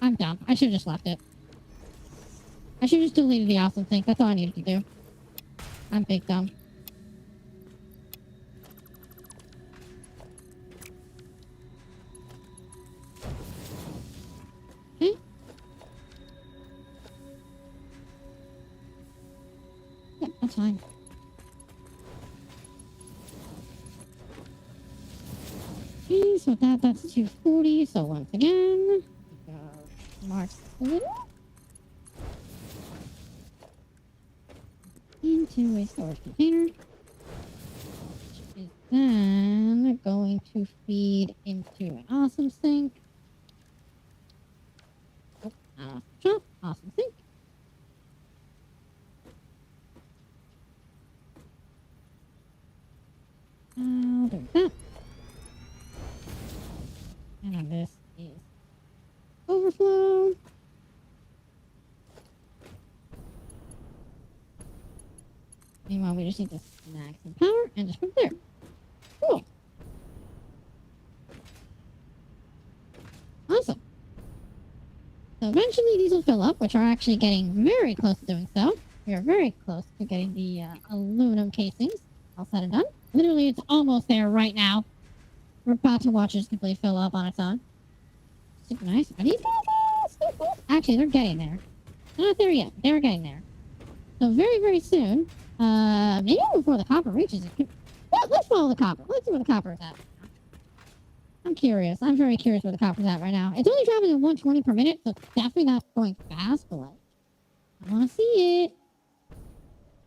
I'm dumb. I should have just left it. I should have just deleted the awesome thing. That's all I needed to do. I'm big dumb. Okay. Yeah, that's fine. So that's 240. So once again, we go march a little into a storage container, which is then going to feed into an awesome sink. Oh, awesome shop, awesome sink. There's that. And then this is overflow. Meanwhile, we just need to snag some power and just put it there. Cool. Awesome. So eventually these will fill up, which are actually getting very close to doing so. We are very close to getting the aluminum casings all said and done. Literally, it's almost there right now. We're about to watch this completely fill up on its own. Super nice. Are these actually, they're getting there. They're not there yet. They were getting there. So very, very soon, maybe before the copper reaches it. Well, let's follow the copper. Let's see where the copper is at. I'm curious. I'm very curious where the copper's at right now. It's only traveling at 120 per minute, so it's definitely not going fast, but like, I want to see it.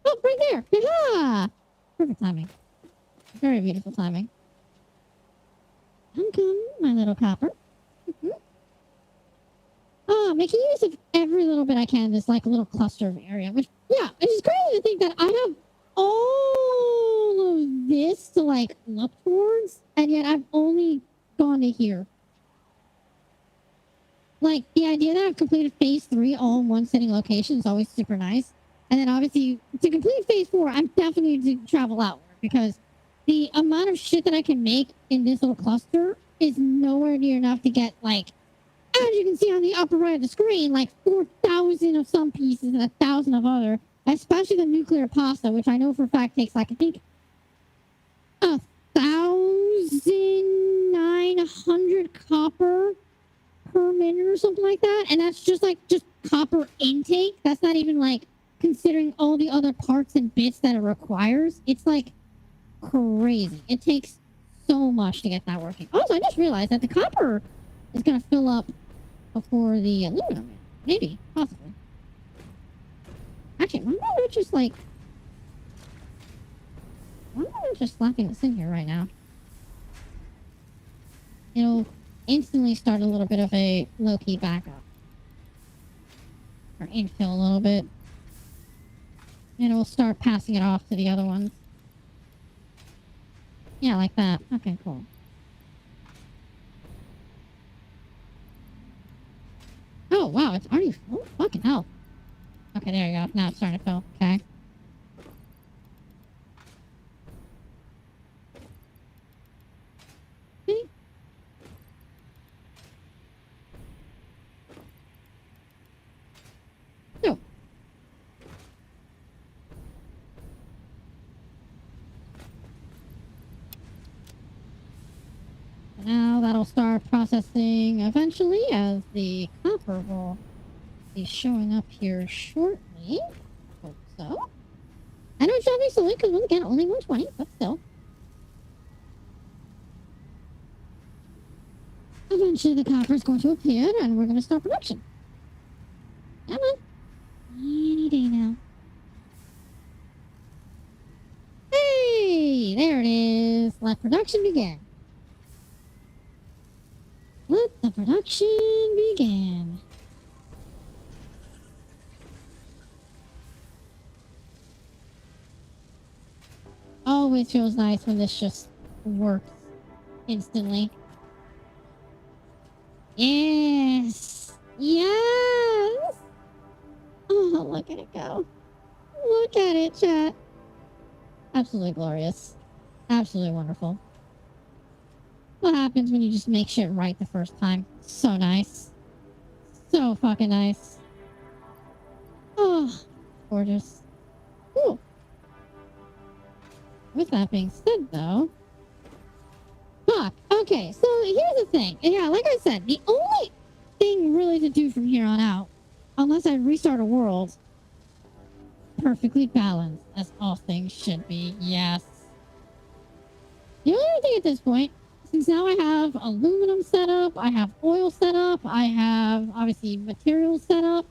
Oh, right there. Ha! Perfect timing. Very beautiful timing. I'm coming, my little copper. Making use of every little bit I can, this like little cluster of area, which, yeah, it's just crazy to think that I have all of this to like look towards, and yet I've only gone to here. Like, the idea that I've completed phase 3 all in one sitting location is always super nice. And then obviously, to complete phase 4, I'm definitely going to travel outward, because the amount of shit that I can make in this little cluster is nowhere near enough to get, like, as you can see on the upper right of the screen, like 4,000 of some pieces and 1,000 of other, especially the nuclear pasta, which I know for a fact takes, like, I think 1,900 copper per minute or something like that. And that's just copper intake. That's not even like considering all the other parts and bits that it requires. It's like crazy. It takes so much to get that working. Also, I just realized that the copper is going to fill up before the aluminum. Maybe, possibly. Actually, why am I just like... Why am I just slapping this in here right now? It'll instantly start a little bit of a low-key backup. Or infill a little bit. And it'll start passing it off to the other ones. Yeah, like that. Okay, cool. Oh, wow, it's already full? Fucking hell. Okay, there you go. Now it's starting to fill. Okay. Okay. So. Now that'll start processing eventually, as the copper will be showing up here shortly. Hope so. I know it's traveling slowly because, once again, only 120, but still. Eventually the copper is going to appear and we're going to start production. Come on. Any day now. Hey! There it is. Let production begin. Let the production begin. Always feels nice when this just works instantly. Yes! Yes! Oh, look at it go. Look at it, chat. Absolutely glorious. Absolutely wonderful. What happens when you just make shit right the first time? So nice. So fucking nice. Oh, gorgeous. Cool. With that being said, though... Fuck. Okay, so here's the thing. Yeah, like I said, the only thing really to do from here on out, unless I restart a world, perfectly balanced, as all things should be. Yes. The only other thing at this point is since now I have aluminum set up, I have oil set up, I have obviously materials set up.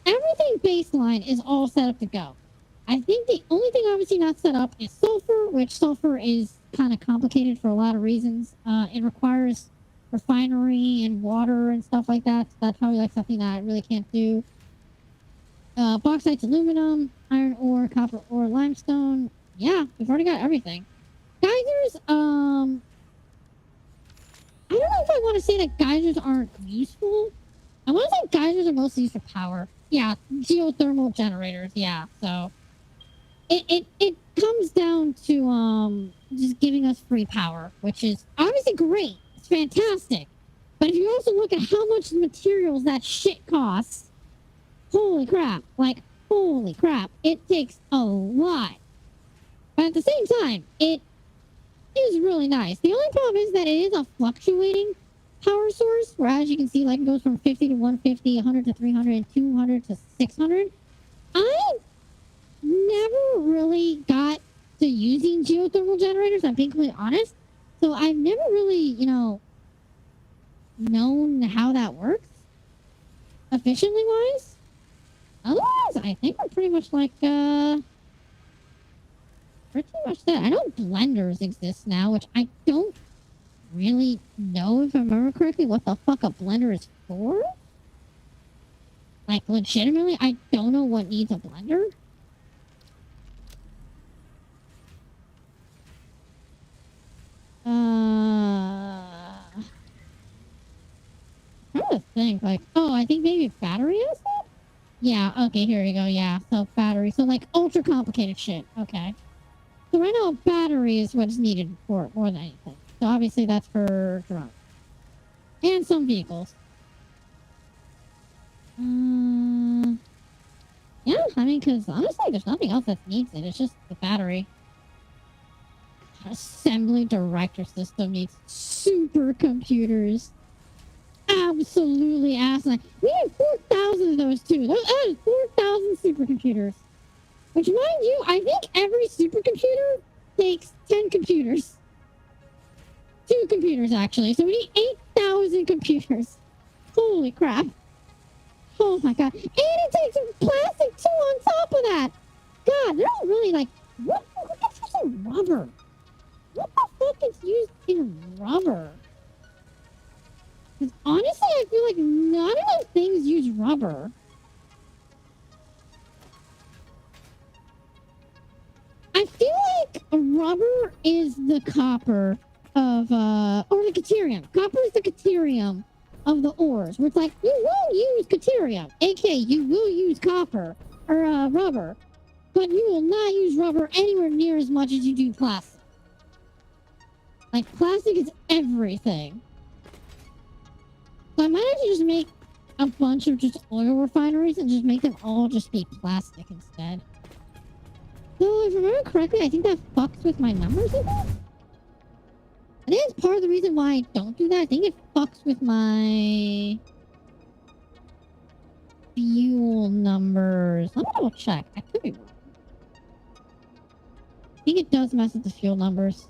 Everything baseline is all set up to go. I think the only thing obviously not set up is sulfur, which sulfur is kind of complicated for a lot of reasons. It requires refinery and water and stuff like that. So that's probably like something that I really can't do. Bauxite's aluminum, iron ore, copper ore, limestone. Yeah, we've already got everything. Geysers, I don't know if I want to say that geysers aren't useful. I want to say geysers are mostly used for power. Yeah, geothermal generators. Yeah, so it comes down to just giving us free power, which is obviously great. It's fantastic. But if you also look at how much materials that shit costs, holy crap! Like holy crap! It takes a lot. But at the same time, it is really nice. The only problem is that it is a fluctuating power source, where as you can see, like it goes from 50 to 150, 100 to 300, and 200 to 600. I never really got to using geothermal generators, I'm being completely honest. So I've never really, you know, known how that works efficiently wise. Otherwise, I think we're pretty much like, pretty much that. I know blenders exist now, which I don't really know, if I remember correctly, what the fuck a blender is for. Like, legitimately, I don't know what needs a blender. I'm trying to think, like, oh, I think maybe battery is it? Yeah, okay, here we go, yeah. So, battery. So, like, ultra complicated shit. Okay. So, right now, battery is what's needed for it more than anything. So, obviously, that's for drones. And some vehicles. Yeah, I mean, because honestly, there's nothing else that needs it. It's just the battery. Assembly director system needs supercomputers. Absolutely asinine. We have 4,000 of those too. That is 4,000 supercomputers. Which, mind you, I think every supercomputer takes 10 computers. 2 computers, actually. So we need 8,000 computers. Holy crap. Oh my god. And it takes plastic too on top of that. God, they're all really like, what gets used in rubber? What the fuck is used in rubber? Because honestly, I feel like none of those things use rubber. I feel like rubber is the copper of, or the deuterium. Copper is the deuterium of the ores, where it's like, you will use deuterium, aka you will use copper, or, rubber, but you will not use rubber anywhere near as much as you do plastic. Like, plastic is everything. So I might actually just make a bunch of just oil refineries and just make them all just be plastic instead. So if I remember correctly, I think that fucks with my numbers a bit. I think that's part of the reason why I don't do that. I think it fucks with my fuel numbers. Let me double check. I could be wrong. I think it does mess with the fuel numbers.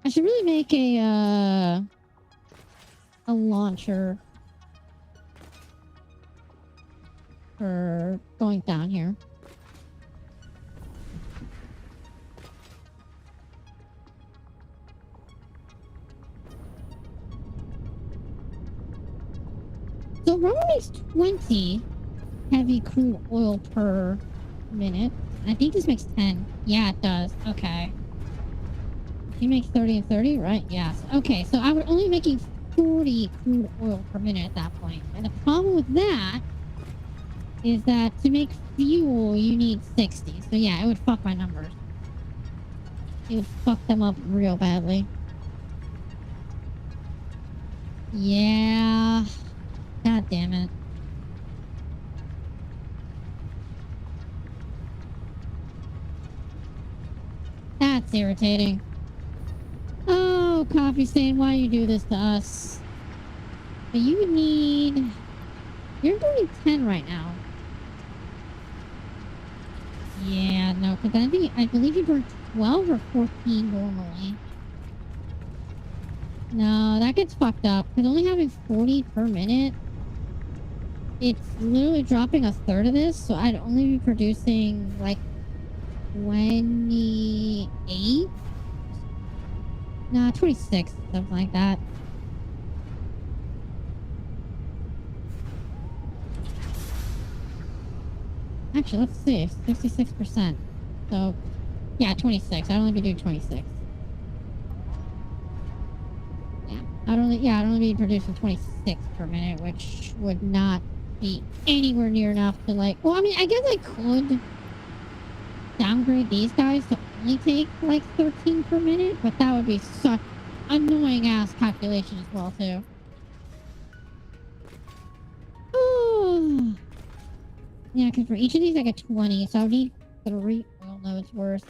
I should really make a launcher for going down here. So rubber makes 20 heavy crude oil per minute. I think this makes 10. Yeah, it does. Okay. You make 30 and 30, right? Yes. Okay, so I would only be making 40 crude oil per minute at that point. And the problem with that is that to make fuel, you need 60. So yeah, it would fuck my numbers. It would fuck them up real badly. Yeah. God damn it. That's irritating. Oh, Coffee Stain, why you do this to us? But you need You're doing 10 right now. Yeah, no, because I believe you burn 12 or 14 normally. No, that gets fucked up. Because only having 40 per minute, it's literally dropping a third of this, so I'd only be producing like 28? Nah, 26, something like that. Actually, let's see. 66%. So, yeah, 26. I'd only be doing 26. I'd only be producing 26 per minute, which would not be anywhere near enough to like, well, I mean, I guess I could downgrade these guys to only take like 13 per minute, but that would be such annoying ass calculation as well, too. Oh. Yeah, because for each of these I get 20, so I would need 3 oil nodes worth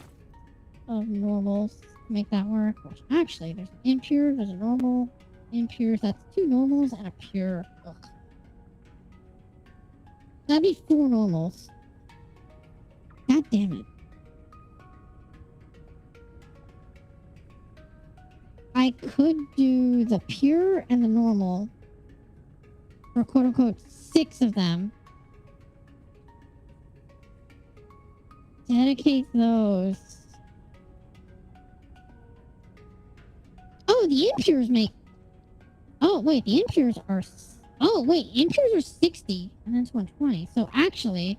of normals to make that work. Which actually, there's an impure, there's a normal, impure, that's 2 normals and a pure. Ugh. That'd be 4 normals. God damn it. I could do the pure and the normal for quote unquote 6 of them. Dedicate those. Oh, the impures make. Oh, wait, the impures are. Oh, wait, impures are 60 and then it's 120. So actually.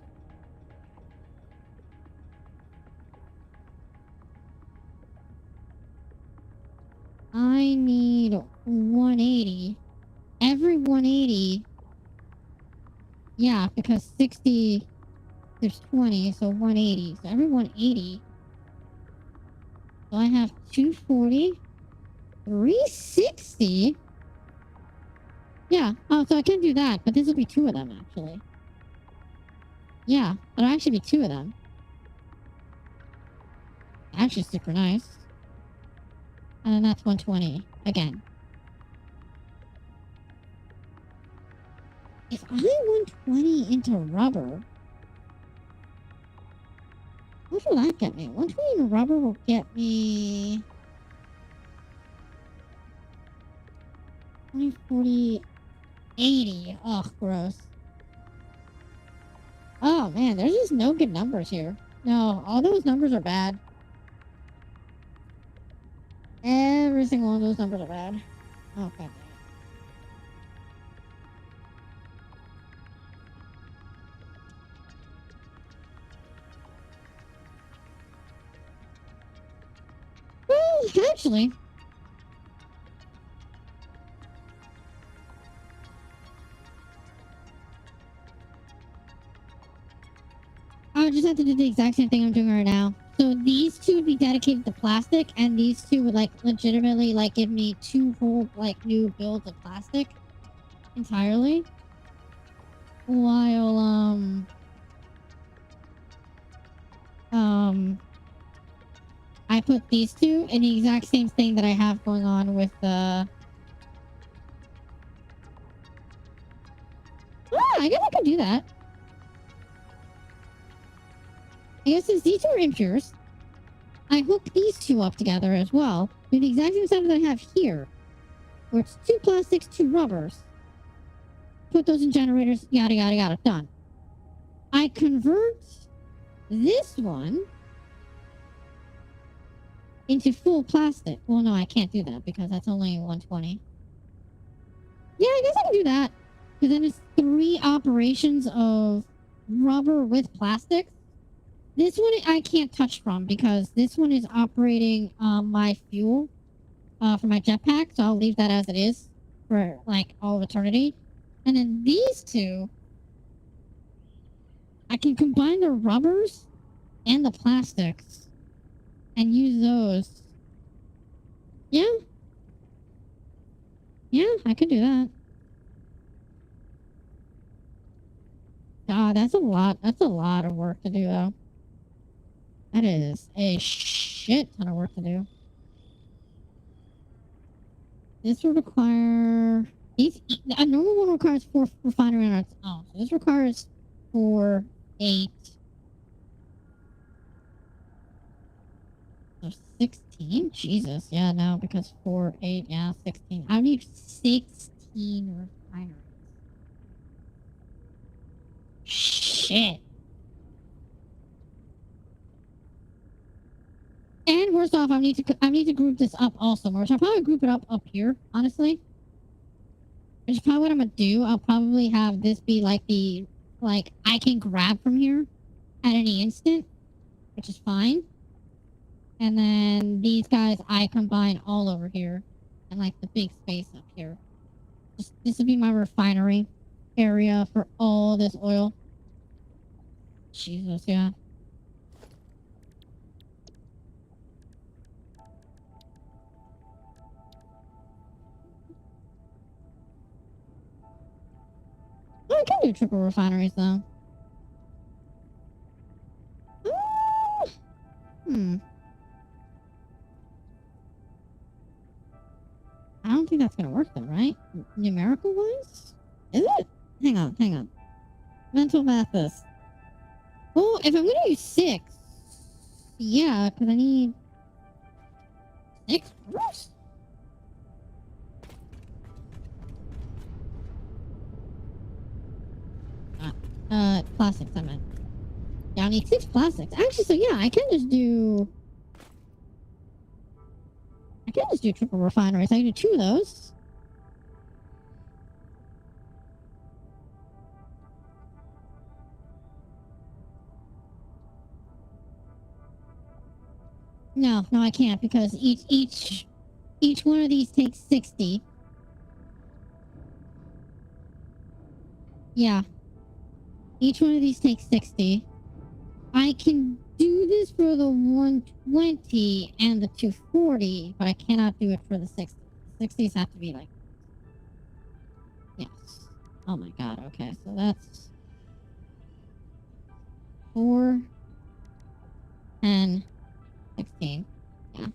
I need 180. Every 180. Yeah, because 60, there's 20, so 180. So every 180. So I have 240, 360. Yeah, oh, so I can do that, but this will be 2 of them, actually. Yeah, it'll actually be 2 of them. Actually super nice. And then that's 120, again. If I 120 into rubber, what will that get me? 120 into rubber will get me 20, 40, 80. Ugh, gross. Oh man, there's just no good numbers here. No, all those numbers are bad. Every single one of those numbers are bad. Oh, god damn it. Well, actually, I would just have to do the exact same thing I'm doing right now. So these 2 would be dedicated to plastic, and these 2 would like legitimately like give me 2 whole like new builds of plastic entirely. While I put these 2 in the exact same thing that I have going on with the. I guess I could do that. I guess since these 2 are impures, I hook these 2 up together as well. Do the exact same setup that I have here, where it's 2 plastics, 2 rubbers. Put those in generators, yada yada yada, done. I convert this one into full plastic. Well, no, I can't do that because that's only 120. Yeah, I guess I can do that. Because then it's 3 operations of rubber with plastic. This one I can't touch from because this one is operating my fuel for my jetpack. So I'll leave that as it is for like all of eternity. And then these 2, I can combine the rubbers and the plastics and use those. Yeah. Yeah, I could do that. God, that's a lot. That's a lot of work to do, though. That is a shit ton of work to do. This would require A normal one requires 4 refinery on its own. So this requires 4, 8. So 16? Jesus. Yeah, no, because 4, 8, yeah, 16. I need 16 refineries. Shit. And worse off, I need to group this up also more. So I'll probably group it up here, honestly. Which is probably what I'm gonna do. I'll probably have this be like I can grab from here at any instant, which is fine. And then these guys I combine all over here and like the big space up here. This would be my refinery area for all this oil. Jesus, yeah. I can do triple refineries though. Hmm. I don't think that's gonna work though, right? Numerical wise? Is it? Hang on. Mental math this. Well, if I'm gonna use 6, yeah, because I need 6 first. Plastics, I meant. Yeah, I need 6 plastics. Actually, so yeah, I can just do triple refineries. I can do 2 of those. No, I can't because each one of these takes 60. Yeah. Each one of these takes 60. I can do this for the 120 and the 240, but I cannot do it for the 60. The 60s have to be like... Yes. Oh my god, okay, so that's... 4, 10, 16. Yeah.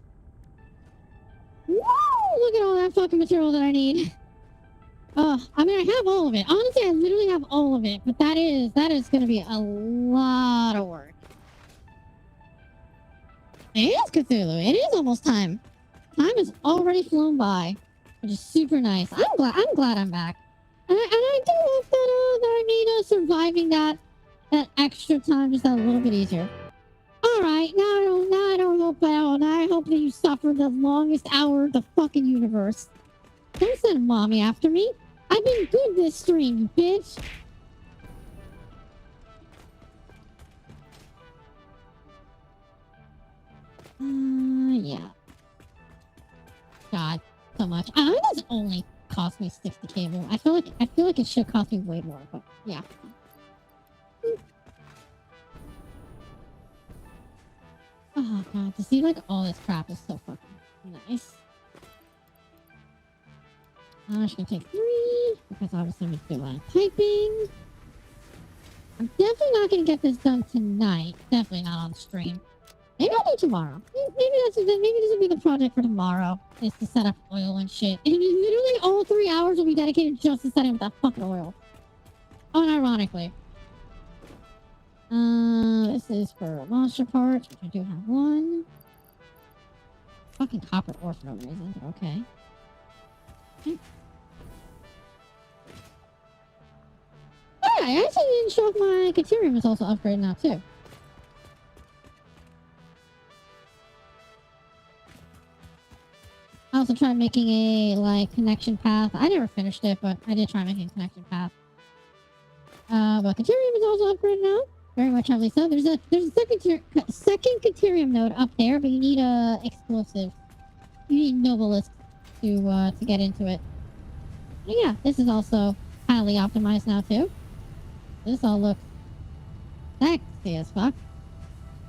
Woo! Look at all that fucking material that I need. I mean, I have all of it. Honestly, I literally have all of it, but that is gonna be a lot of work. It is Cthulhu. It is almost time. Time has already flown by, which is super nice. I'm glad I'm back. And I do hope that I made surviving that extra time just a little bit easier. All right, now I don't hope that. Now I hope that you suffered the longest hour of the fucking universe. Don't send mommy after me. I've been good this stream, you bitch. Yeah. God, so much. I know this only cost me 60 cable. I feel like it should cost me way more, but yeah. Oh god, to see like all this crap is so fucking nice. I'm just gonna take 3 because obviously I'm gonna do a lot of typing. I'm definitely not gonna get this done tonight. Definitely not on stream. Maybe I'll do tomorrow. Maybe this will be the project for tomorrow. Is to set up oil and shit. And literally all 3 hours will be dedicated just to setting up that fucking oil. Unironically. This is for monster parts, which I do have 1. Fucking copper ore for no reason, but okay. Oh, yeah, I actually didn't show if my Caterium is also upgraded now, too. I also tried making a, like, connection path. I never finished it, but I did try making a connection path. But Caterium is also upgraded now. Very much heavily so. There's a second Caterium node up there, but you need a explosive. You need Novelist to get into it. But yeah, this is also highly optimized now too. This all looks sexy as fuck.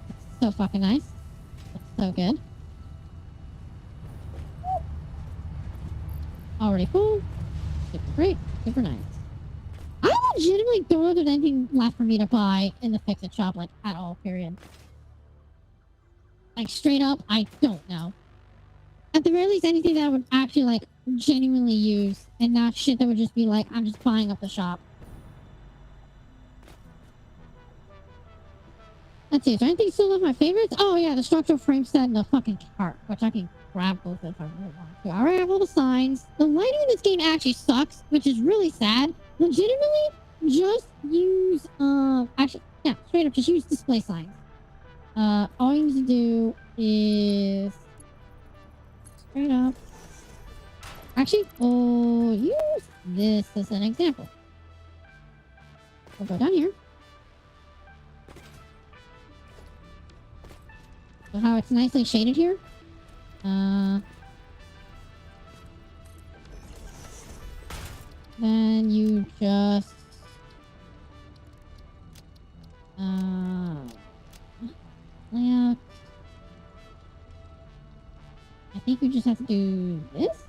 It's so fucking nice. Looks so good. Already full. Super great. Super nice. I legitimately don't know if there's anything left for me to buy in the fix-it shop, like, at all, period. Like, straight up, I don't know. At the very least, anything that would actually, like, genuinely use and not shit that would just be like, I'm just buying up the shop. Let's see, is there anything still of my favorites? Oh yeah, the structural frame set and the fucking cart, which I can grab both if I really want to. I already have all the signs. The lighting in this game actually sucks, which is really sad. Legitimately, just use, actually, yeah, straight up, just use display signs. All you need to do is straight up. Actually, we'll use this as an example. We'll go down here. So how it's nicely shaded here. Then you just layout. I think you just have to do this.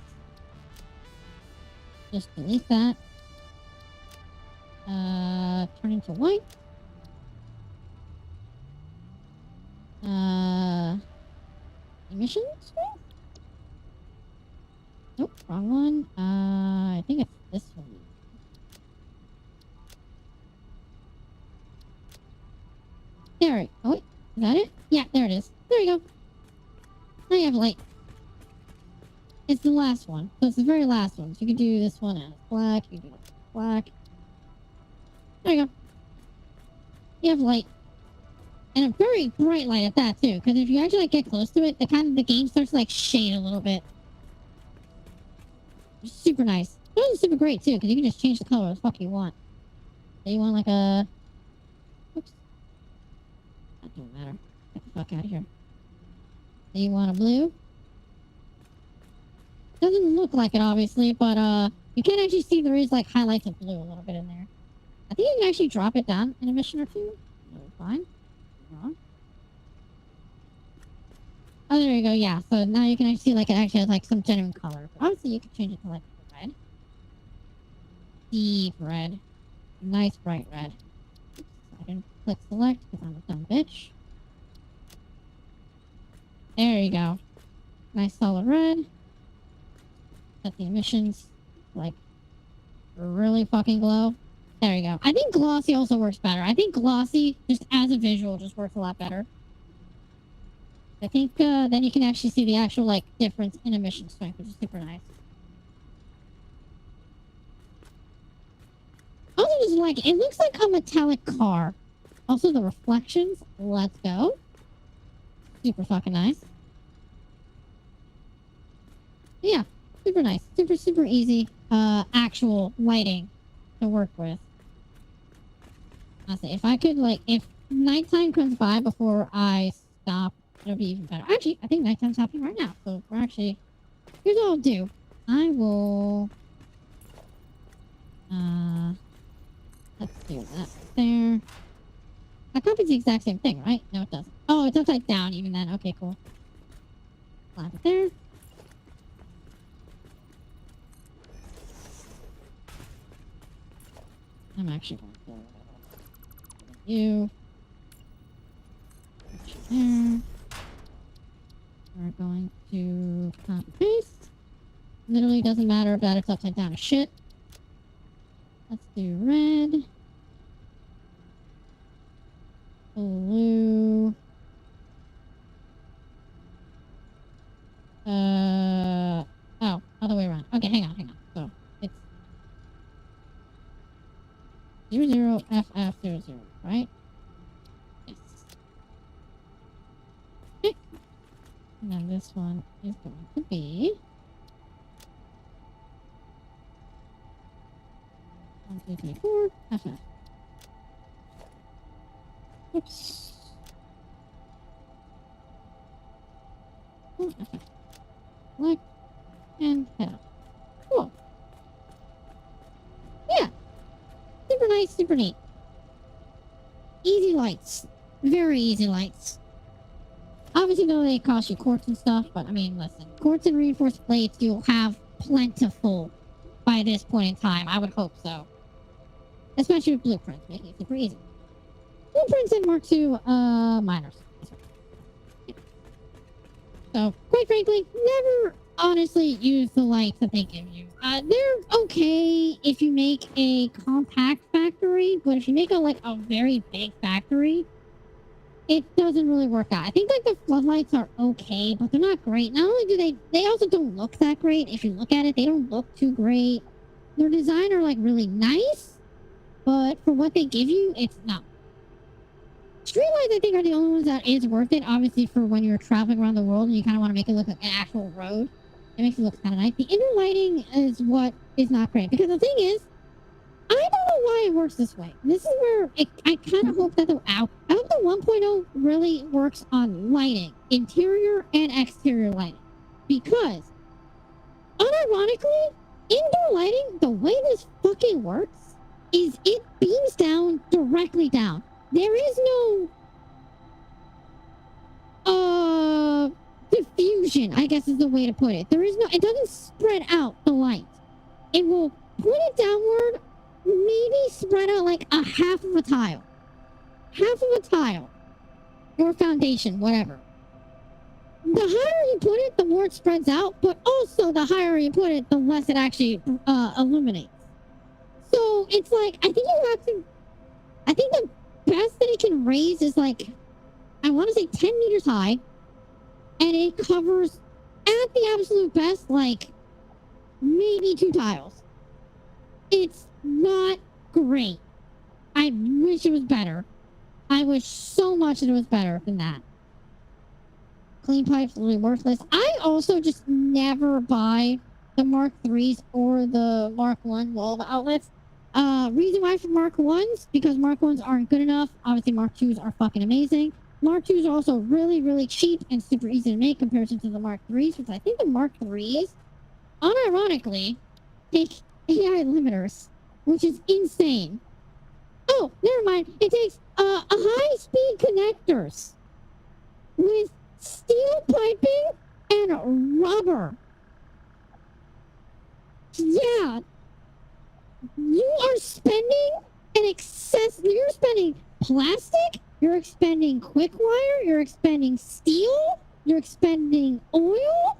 Just delete that. Turn into white. Emissions? Nope, wrong one. I think it's this one. There. Oh wait, is that it? Yeah, there it is. There you go. Now you have light. It's the last one. So it's the very last one. So you can do this one as black. You can do it black. There you go. You have light. And a very bright light at that too. Because if you actually like, get close to it, the game starts to like shade a little bit. It's super nice. It's super great too, because you can just change the color as fuck you want. So you want like a... Oops. That don't matter. Get the fuck out of here. So you want a blue? Doesn't look like it, obviously, but you can actually see there is like highlights of blue a little bit in there. I think you can actually drop it down in a mission or two. No, fine. Wrong. Oh, there you go. Yeah. So now you can actually see like it actually has like some genuine color. But obviously, you can change it to like red, deep red, nice bright red. Oops, I can click select because I'm a dumb bitch. There you go. Nice solid red. Set the emissions like really fucking glow. There you go. I think glossy also works better. I think glossy just as a visual just works a lot better. I think then you can actually see the actual like difference in emission strength, which is super nice. Also just like it looks like a metallic car. Also the reflections. Let's go. Super fucking nice. Yeah. Super nice. Super easy actual lighting to work with. I'll say if I could like if nighttime comes by before I stop, it'll be even better. Actually, I think nighttime's happening right now. So we're actually here's what I'll do. I will let's do that there. That copies the exact same thing, right? No, it doesn't. Oh, it's upside down even then. Okay, cool. Slap it there. I'm actually going to you. There. We're going to copy paste. Literally doesn't matter if that it's upside down as shit. Let's do red. Blue. Oh, other way around. Okay, hang on. So it's 00FF00, right? Yes. Okay. And then this one is going to be 1, 2, 3, 4 FF. Oops. FF. Select and head up. Cool. Yeah. Super nice, super neat. Easy lights. Very easy lights. Obviously, though, they cost you quartz and stuff, but I mean, listen. Quartz and reinforced plates, you'll have plentiful by this point in time. I would hope so. Especially with blueprints, making it super easy. Blueprints and Mark II, miners. So, quite frankly, never honestly use the lights that they give you. They're okay if you make a compact factory, but if you make a very big factory, it doesn't really work out. I think like the floodlights are okay, but they're not great. Not only do they also don't look that great. If you look at it, they don't look too great. Their design are like really nice, but for what they give you, it's not. Streetlights, I think, are the only ones that is worth it. Obviously, for when you're traveling around the world and you kind of want to make it look like an actual road, it makes it look kind of nice. The inner lighting is what is not great because the thing is, I don't know why it works this way. This is where I kind of hope that the Alpha 1.0 really works on lighting, interior and exterior lighting, because unironically, indoor lighting, the way this fucking works, is it beams down directly down. There is no diffusion, I guess is the way to put it. There is no, it doesn't spread out the light. It will put it downward, maybe spread out like a half of a tile. Half of a tile. Or foundation, whatever. The higher you put it, the more it spreads out, but also the higher you put it, the less it actually illuminates. So it's like, I think the best that it can raise is like, I want to say 10 meters high, and it covers at the absolute best like maybe 2 tiles. It's not great. I wish it was better. I wish so much that it was better than that. Clean pipes are really worthless. I also just never buy the Mark 3s or the Mark 1 wall outlets. Reason why for Mark 1s, because Mark 1s aren't good enough. Obviously, Mark 2s are fucking amazing. Mark 2s are also really, really cheap and super easy to make in comparison to the Mark 3s, which I think the Mark 3s, unironically, take AI limiters, which is insane. Oh, never mind. It takes a high-speed connectors with steel piping and rubber. Yeah. You are spending you're spending plastic, you're expending quick wire, you're expending steel, you're expending oil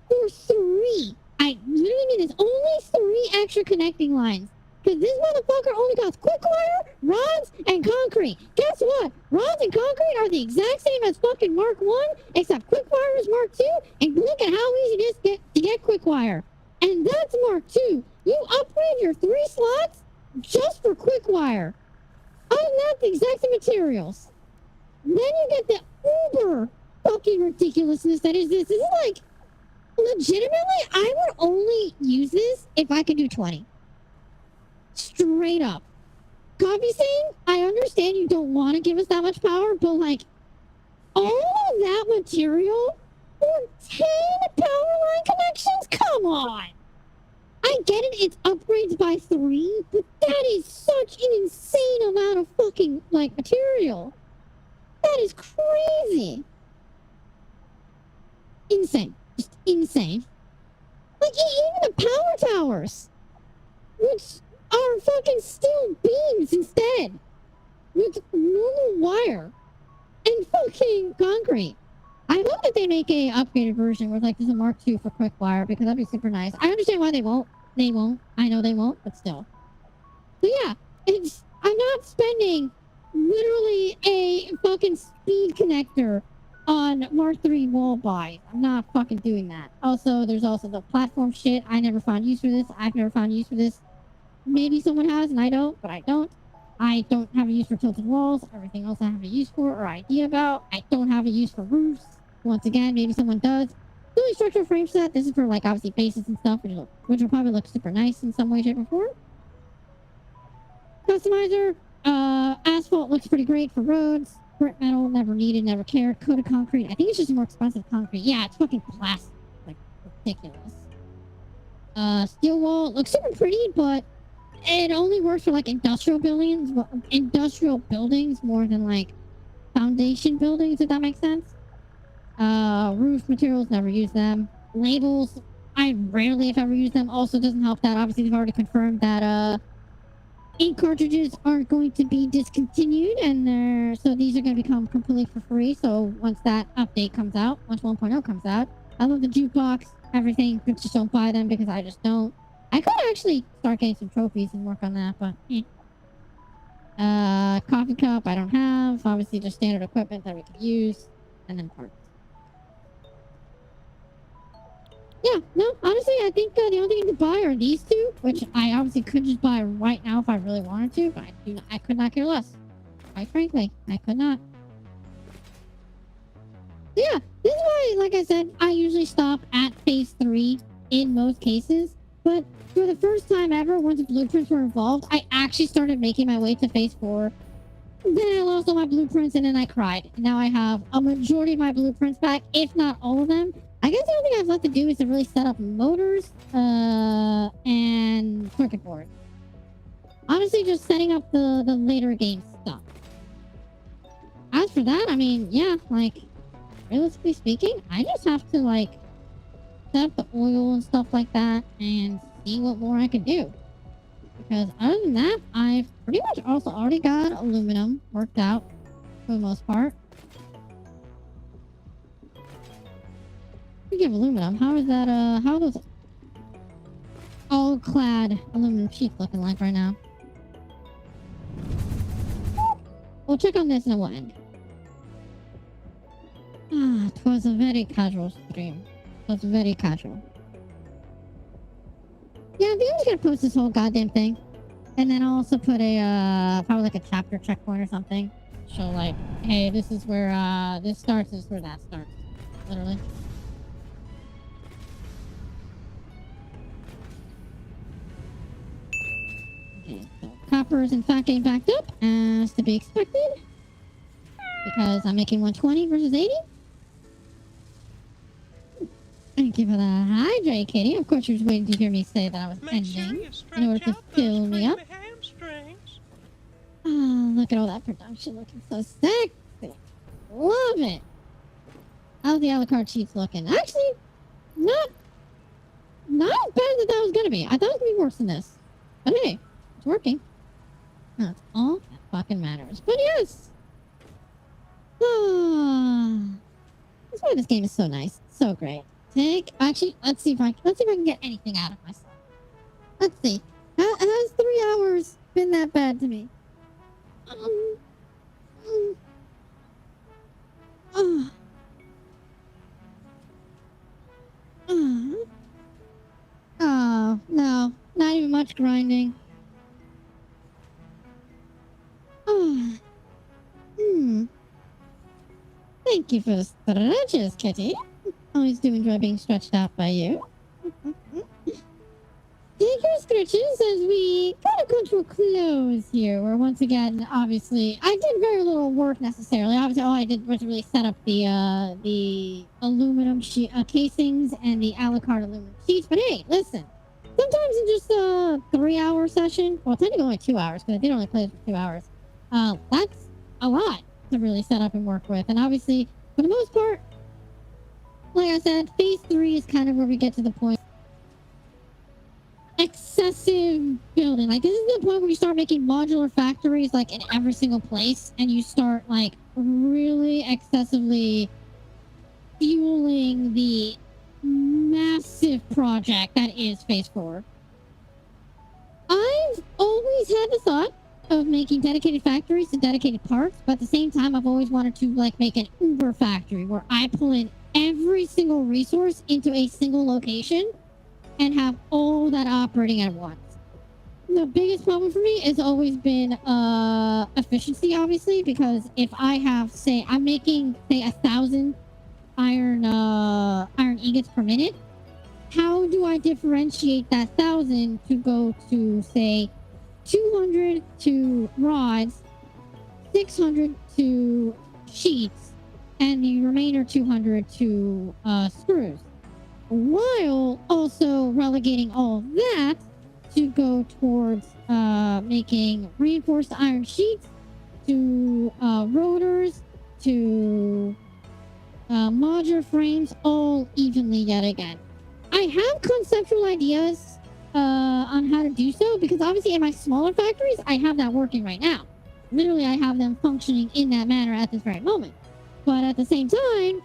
for 3. I literally mean there's only 3 extra connecting lines. Because this motherfucker only got quick wire, rods, and concrete. Guess what? Rods and concrete are the exact same as fucking Mark 1, except quick wire is Mark 2, and look at how easy it is to get quick wire. And that's Mark 2. You upgrade your 3 slots just for quick wire. Other than that, the exact same materials. Then you get the uber fucking ridiculousness that is this. This is like, legitimately, I would only use this if I could do 20. Straight up. Coffee Stain, I understand you don't want to give us that much power, but like, all of that material for 10 power line connections? Come on! I get it, it's upgrades by 3, but that is such an insane amount of fucking, like, material. That is crazy. Insane. Just insane. Like, even the power towers, which are fucking steel beams instead, with normal wire and fucking concrete. I hope that they make a upgraded version where like there's a Mark II for quick wire, because that'd be super nice. I understand why they won't. They won't. I know they won't, but still. So yeah, I'm not spending literally a fucking speed connector on Mark III wall buys. I'm not fucking doing that. Also, there's also the platform shit. I never found use for this. I've never found use for this. Maybe someone has and I don't, but I don't. I don't have a use for tilted walls. Everything else I have a use for or idea about. I don't have a use for roofs. Once again, maybe someone does. Fully structural frame set. This is for like obviously bases and stuff, which will probably look super nice in some way, shape, or form. Customizer. Asphalt looks pretty great for roads. Brick metal, never needed, never cared. Coated concrete. I think it's just more expensive concrete. Yeah, it's fucking plastic. Like, ridiculous. Steel wall looks super pretty, but it only works for like industrial buildings more than like foundation buildings, if that makes sense. Roof materials, never use them. Labels, I rarely if ever use them. Also doesn't help that obviously they've already confirmed that ink cartridges aren't going to be discontinued, and so these are going to become completely for free. So once that update comes out, once 1.0 comes out, I love the jukebox, everything, but just don't buy them because I just don't. I could actually start getting some trophies and work on that, but coffee cup I don't have. Obviously just standard equipment that we could use. And then parts. Yeah, no, honestly, I think the only thing to buy are these two, which I obviously could just buy right now if I really wanted to, but I could not care less. Quite frankly, I could not. Yeah, this is why, like I said, I usually stop at phase 3 in most cases, but for the first time ever, once the blueprints were involved, I actually started making my way to phase 4. Then I lost all my blueprints and then I cried. Now I have a majority of my blueprints back, if not all of them. I guess the only thing I have left to do is to really set up motors and circuit board. Honestly, just setting up the later game stuff. As for that, I mean, yeah, like, realistically speaking, I just have to, like, set up the oil and stuff like that and see what more I can do. Because other than that, I've pretty much also already got aluminum worked out for the most part. Speaking of aluminum, how is that, how are those all-clad aluminum sheets looking like right now? We'll check on this and then we'll end. Ah, 'twas a very casual stream. It was very casual. Yeah, I think I'm just gonna post this whole goddamn thing. And then I'll also put a, probably like a chapter checkpoint or something. Show like, hey, this is where, this starts, this is where that starts. Literally. Okay, so copper is in fact getting backed up, as to be expected. Because I'm making 120 versus 80. Thank you for the hydrate, Kitty. Of course, you're just waiting to hear me say that I was Make sure ending you in order stretch to out those fill me up. creamy hamstrings. Oh, look at all that production looking so sexy. Love it. How's the a la carte sheets looking? Actually, not as bad as that was gonna be. I thought it was gonna be worse than this. But hey, it's working. That's all that fucking matters. But yes. That's why this game is so nice. So great. Actually, let's see if I can get anything out of myself. Let's see. Has 3 hours been that bad to me? Oh, no. Not even much grinding. Thank you for the stretches, Kitty. Always do enjoy being stretched out by you. Take your stretches as we kind of come to a close here, where once again, obviously, I did very little work necessarily. Obviously, all I did was really set up the aluminum casings and the a la carte aluminum sheets. But hey, listen, sometimes in just a 3-hour session, well, technically only 2 hours, because I did only play this for 2 hours, that's a lot to really set up and work with. And obviously, for the most part, like I said, phase 3 is kind of where we get to the point. Excessive building. Like, this is the point where you start making modular factories, like, in every single place, and you start, like, really excessively fueling the massive project that is phase 4. I've always had the thought of making dedicated factories to dedicated parts, but at the same time, I've always wanted to, like, make an Uber factory where I pull in every single resource into a single location and have all that operating at once. The biggest problem for me has always been efficiency, obviously, because if I have, say, I'm making, say, 1,000 iron ingots per minute, how do I differentiate that 1,000 to go to, say, 200 to rods, 600 to sheets, and the remainder 200 to screws, while also relegating all of that to go towards making reinforced iron sheets, to rotors, to modular frames, all evenly yet again. I have conceptual ideas on how to do so, because obviously in my smaller factories, I have that working right now. Literally, I have them functioning in that manner at this very moment. But at the same time,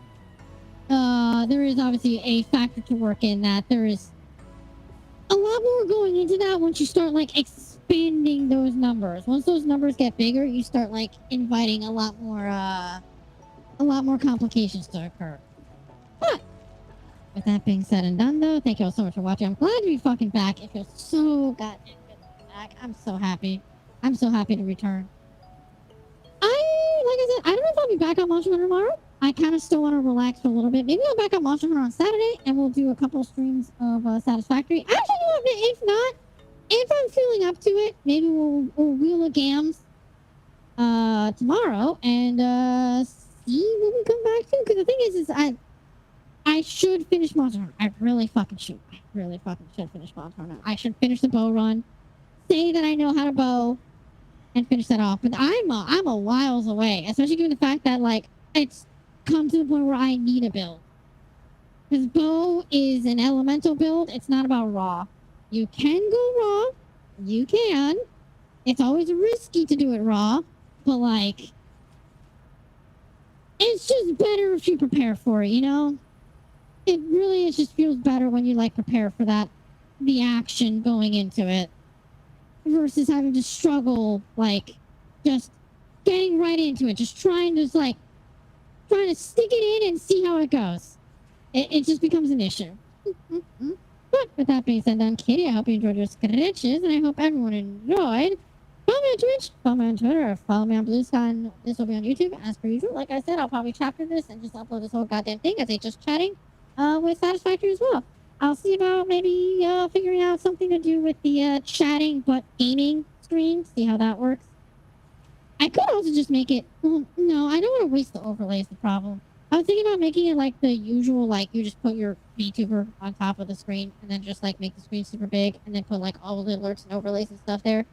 there is obviously a factor to work in that there is a lot more going into that once you start like expanding those numbers. Once those numbers get bigger, you start like inviting a lot more complications to occur. But with that being said and done though, thank you all so much for watching. I'm glad to be fucking back. It feels so goddamn good to be back. I'm so happy. I'm so happy to return. Like I said, I don't know if I'll be back on Monster Hunter tomorrow. I kind of still want to relax for a little bit. Maybe I'll back on Monster Hunter on Saturday and we'll do a couple streams of Satisfactory. Actually, you know what? If not, if I'm feeling up to it, maybe we'll wheel a gams tomorrow and see what we come back to. Because the thing is I should finish Monster Hunter. I really fucking should. I really fucking should finish Monster Hunter. I should finish the bow run. Say that I know how to bow and finish that off. But I'm a whiles away, especially given the fact that like it's come to the point where I need a build. Because bow is an elemental build. It's not about raw. You can go raw. You can. It's always risky to do it raw, but like it's just better if you prepare for it, you know? It really just feels better when you like prepare for that, the action going into it, versus having to struggle, like just getting right into it, just trying to stick it in and see how it goes. It just becomes an issue. But with that being said, done, Katie, I hope you enjoyed your sketches, and I hope everyone enjoyed. Follow me on Twitch, follow me on Twitter, or follow me on Blue Sky, and this will be on YouTube as per usual. Like I said, I'll probably chapter this and just upload this whole goddamn thing as a just chatting with Satisfactory as well. I'll see about maybe figuring out something to do with the chatting but gaming screen, see how that works. I could also just make it, well, no, I don't want to waste the overlays, the problem. I was thinking about making it like the usual, like you just put your VTuber on top of the screen and then just like make the screen super big and then put like all the alerts and overlays and stuff there.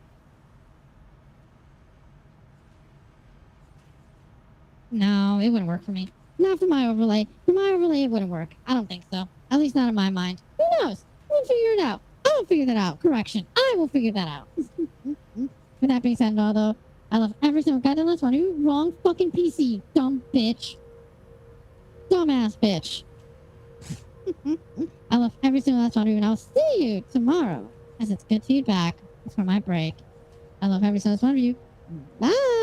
No, it wouldn't work for me. Not for my overlay. For my overlay, it wouldn't work. I don't think so. At least not in my mind. Who knows? We'll figure it out. I'll figure that out. Correction. I will figure that out. With that being said, though, I love every single goddamn last one of you. Wrong fucking PC, dumb bitch. Dumbass bitch. I love every single last one of you, and I'll see you tomorrow, as it's good to be back. It's for my break. I love every single last one of you. Bye!